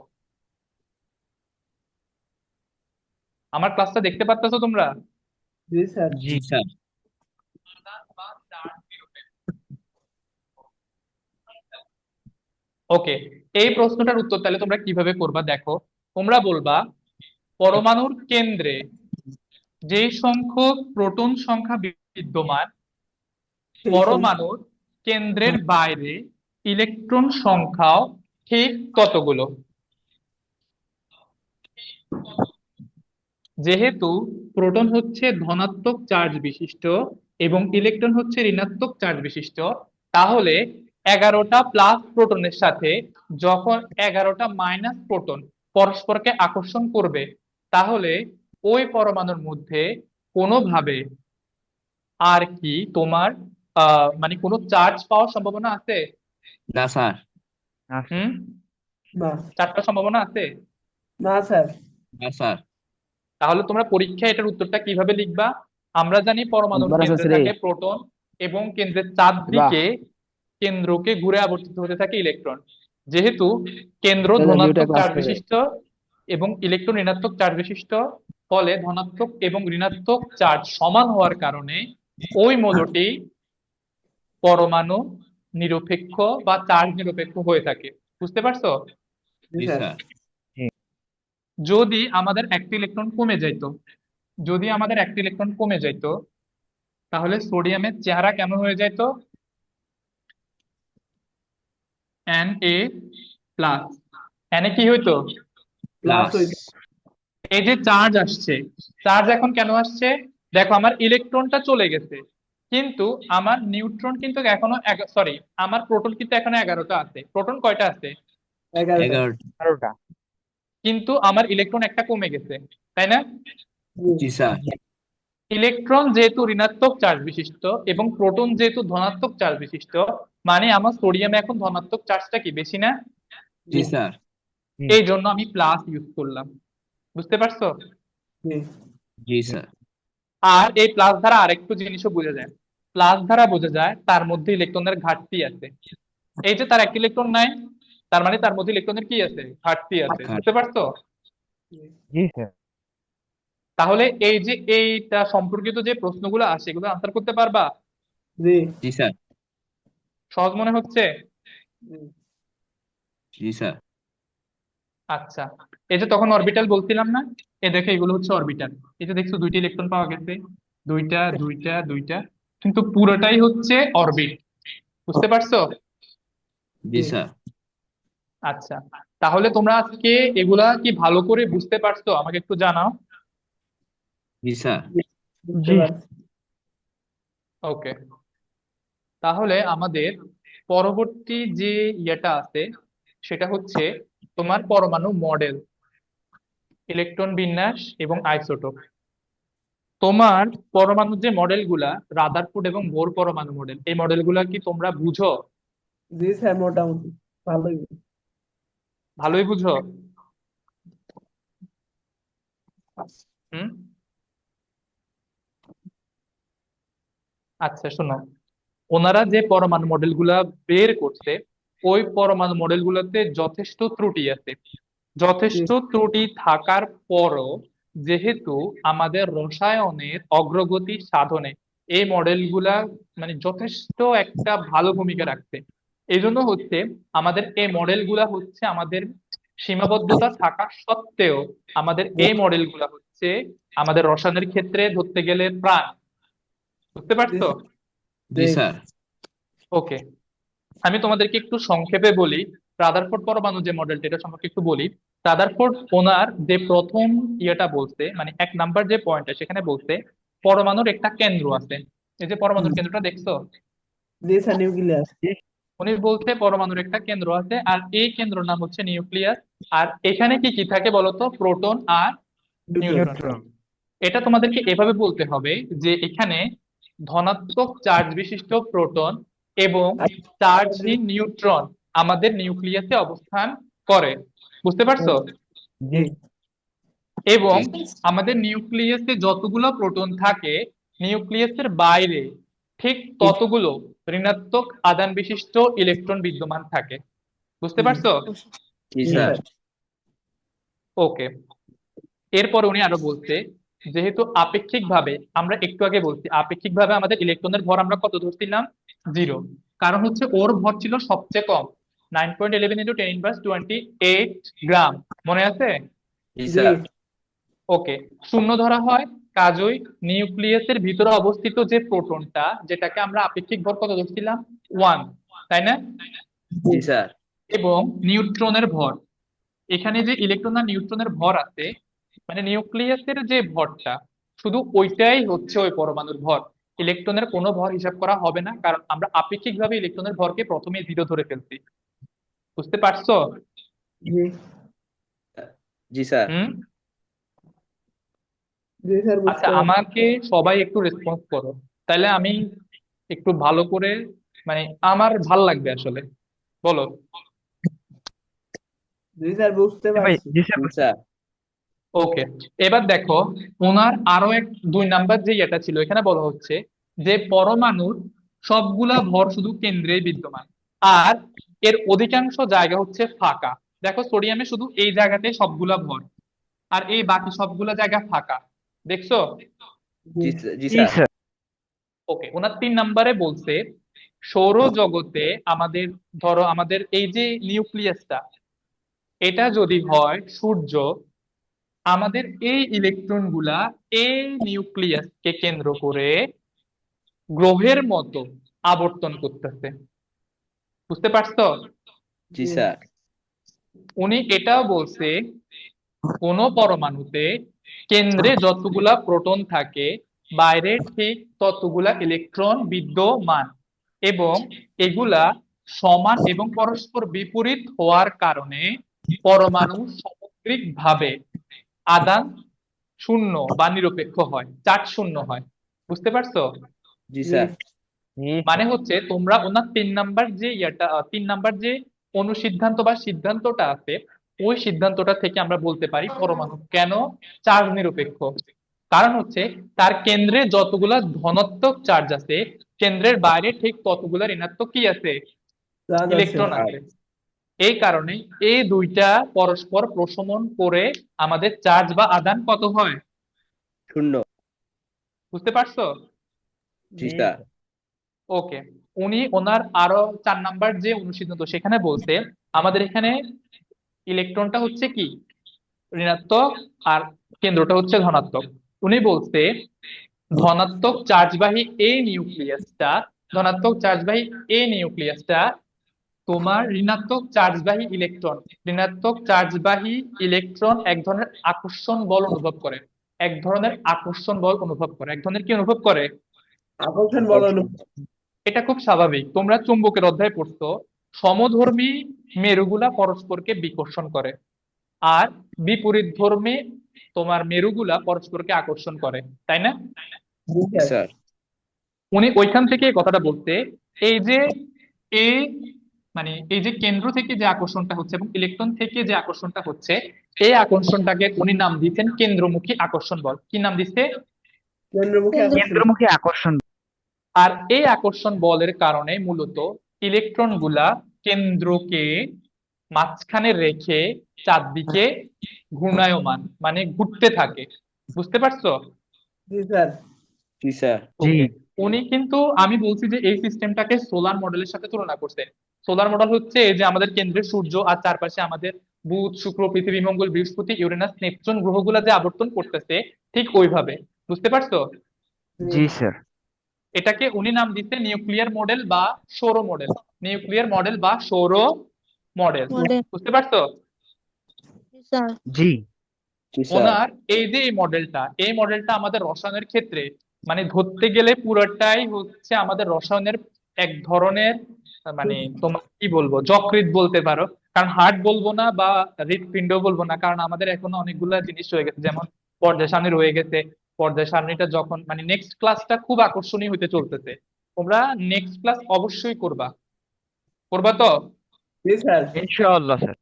আমার ক্লাসটা দেখতে পাচ্ছ তোমরা? জি স্যার জি জি স্যার আধান বা চার্জ নিরপেক্ষ। ওকে, এই প্রশ্নটার উত্তর তাহলে তোমরা কিভাবে করবা দেখো। তোমরা বলবা পরমাণুর কেন্দ্রে যে সংখ্যক প্রোটন সংখ্যা বিদ্যমান, সেই পরমাণুর কেন্দ্রের বাইরে ইলেকট্রন সংখ্যাও ঠিক ততগুলো। যেহেতু প্রোটন হচ্ছে ধনাত্মক চার্জ বিশিষ্ট এবং ইলেকট্রন হচ্ছে ঋণাত্মক চার্জ বিশিষ্ট, তাহলে 11টা প্লাস প্রোটনের সাথে যখন 11টা মাইনাস প্রোটন পরস্পরকে আকর্ষণ করবে, তাহলে ওই পরমাণুর মধ্যে কোনোভাবে আর কি তোমার মানে কোনো চার্জ পাওয়ার সম্ভাবনা আছে? না স্যার আছে। হুম, না, চারটা সম্ভাবনা আছে? না স্যার। না স্যার। তাহলে তোমরা পরীক্ষায় এটার উত্তরটা কিভাবে লিখবা? আমরা জানি পরমাণুর কেন্দ্রে থাকে প্রোটন এবং কেন্দ্রের চারদিকে কেন্দ্রকে ঘুরে আবর্তিত হতে থাকে ইলেকট্রন। যেহেতু কেন্দ্র ধনাত্মক চার্জ বিশিষ্ট এবং ইলেকট্রন ঋণাত্মক চার্জ বিশিষ্ট, ফলে ধনাত্মক এবং ঋণাত্মক চার্জ সমান হওয়ার কারণে ওই মৌলটি পরমাণু নিরপেক্ষ বা চার্জ নিরপেক্ষ হয়ে থাকে। বুঝতে পারছো? জি জি স্যার। স্যার। যদি আমাদের একটা ইলেকট্রন কমে যাইতো, যদি আমাদের একটা ইলেকট্রন কমে যাইতো, তাহলে সোডিয়ামের চেহারা কেমন হয়ে যাইতো? Na+। Na কি হইতো? Plus plus. হইতো। এই যে চার্জ আসছে, চার্জ এখন কেন আসছে? দেখো, আমার ইলেকট্রনটা চলে গেছে, কিন্তু আমার নিউট্রন কিন্তু এখনো সরি, আমার প্রোটন কিন্তু এখনো 11টা আছে। প্রোটন কয়টা আছে? 11টা। 11টা। কিন্তু আমার ইলেকট্রন একটা কমে গেছে, তাই না? জি স্যার। ইলেকট্রন যেহেতু ঋণাত্মক চার্জ বিশিষ্ট এবং প্রোটন যেহেতু ধনাত্মক চার্জ বিশিষ্ট, মানে আমার সোডিয়ামে এখন ধনাত্মক চার্জটা কি বেশি না? জি স্যার। এই জন্য আমি প্লাস ইউজ করলাম। বুঝতে পারছো? জি। জি স্যার। আর এই প্লাস দ্বারা আরেকটু জিনিসও বোঝা যায়। প্লাস দ্বারা বোঝা যায় তার মধ্যে ইলেকট্রনের ঘাটতি আছে। এই যে তার একটা ইলেকট্রন নাই, তার মানে তার মধ্যে ইলেকট্রনের কি আছে? ঘাটতি আছে। বুঝতে পারছো? জি স্যার। তাহলে এই যে এইটা সম্পর্কিত যে প্রশ্নগুলো আসে, এগুলো আনসার করতে পারবা? জি। জি স্যার। সহজ মনে হচ্ছে? জি। জি স্যার। আচ্ছা, এই যে তখন অরবিটাল বলছিলাম না, এ দেখে এগুলো হচ্ছে অরবিটাল। এই যে দেখছো দুইটা ইলেকট্রন পাওয়া গেছে, দুইটা দুইটা দুইটা, কিন্তু পুরোটাই হচ্ছে অরবিট। বুঝতে পারছো? জি স্যার। আচ্ছা, তাহলে তোমরা আজকে এগুলা কি ভালো করে বুঝতে পারছো? আমাকে একটু জানাও। জি স্যার। বুঝতে জি। পারছি। ওকে, তাহলে আমাদের পরবর্তী যে ইয়েটা আছে সেটা হচ্ছে তোমার পরমাণু মডেল, ইলেকট্রন বিন্যাস এবং আইসোটোপ। তোমার পরমাণুর যে মডেলগুলা, রাদারফোর্ড এবং বোর পরমাণু মডেল, এই মডেলগুলা কি তোমরা বুঝো? জি স্যার, মোটামুটি ভালোই। ভালোই বুঝো? হুম। আচ্ছা শোনো, ওনারা যে পরমাণু মডেলগুলা বের করছে, ওই পরমাণু মডেলগুলোতে যথেষ্ট ত্রুটি আছে। জি। যথেষ্ট ত্রুটি থাকার পরও যেহেতু আমাদের রসায়নের অগ্রগতি সাধনে এই মডেলগুলা মানে যথেষ্ট একটা ভালো ভূমিকা রাখছে, এই জন্য হচ্ছে আমাদের এই মডেলগুলা হচ্ছে আমাদের সীমাবদ্ধতা থাকা সত্ত্বেও আমাদের এই মডেলগুলা হচ্ছে আমাদের রসায়নের ক্ষেত্রে ধরতে গেলে প্রাণ। বুঝতে জি পারছো? স্যার। জি জি। স্যার। ওকে, আমি তোমাদেরকে একটু সংক্ষেপে বলি রাদারফোর্ড পরমাণু যে মডেলটা, এটা সম্পর্কে একটু বলি। রাদারফোর্ড ওনার যে প্রথম ইয়েটা বলছে, মানে 1 নাম্বার যে পয়েন্টটা, সেখানে বলছে পরমাণুর একটা কেন্দ্র আছে। এই যে পরমাণুর কেন্দ্রটা দেখছো, জি স্যার, নিউক্লিয়াস। উনি বলছে পরমাণুর একটা কেন্দ্র আছে, আর এই কেন্দ্রের নাম হচ্ছে নিউক্লিয়াস। আর এখানে কি কি থাকে বলতো? প্রোটন আর নিউট্রন। নিউট্রন। নিউট্রন। এটা তোমাদেরকে এভাবে বলতে হবে যে এখানে ধনাত্মক চার্জ বিশিষ্ট প্রোটন এবং চার্জহীন নিউট্রন আমাদের নিউক্লিয়াসে অবস্থান করে। বুঝতে পারছো? জি। এবং জি আমাদের নিউক্লিয়াসে যতগুলো প্রোটন থাকে, নিউক্লিয়াসের বাইরে ঠিক ততগুলো ঋণাত্মক আধান বিশিষ্ট ইলেকট্রন বিদ্যমান থাকে। বুঝতে পারছো? জি জি স্যার। স্যার। ওকে, এরপর উনি আরো বলছে যেহেতু আপেক্ষিকভাবে, আমরা একটু আগে বলছি আপেক্ষিকভাবে আমাদের ইলেকট্রনের ভর আমরা কত ধরছিলাম? 0। কারণ হচ্ছে ওর ভর ছিল সবচেয়ে কম, 9.11 × 10⁻28 গ্রাম। মনে আছে? জি জি। স্যার। ওকে, শূন্য ধরা হয়। কাজই নিউক্লিয়াসের ভিতরে অবস্থিত যে প্রোটনটা, যেটাকে আমরা আপেক্ষিক ভর কত ধরছিলাম? 1, তাই না? জি স্যার। এবং নিউট্রনের ভর, এখানে যে ইলেকট্রন আর নিউট্রনের ভর আছে, মানে নিউক্লিয়াসের যে ভরটা, শুধু ওইটাই হচ্ছে ওই পরমাণুর ভর। ইলেকট্রনের কোনো ভর হিসাব করা হবে না, কারণ আমরা আপেক্ষিকভাবে ইলেকট্রনের ভরকে প্রথমে 0 ধরে ফেলছি। বুঝতে পারছো? জি। জি স্যার। হুম। জি স্যার, আচ্ছা, বুঝতে পারছি। আমাকে সবাই একটু রেসপন্স করো, তাহলে আমি একটু ভালো করে, মানে আমার ভাল লাগবে আসলে। বলো। জি স্যার, বুঝতে ভাই পারছি। জি স্যার জি স্যার ওকে, এবার দেখো ওনার আরো এক 2 নাম্বার যে এটা ছিল, এখানে বলা হচ্ছে যে পরমাণুর সবগুলা ভর শুধু কেন্দ্রে বিদ্যমান, আর এর অধিকাংশ জায়গা হচ্ছে ফাঁকা। দেখো সোডিয়ামে শুধু এই জায়গাতে সবগুলা ভর, আর এই বাকি সবগুলা জায়গা ফাঁকা। দেখছো? জি। জি জি স্যার স্যার ওকে, ওনার 3 নাম্বারে বলছে সৌরজগতে আমাদের, ধরো আমাদের এই যে নিউক্লিয়াসটা, এটা যদি হয় সূর্য, আমাদের এই ইলেকট্রন গুলা এই নিউক্লিয়াসকে কেন্দ্র করে গ্রহের মতো আবর্তন করতেছে। বুঝতে পারছো? জি জি। স্যার উনি এটাও বলছে কোন পরমাণুতে কেন্দ্রে যতগুলা প্রোটন থাকে, বাইরে ঠিক ততগুলা ইলেকট্রন বিদ্যমান, এবং এগুলা সমান এবং পরস্পর বিপরীত হওয়ার কারণে পরমাণু সামগ্রিকভাবে আদান শূন্য বা নিরপেক্ষ হয়, চার্জ শূন্য হয়। বুঝতে পারছো? জি জি। স্যার জি মানে হচ্ছে তোমরা ওনার 3 নাম্বার যে ইয়াটা 3 নাম্বার যে অনুসিদ্ধান্ত বা সিদ্ধান্তটা আছে, ওই সিদ্ধান্তটা থেকে আমরা বলতে পারি পরমাণু কেন চার্জ নিরপেক্ষ। কারণ হচ্ছে তার কেন্দ্রে যতগুলা ধনাত্মক চার্জ আছে, কেন্দ্রের বাইরে ঠিক ততগুলা ঋণাত্মক কি আছে, চার্জ আছে। ইলেকট্রন আছে। এই কারণে এই দুইটা পরস্পর প্রশমন করে আমাদের চার্জ বা আদান কত হয়। শূন্য বুঝতে পারছো? জি জি স্যার স্যার ওকে, উনি ওনার আরো 4 নাম্বার যে অনুসিদ্ধান্ত, সেখানে বলতে আমাদের এখানে ইলেকট্রনটা হচ্ছে কি ঋণাত্মক, আর কেন্দ্রটা হচ্ছে ধনাত্মক। উনি বলছে ধনাত্মক চার্জবাহী এই নিউক্লিয়াসটা, ধনাত্মক চার্জবাহী এই নিউক্লিয়াসটা তোমার ঋণাত্মক চার্জবাহী ইলেকট্রন এক ধরনের আকর্ষণ বল অনুভব করে, এক ধরনের আকর্ষণ বল অনুভব করে, এক ধরনের কি অনুভব করে। আকর্ষণ বল আকর্ষণ এটা খুব স্বাভাবিক, তোমরা চুম্বকের অধ্যায় পড়ছো, সমধর্মী মেরুগুলা পরস্পরকে বিকর্ষণ করে, আর বিপরীতধর্মী তোমার মেরুগুলা পরস্পরকে আকর্ষণ করে, তাই না? জি জি স্যার। স্যার উনি ওইখান থেকে এই কথাটা বলতে, এই যে এই মানে এই যে কেন্দ্র থেকে যে আকর্ষণটা হচ্ছে এবং ইলেকট্রন থেকে যে আকর্ষণটা হচ্ছে, এই আকর্ষণটাকে উনি নাম দিয়েছেন কেন্দ্রমুখী আকর্ষণ বল। কি নাম দিচ্ছে? কেন্দ্রমুখী আকর্ষণ। কেন্দ্রমুখী আকর্ষণ আর এই আকর্ষণ বলের কারণে মূলত ইলেকট্রন গুলা কেন্দ্রকে মাঝখানে রেখে চারদিকে ঘূর্ণায়মান, মানে ঘুরতে থাকে। বুঝতে পারছো? জি স্যার। জি স্যার জি ওকে, উনি কিন্তু, আমি বলছি যে এই সিস্টেমটাকে সোলার মডেলের সাথে তুলনা করছে। সোলার মডেল হচ্ছে এই যে আমাদের কেন্দ্রে সূর্য, আর চারপাশে আমাদের বুধ, শুক্র, পৃথিবী, মঙ্গল, বৃহস্পতি, ইউরেনাস, নেপচুন গ্রহগুলা যে আবর্তন করতেছে, ঠিক ওইভাবে। বুঝতে পারছো? জি। জি স্যার এটাকে উনি নাম দিতে নিউক্লিয়ার মডেল বা সৌর মডেল, নিউক্লিয়ার মডেল বা সৌর মডেল। মডেল। বুঝতে পারছো? স্যার। জি জি স্যার ওনার এই যে এই মডেলটা আমাদের রসায়নের ক্ষেত্রে, মানে ধরতে গেলে পুরোটাই হচ্ছে আমাদের রসায়নের এক ধরনের, মানে তোমার কি বলবো, যকৃৎ বলতে পারো। কারণ হার্ট বলবো না বা হৃৎপিণ্ড বলবো না, কারণ আমাদের এখনো অনেকগুলা জিনিস রয়ে গেছে, যেমন পর্যায় সারণী রয়ে গেছে। পর্যায় সারণীটা যখন মানে নেক্সট ক্লাসটা খুব আকর্ষণীয় হতে চলতেছে, তোমরা নেক্সট ক্লাস অবশ্যই করবা। করবা তো? জি স্যার। ইনশাআল্লাহ স্যার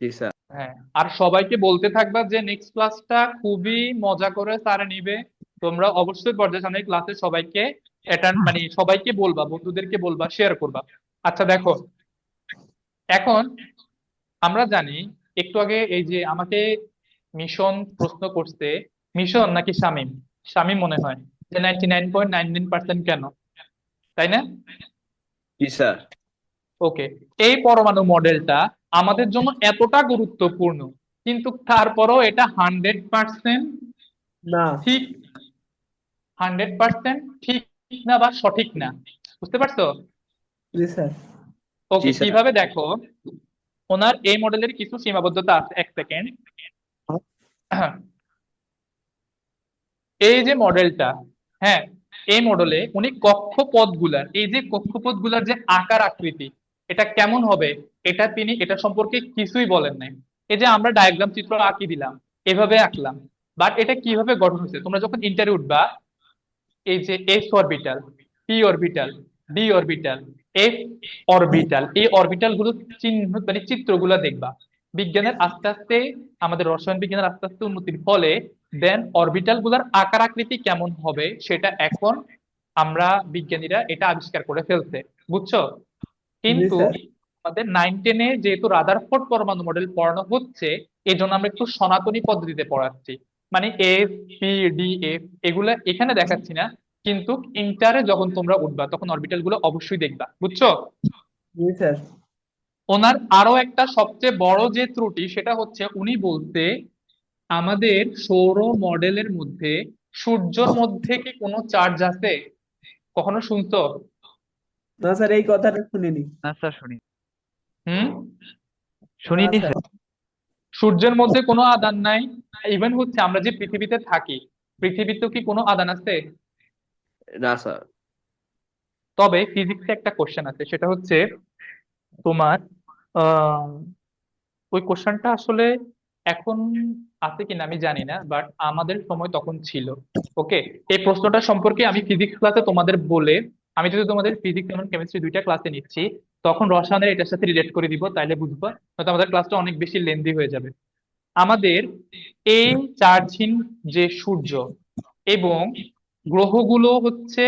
জি স্যার হ্যাঁ, আর সবাইকে বলতে থাকবা যে নেক্সট ক্লাসটা খুবই মজা করে স্যারে নিবে। তোমরা অবশ্যই পর্যায় সামনের ক্লাসে সবাইকে অ্যাটেন্ড, মানে সবাইকে বলবা, বন্ধুদেরকে বলবা, শেয়ার করবা। আচ্ছা দেখো, এখন আমরা জানি, একটু আগে এই যে আমাকে মিশন প্রশ্ন করছে, মিশন নাকি শামীম, শামীম মনে হয়, যে 99.99% কেন, তাই না? জি স্যার ওকে, এই পরমাণু মডেলটা আমাদের জন্য এতটা গুরুত্বপূর্ণ, কিন্তু তারপরও এটা 100% না। ঠিক, 100% ঠিক না বা সঠিক না। বুঝতে পারছো? জি স্যার। জি ওকে, স্যার কিভাবে দেখো, ওনার এই মডেলের কিছু সীমাবদ্ধতা আছে। 1 সেকেন্ড। এই যে মডেলটা, হ্যাঁ, এই মডেলে উনি কক্ষপথগুলার, এই যে কক্ষপথগুলার যে আকার আকৃতি, এটা কেমন হবে, এটা তিনি এটা সম্পর্কে কিছুই বলেন নাই। এই যে আমরা ডায়াগ্রাম চিত্র আঁকি দিলাম, এভাবে আঁকলাম, বাট এটা কিভাবে গঠন হয়েছে, তোমরা যখন ইন্টারভিউ উঠবা, এই যে S orbital, P orbital, D orbital, F orbital, এই অরবিটাল গুলো চিহ্ন মানে চিত্রগুলো দেখবা। বিজ্ঞানের আস্তে আস্তে আমাদের রসায়ন বিজ্ঞানের আস্তে আস্তে উন্নতির ফলে দেন অরবিটাল গুলার আকার আকৃতি কেমন হবে সেটা এখন আমরা বিজ্ঞানীরা এটা আবিষ্কার করে ফেলছে, বুঝছো? জি কিন্তু স্যার। আমাদের 9-10-এ যেহেতু রাদারফোর্ড পরমাণু মডেল পড়ানো হচ্ছে, এই জন্য আমরা একটু সনাতনী পদ্ধতিতে পড়াচ্ছি। মানে এস, পি, ডি, এফ এগুলা এখানে দেখাচ্ছি না, কিন্তু ইন্টারে যখন তোমরা উঠবা তখন অরবিটাল গুলো অবশ্যই দেখবা, বুঝছো? জি স্যার। ওনার আরো একটা সবচেয়ে বড় যে ত্রুটি সেটা হচ্ছে উনি বলতে আমাদের সৌর মডেলের মধ্যে সূর্যের মধ্যে কি কোনো চার্জ আছে? কখনো শুনছো? না স্যার, এই কথাটা শুনিনি। না স্যার, শুনি হুম। না শুনিনি স্যার। স্যার। সূর্যের মধ্যে কোনো আধান নাই। ইভেন হচ্ছে আমরা যে পৃথিবীতে থাকি, পৃথিবীতেও কি কোনো আধান আছে? না স্যার। তবে ফিজিক্সে একটা কোশ্চেন আছে, সেটা হচ্ছে তোমার আহ ওই কোশ্চেনটা আসলে এখন আছে কিনা আমি জানি না, বাট আমাদের সময় তখন ছিল। ওকে, এই প্রশ্নটা সম্পর্কে আমি ফিজিক্স ক্লাসে তোমাদের বলে, আমি যদি তোমাদের ফিজিক্স এবং কেমিস্ট্রি দুইটা ক্লাসে নিচ্ছি, তখন রসায়নের এটার সাথে রিলেট করে দিব, তাইলে বুঝবা, নয়তো আমাদের ক্লাসটা অনেক বেশি লেন্দি হয়ে যাবে। আমাদের এই চার্জহীন যে সূর্য এবং গ্রহগুলো হচ্ছে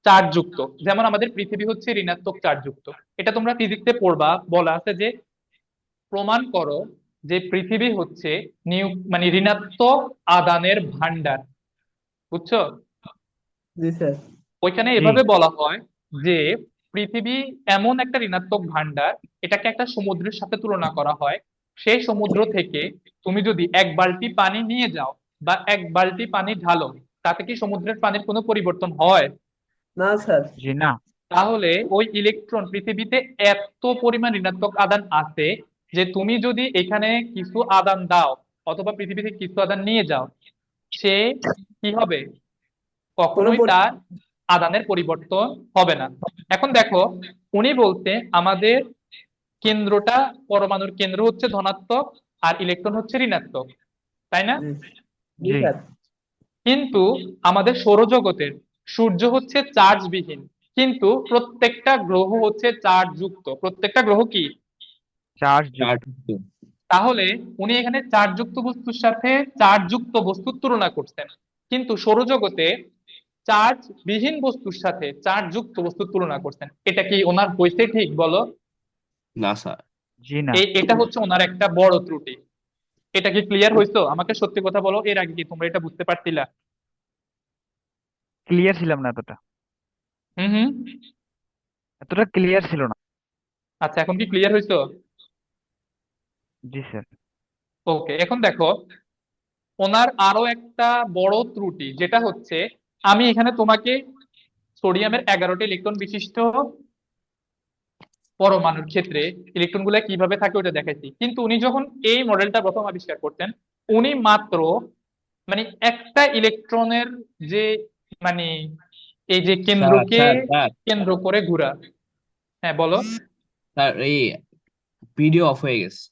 চার্জযুক্ত, যেমন আমাদের পৃথিবী হচ্ছে ঋণাত্মক চার্জযুক্ত। এটা তোমরা ফিজিক্সে পড়বা, বলা আছে যে প্রমাণ করো যে পৃথিবী হচ্ছে মানে ঋণাত্মক আদানের ভান্ডার, বুঝছো? জি স্যার। ওইখানে জি। এভাবে বলা হয় যে পৃথিবী এমন একটা ঋণাত্মক ভান্ডার, এটাকে একটা সমুদ্রের সাথে তুলনা করা হয়। সেই সমুদ্র থেকে তুমি যদি এক বালতি পানি নিয়ে যাও বা এক বালতি পানি ঢালো, তাতে কি সমুদ্রের পানির কোনো পরিবর্তন হয়? না স্যার। জি না। তাহলে ওই ইলেকট্রন পৃথিবীতে এত পরিমাণ ঋণাত্মক আধান আছে যে তুমি যদি এখানে কিছু আদান দাও অথবা পৃথিবী থেকে কিছু আদান নিয়ে যাও, সে কি হবে? কোনো কখনোই তার আদানের পরিবর্তন হবে না। এখন দেখো, উনি বলতে আমাদের কেন্দ্রটা, পরমাণুর কেন্দ্র হচ্ছে ধনাত্মক আর ইলেকট্রন হচ্ছে ঋণাত্মক, তাই না? জি। জি জি। স্যার। কিন্তু আমাদের সৌরজগতের সূর্য হচ্ছে চার্জবিহীন, কিন্তু প্রত্যেকটা গ্রহ হচ্ছে চার্জ যুক্ত। প্রত্যেকটা গ্রহ কি? চার্জ যুক্ত। চারটে। তাহলে উনি এখানে চার্জযুক্ত বস্তুর সাথে চার্জযুক্ত বস্তুর তুলনা করছেন, কিন্তু সৌরজগতে চার্জ বিহীন বস্তুর সাথে চার্জযুক্ত বস্তুর তুলনা করছেন। এটা কি ওনার হয়েছে ঠিক, বলো? না স্যার। জি না। এটা হচ্ছে ওনার একটা বড় ত্রুটি। এটা কি ক্লিয়ার হইছো? আমাকে সত্যি কথা বলো, এর আগে কি তোমরা এটা বুঝতে পারছিলা? ক্লিয়ার ছিলাম না এতটা। হুম হুম। এতটা ক্লিয়ার ছিল না। আচ্ছা, এখন কি ক্লিয়ার হইছো? জি স্যার। ওকে, এখন দেখো ওনার আরো একটা বড় ত্রুটি, যেটা হচ্ছে আমি এখানে তোমাকে সোডিয়ামের 11টি ইলেকট্রন বিশিষ্ট পরমাণুর ক্ষেত্রে ইলেকট্রন গুলা কিভাবে থাকে ওটা দেখাইছি, কিন্তু উনি যখন এই মডেলটা প্রথম আবিষ্কার করতেন, উনি মাত্র মানে একটা ইলেকট্রনের যে মানে এই যে স্যার কেন্দ্রকে স্যার স্যার কেন্দ্র করে ঘোরা। হ্যাঁ বলো। স্যার, এই ভিডিও অফ হয়ে গেছে।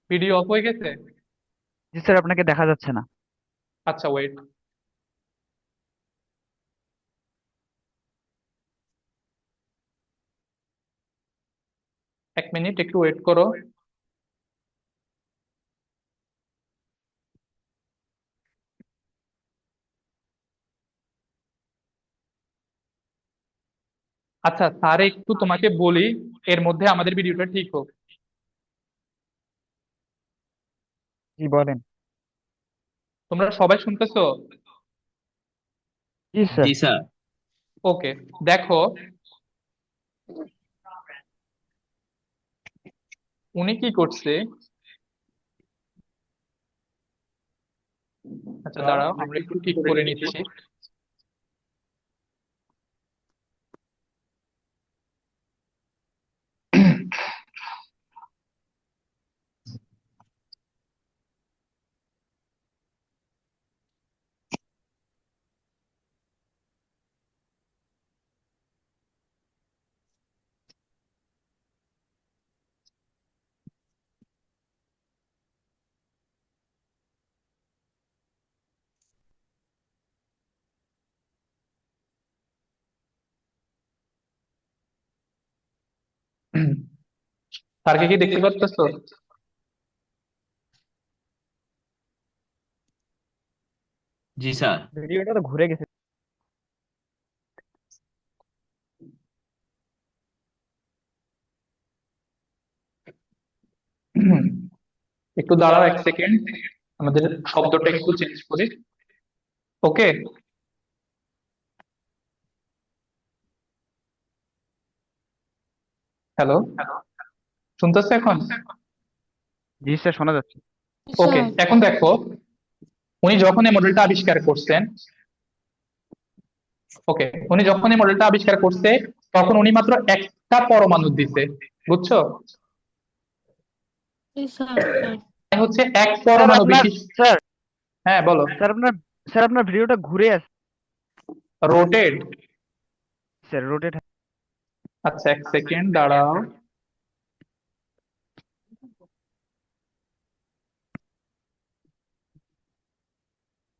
ভিডিও অফ হয়ে গেছে? জি স্যার, আপনাকে দেখা যাচ্ছে না। আচ্ছা, ওয়েট। এক মিনিট একটু ওয়েট করো। আচ্ছা স্যার, একটু তোমাকে বলি, এর মধ্যে আমাদের ভিডিওটা ঠিক হোক। জি বলেন। তোমরা সবাই শুনতেছো? জি স্যার। জি স্যার। ওকে, দেখো উনি কি করছে। আচ্ছা দাঁড়াও, আমরা একটু ঠিক করে নিচ্ছি। স্যারকে কি দেখতে পাচ্ছো? জি স্যার। ভিডিওটা তো ঘুরে গেছে। একটু দাঁড়াও 1 সেকেন্ড, আমাদের শব্দটা একটু চেঞ্জ করি। ওকে, হ্যালো, শুনতেছো এখন? জি স্যার, শোনা যাচ্ছে। ওকে, স্যার এখন দেখো, উনি যখন এই মডেলটা আবিষ্কার করছেন, ওকে, উনি যখন এই মডেলটা আবিষ্কার করছে তখন উনি মাত্র একটা পরমাণু দিছে, বুঝছো? স্যার মানে হচ্ছে এক স্যার পরমাণু আপনার বিশিষ্ট। স্যার হ্যাঁ বলো। স্যার আপনার স্যার আপনার ভিডিওটা ঘুরে আছে রোটেট? Sir, rotate. আচ্ছা 1 সেকেন্ড দাঁড়াও।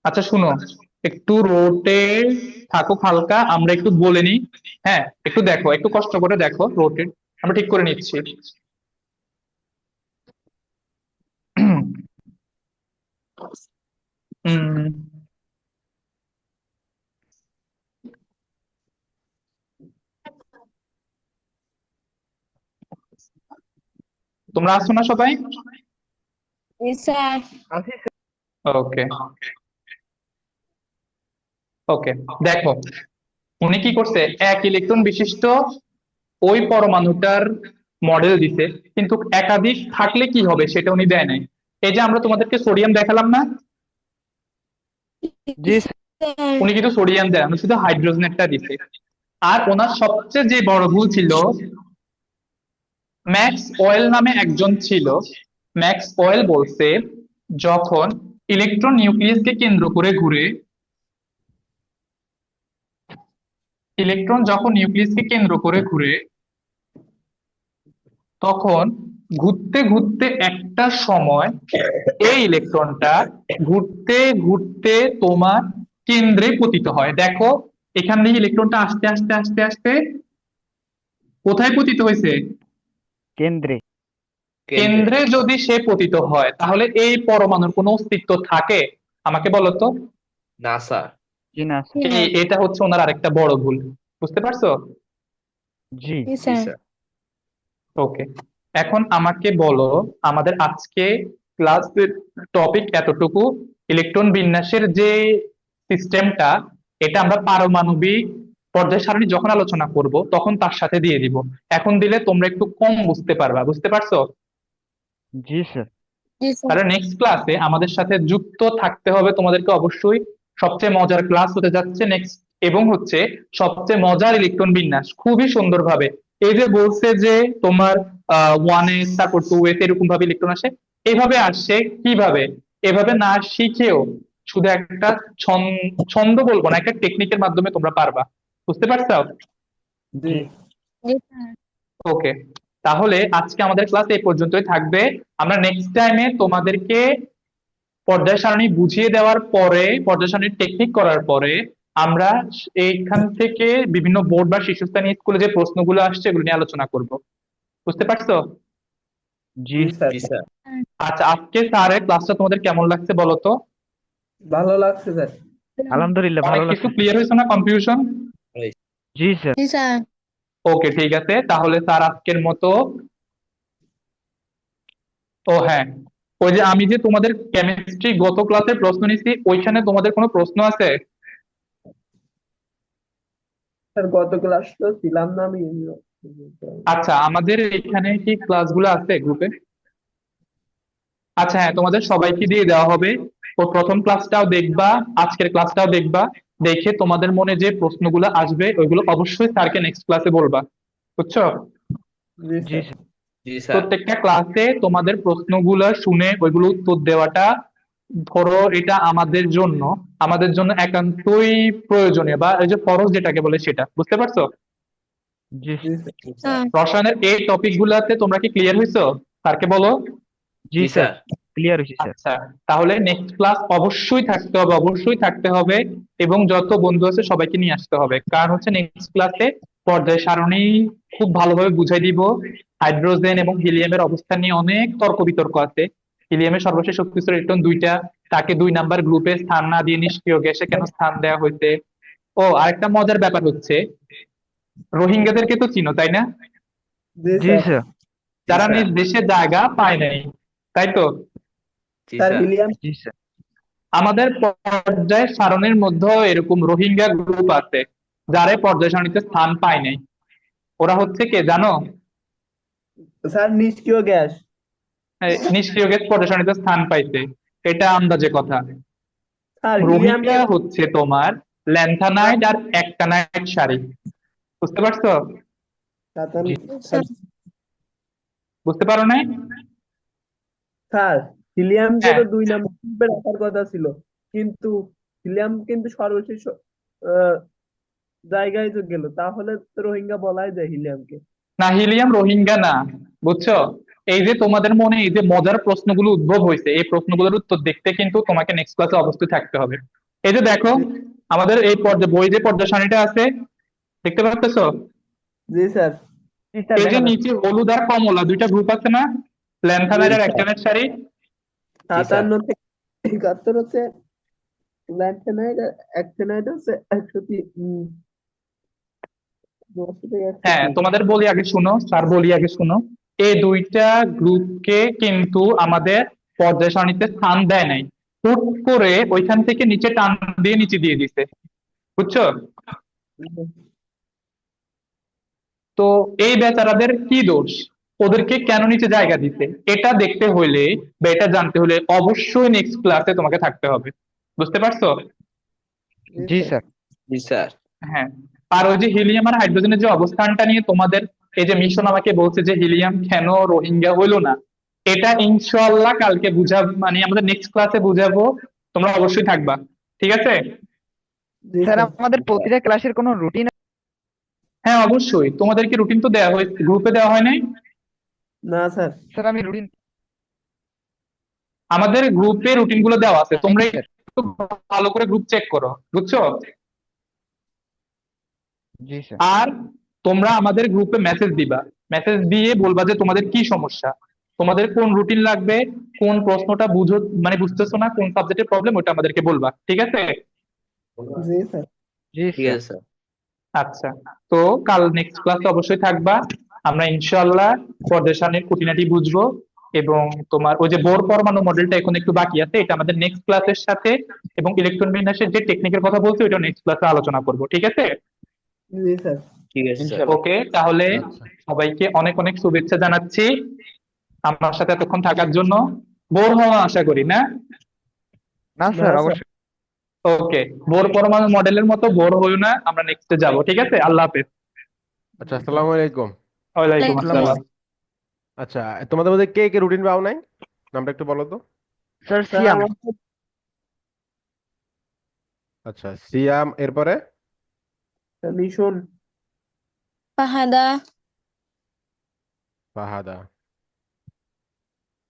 আচ্ছা শুনো, একটু রোটেট থাকুক হালকা, আমরা একটু বলে নিই। হ্যাঁ, একটু দেখো, একটু কষ্ট করে দেখো রোটেট, আমরা ঠিক করে নিচ্ছি। উম, তোমরা আসছো না সবাই? স্যার আছি স্যার। ওকে, ওকে, দেখো, উনি কি করছে, 1 ইলেকট্রন বিশিষ্ট ওই পরমাণুটার মডেল দিছে, কিন্তু একাধিক থাকলে কি হবে সেটা উনি দেয় নাই। এই যে আমরা তোমাদেরকে সোডিয়াম দেখালাম না, জি স্যার। স্যার উনি কিন্তু সোডিয়াম দেয়, উনি শুধু হাইড্রোজেনেরটা দিছে। আর ওনার সবচেয়ে যে বড় ভুল ছিল, ম্যাক্স ওয়েল নামে একজন ছিল, ম্যাক্স ওয়েল বলছে যখন ইলেকট্রন নিউক্লিয়াসকে কেন্দ্র করে ঘুরে, ইলেকট্রন যখন নিউক্লিয়াসকে কেন্দ্র করে ঘুরে, তখন ঘুরতে ঘুরতে একটা সময় এই ইলেকট্রনটা ঘুরতে ঘুরতে তোমার কেন্দ্রে পতিত হয়। দেখো, এখান থেকে ইলেকট্রনটা আস্তে আস্তে আস্তে আস্তে কোথায় পতিত হয়েছে? কেন্দ্রে। কেন্দ্রে। কেন্দ্রে যদি সে পতিত হয় তাহলে এই পরমাণুর কোনো অস্তিত্ব থাকে? আমাকে বলো তো। না স্যার। জি না স্যার। এটা হচ্ছে ওনার আরেকটা বড় ভুল, বুঝতে পারছো? জি। জি স্যার স্যার। ওকে, এখন আমাকে বলো, আমাদের আজকে ক্লাসের টপিক এতটুকু। ইলেকট্রন বিন্যাসের যে সিস্টেমটা, এটা আমরা পারমাণবিক পর্যায় সারণী যখন আলোচনা করব তখন তার সাথে দিয়ে দিব। এখন দিলে তোমরা একটু কম বুঝতে পারবা, বুঝতে পারছো? জি স্যার। জি স্যার তাহলে নেক্সট ক্লাসে আমাদের সাথে যুক্ত থাকতে হবে তোমাদেরকে অবশ্যই। সবচেয়ে মজার ক্লাস হতে যাচ্ছে নেক্সট, এবং হচ্ছে সবচেয়ে মজার ইলেকট্রন বিন্যাস খুবই সুন্দরভাবে। এই যে বলছে যে তোমার 1 এ, তারপর 2 এ এরকম ভাবে ইলেকট্রন আসে, এইভাবে আসে কিভাবে? এভাবে না শিখেও শুধু একটা ছন্দ বলবো না, একটা টেকনিকের মাধ্যমে তোমরা পারবা, বুঝতে পারছো? জি। জি স্যার ওকে, তাহলে আজকে আমাদের ক্লাস এই পর্যন্তই থাকবে। আমরা নেক্সট টাইমে তোমাদেরকে পর্যায় সারণী বুঝিয়ে দেওয়ার পরে, পর্যায় সারণীর টেকনিক করার পরে, আমরা এইখান থেকে বিভিন্ন বোর্ড বা শীর্ষস্থানীয় স্কুলে যে প্রশ্নগুলো আসছে এগুলো নিয়ে আলোচনা করব, বুঝতে পারছো? জি জি স্যার। জি স্যার। আচ্ছা, আজকে স্যারের ক্লাসটা তোমাদের কেমন লাগছে বলো তো? ভালো লাগছে স্যার। আলহামদুলিল্লাহ, অনেক ভালো কিছু লাগছে। ক্লিয়ার হয়েছে না, কনফিউশন? জি স্যার। জি স্যার ওকে, ঠিক আছে, তাহলে স্যার আজকের মতো। ও হ্যাঁ, ওই যে আমি যে তোমাদের কেমিস্ট্রি গত ক্লাসে প্রশ্ন নিছি, ওইখানে তোমাদের কোনো প্রশ্ন আছে? স্যার গত ক্লাস তো ছিলাম না আমি। আচ্ছা, আমাদের এখানে কি ক্লাসগুলো আছে গ্রুপে? আচ্ছা হ্যাঁ, তোমাদের সবাইকে দিয়ে দেওয়া হবে। ও প্রথম ক্লাসটাও দেখবা, আজকের ক্লাসটাও দেখবা, দেখে তোমাদের মনে যে প্রশ্নগুলো আসবে ওইগুলো অবশ্যই স্যারকে নেক্সট ক্লাসে বলবা, বুঝছো? জি জি স্যার। স্যার। জি স্যার। প্রত্যেকটা ক্লাসে তোমাদের প্রশ্নগুলো শুনে ওইগুলো উত্তর দেওয়াটা, ধরো এটা আমাদের জন্য একান্তই প্রয়োজনীয়, বা এই যে ফরজ যেটাকে বলে সেটা, বুঝতে পারছো? জি জি স্যার। স্যার। স্যার রসায়নের এই টপিক গুলাতে তোমরা কি ক্লিয়ার হয়েছো? স্যারকে বলো। জি জি স্যার, স্যার। ক্লিয়ার হয়েছে স্যার। আচ্ছা, তাহলে নেক্সট ক্লাস অবশ্যই থাকতে হবে, অবশ্যই থাকতে হবে, এবং যত বন্ধু আছে সবাইকে নিয়ে আসতে হবে, কারণ হচ্ছে নেক্সট ক্লাসে পর্যায় সারণী খুব ভালোভাবে বুঝাই দিব। হাইড্রোজেন এবং হিলিয়ামের অবস্থান নিয়ে অনেক তর্ক বিতর্ক আছে। হিলিয়ামের সর্বশেষ শক্তিস্তর ইলেকট্রন দুইটা, তাকে 2 নাম্বার গ্রুপে স্থান না দিয়ে নিষ্ক্রিয় গ্যাসে কেন স্থান দেওয়া হয়েছে। ও আরেকটা মজার ব্যাপার হচ্ছে, রোহিঙ্গাদেরকে তো চিনো তাই না, জি জি স্যার। স্যার। যারা স্যার। নিজ দেশে জায়গা পায় নাই, তাই তো? জি স্যার স্যার। হিলিয়াম জি স্যার। আমাদের পর্যায় সারণীর মধ্যে এরকম রোহিঙ্গা গ্রুপ আছে যারা এই পর্যায় সারণীতে স্থান পায় নাই। ওরা হচ্ছে কে জানো? স্যার নিষ্ক্রিয় গ্যাস। নিষ্ক্রিয় গ্যাস পর্যায় সারণীতে স্থান পাইছে, এটা আন্দাজে কথা। স্যার হিলিয়াম রোহিঙ্গা হচ্ছে তোমার ল্যান্থানাইড আর অ্যাক্টানাইড সারি। বুঝতে পারছো? জি স্যার বুঝতে পারো নাই? স্যার হিলিয়ামকে হ্যাঁ, তো 2 নম্বর গ্রুপে রাখার কথা ছিল, কিন্তু হিলিয়াম কিন্তু সর্বশেষ আহ, জায়গায় তো গেল, তাহলে তো রোহিঙ্গা বলাই যায় হিলিয়ামকে। না, হিলিয়াম রোহিঙ্গা না, বুঝছো? এই যে তোমাদের মনে এই যে মজার প্রশ্নগুলো উদ্ভব হয়েছে, এই প্রশ্নগুলোর উত্তর দেখতে কিন্তু তোমাকে নেক্সট ক্লাসে অবশ্যই থাকতে হবে। এই যে দেখো, আমাদের এই পর্যায়ে বই যে পর্যায় সারণীটা আছে, দেখতে পাচ্ছো? জি স্যার। জি স্যার এই যে দেখা যাচ্ছে। নিচে হলুদ আর কমলা দুইটা গ্রুপ আছে না, জি ল্যান্থানাইড আর স্যার। অ্যাক্টানাইড সারি। জি স্যার। 57 থেকে 71 হচ্ছে ল্যান্থেনাইড, আর অ্যাক্টিনাইড হচ্ছে 180 থেকে হ্যাঁ, 130। তোমাদের বলি আগে শুনো, স্যার বলি আগে শুনো। এই দুইটা গ্রুপকে কিন্তু আমাদের পর্যায় সারণীতে স্থান দেয় নাই, হুট করে ওইখান থেকে নিচে টান দিয়ে নিচে দিয়ে দিছে, বুঝছো? তো এই বেচারাদের কি দোষ, ওদেরকে কেন নিচে জায়গা দিতে, এটা দেখতে হইলে বা এটা জানতে হলে অবশ্যই নেক্সট ক্লাসে তোমাকে থাকতে হবে। বুঝতে পারছো? জি জি স্যার। স্যার। জি স্যার। হ্যাঁ। আর ওই যে হিলিয়াম আর হাইড্রোজেনের যে অবস্থানটা নিয়ে তোমাদের এই যে মিশন আমাকে বলছে যে হিলিয়াম কেন রোহিঙ্গা হইলো না, এটা ইনশাআল্লাহ কালকে মানে আমাদের নেক্সট ক্লাসে বুঝাবো। তোমরা অবশ্যই থাকবা, ঠিক আছে? জি স্যার স্যার। আমাদের প্রতিটা ক্লাসের কোনো রুটিন? হ্যাঁ অবশ্যই, তোমাদেরকে রুটিন তো দেওয়া হয়েছে, গ্রুপে দেওয়া হয় নাই? না স্যার। স্যার আমি রুটিন আমাদের গ্রুপে রুটিন গুলো দেওয়া আছে, তোমরা পাইনি স্যার। একটু ভালো করে গ্রুপ চেক করো, বুঝছো? জি স্যার। আর তোমরা আমাদের গ্রুপে মেসেজ দিবা, মেসেজ দিয়ে বলবা যে তোমাদের কি সমস্যা, তোমাদের কোন রুটিন লাগবে, কোন প্রশ্নটা বুঝো মানে বুঝতেছো না, কোন সাবজেক্টের প্রবলেম, ওটা আমাদেরকে বলবা, ঠিক আছে? জি স্যার। জি ঠিক স্যার। আছে স্যার। আচ্ছা, তো কাল নেক্সট ক্লাসে অবশ্যই থাকবা। আমরা ইনশাআল্লাহ পর্যায় সারণীর খুঁটিনাটি বুঝবো, এবং তোমার ওই যে বোর পরমাণু মডেলটা এখন একটু বাকি আছে, এটা আমাদের নেক্সট ক্লাসের সাথে, এবং ইলেকট্রন বিন্যাসের যে টেকনিকের কথা বলছি ওটা নেক্সট ক্লাসে আলোচনা করব, ঠিক আছে? জি স্যার। ঠিক আছে স্যার। ইনশাল্লাহ। ওকে, তাহলে আচ্ছা সবাইকে অনেক অনেক শুভেচ্ছা জানাচ্ছি আমার সাথে এতক্ষণ থাকার জন্য। বোর হওয়া আশা করি না? না না স্যার স্যার। অবশ্যই। ওকে, বোর পরমাণু মডেলের মতো বোর হইও না, আমরা নেক্সটে যাব, ঠিক আছে? আল্লাহ হাফেজ। আচ্ছা, আসসালামু আলাইকুম। ওয়ালাইকুম ওয়ালাইকুম আসসালাম। আচ্ছা, তোমাদের মধ্যে কে কে রুটিন পাও নাই, নামটা একটু বলো তো। স্যার স্যার সিয়াম। আমার আচ্ছা, সিয়াম, এরপরে মিশন। ফাহাদা। ফাহাদা,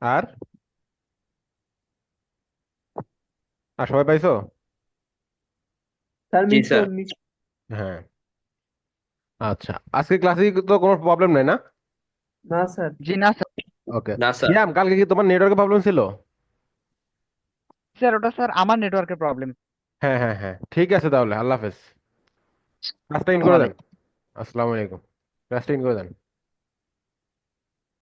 আর আর সবাই পাইছো? স্যার জি স্যার। মিশন। হ্যাঁ। আচ্ছা, আজকে ক্লাসে তো কোনো প্রবলেম নাই না? না স্যার। জি না স্যার। ওকে। না স্যার। সিয়াম, কালকে কি তোমার নেটওয়ার্কের প্রবলেম ছিল? স্যার ওটা স্যার আমার নেটওয়ার্কের প্রবলেম। হ্যাঁ হ্যাঁ হ্যাঁ, ঠিক আছে, তাহলে আল্লাহ হাফেজ। ক্লাসটা ইন করে দেন। ওয়ালাইকুম। আসসালামু আলাইকুম। ক্লাসটা ইন করে দেন।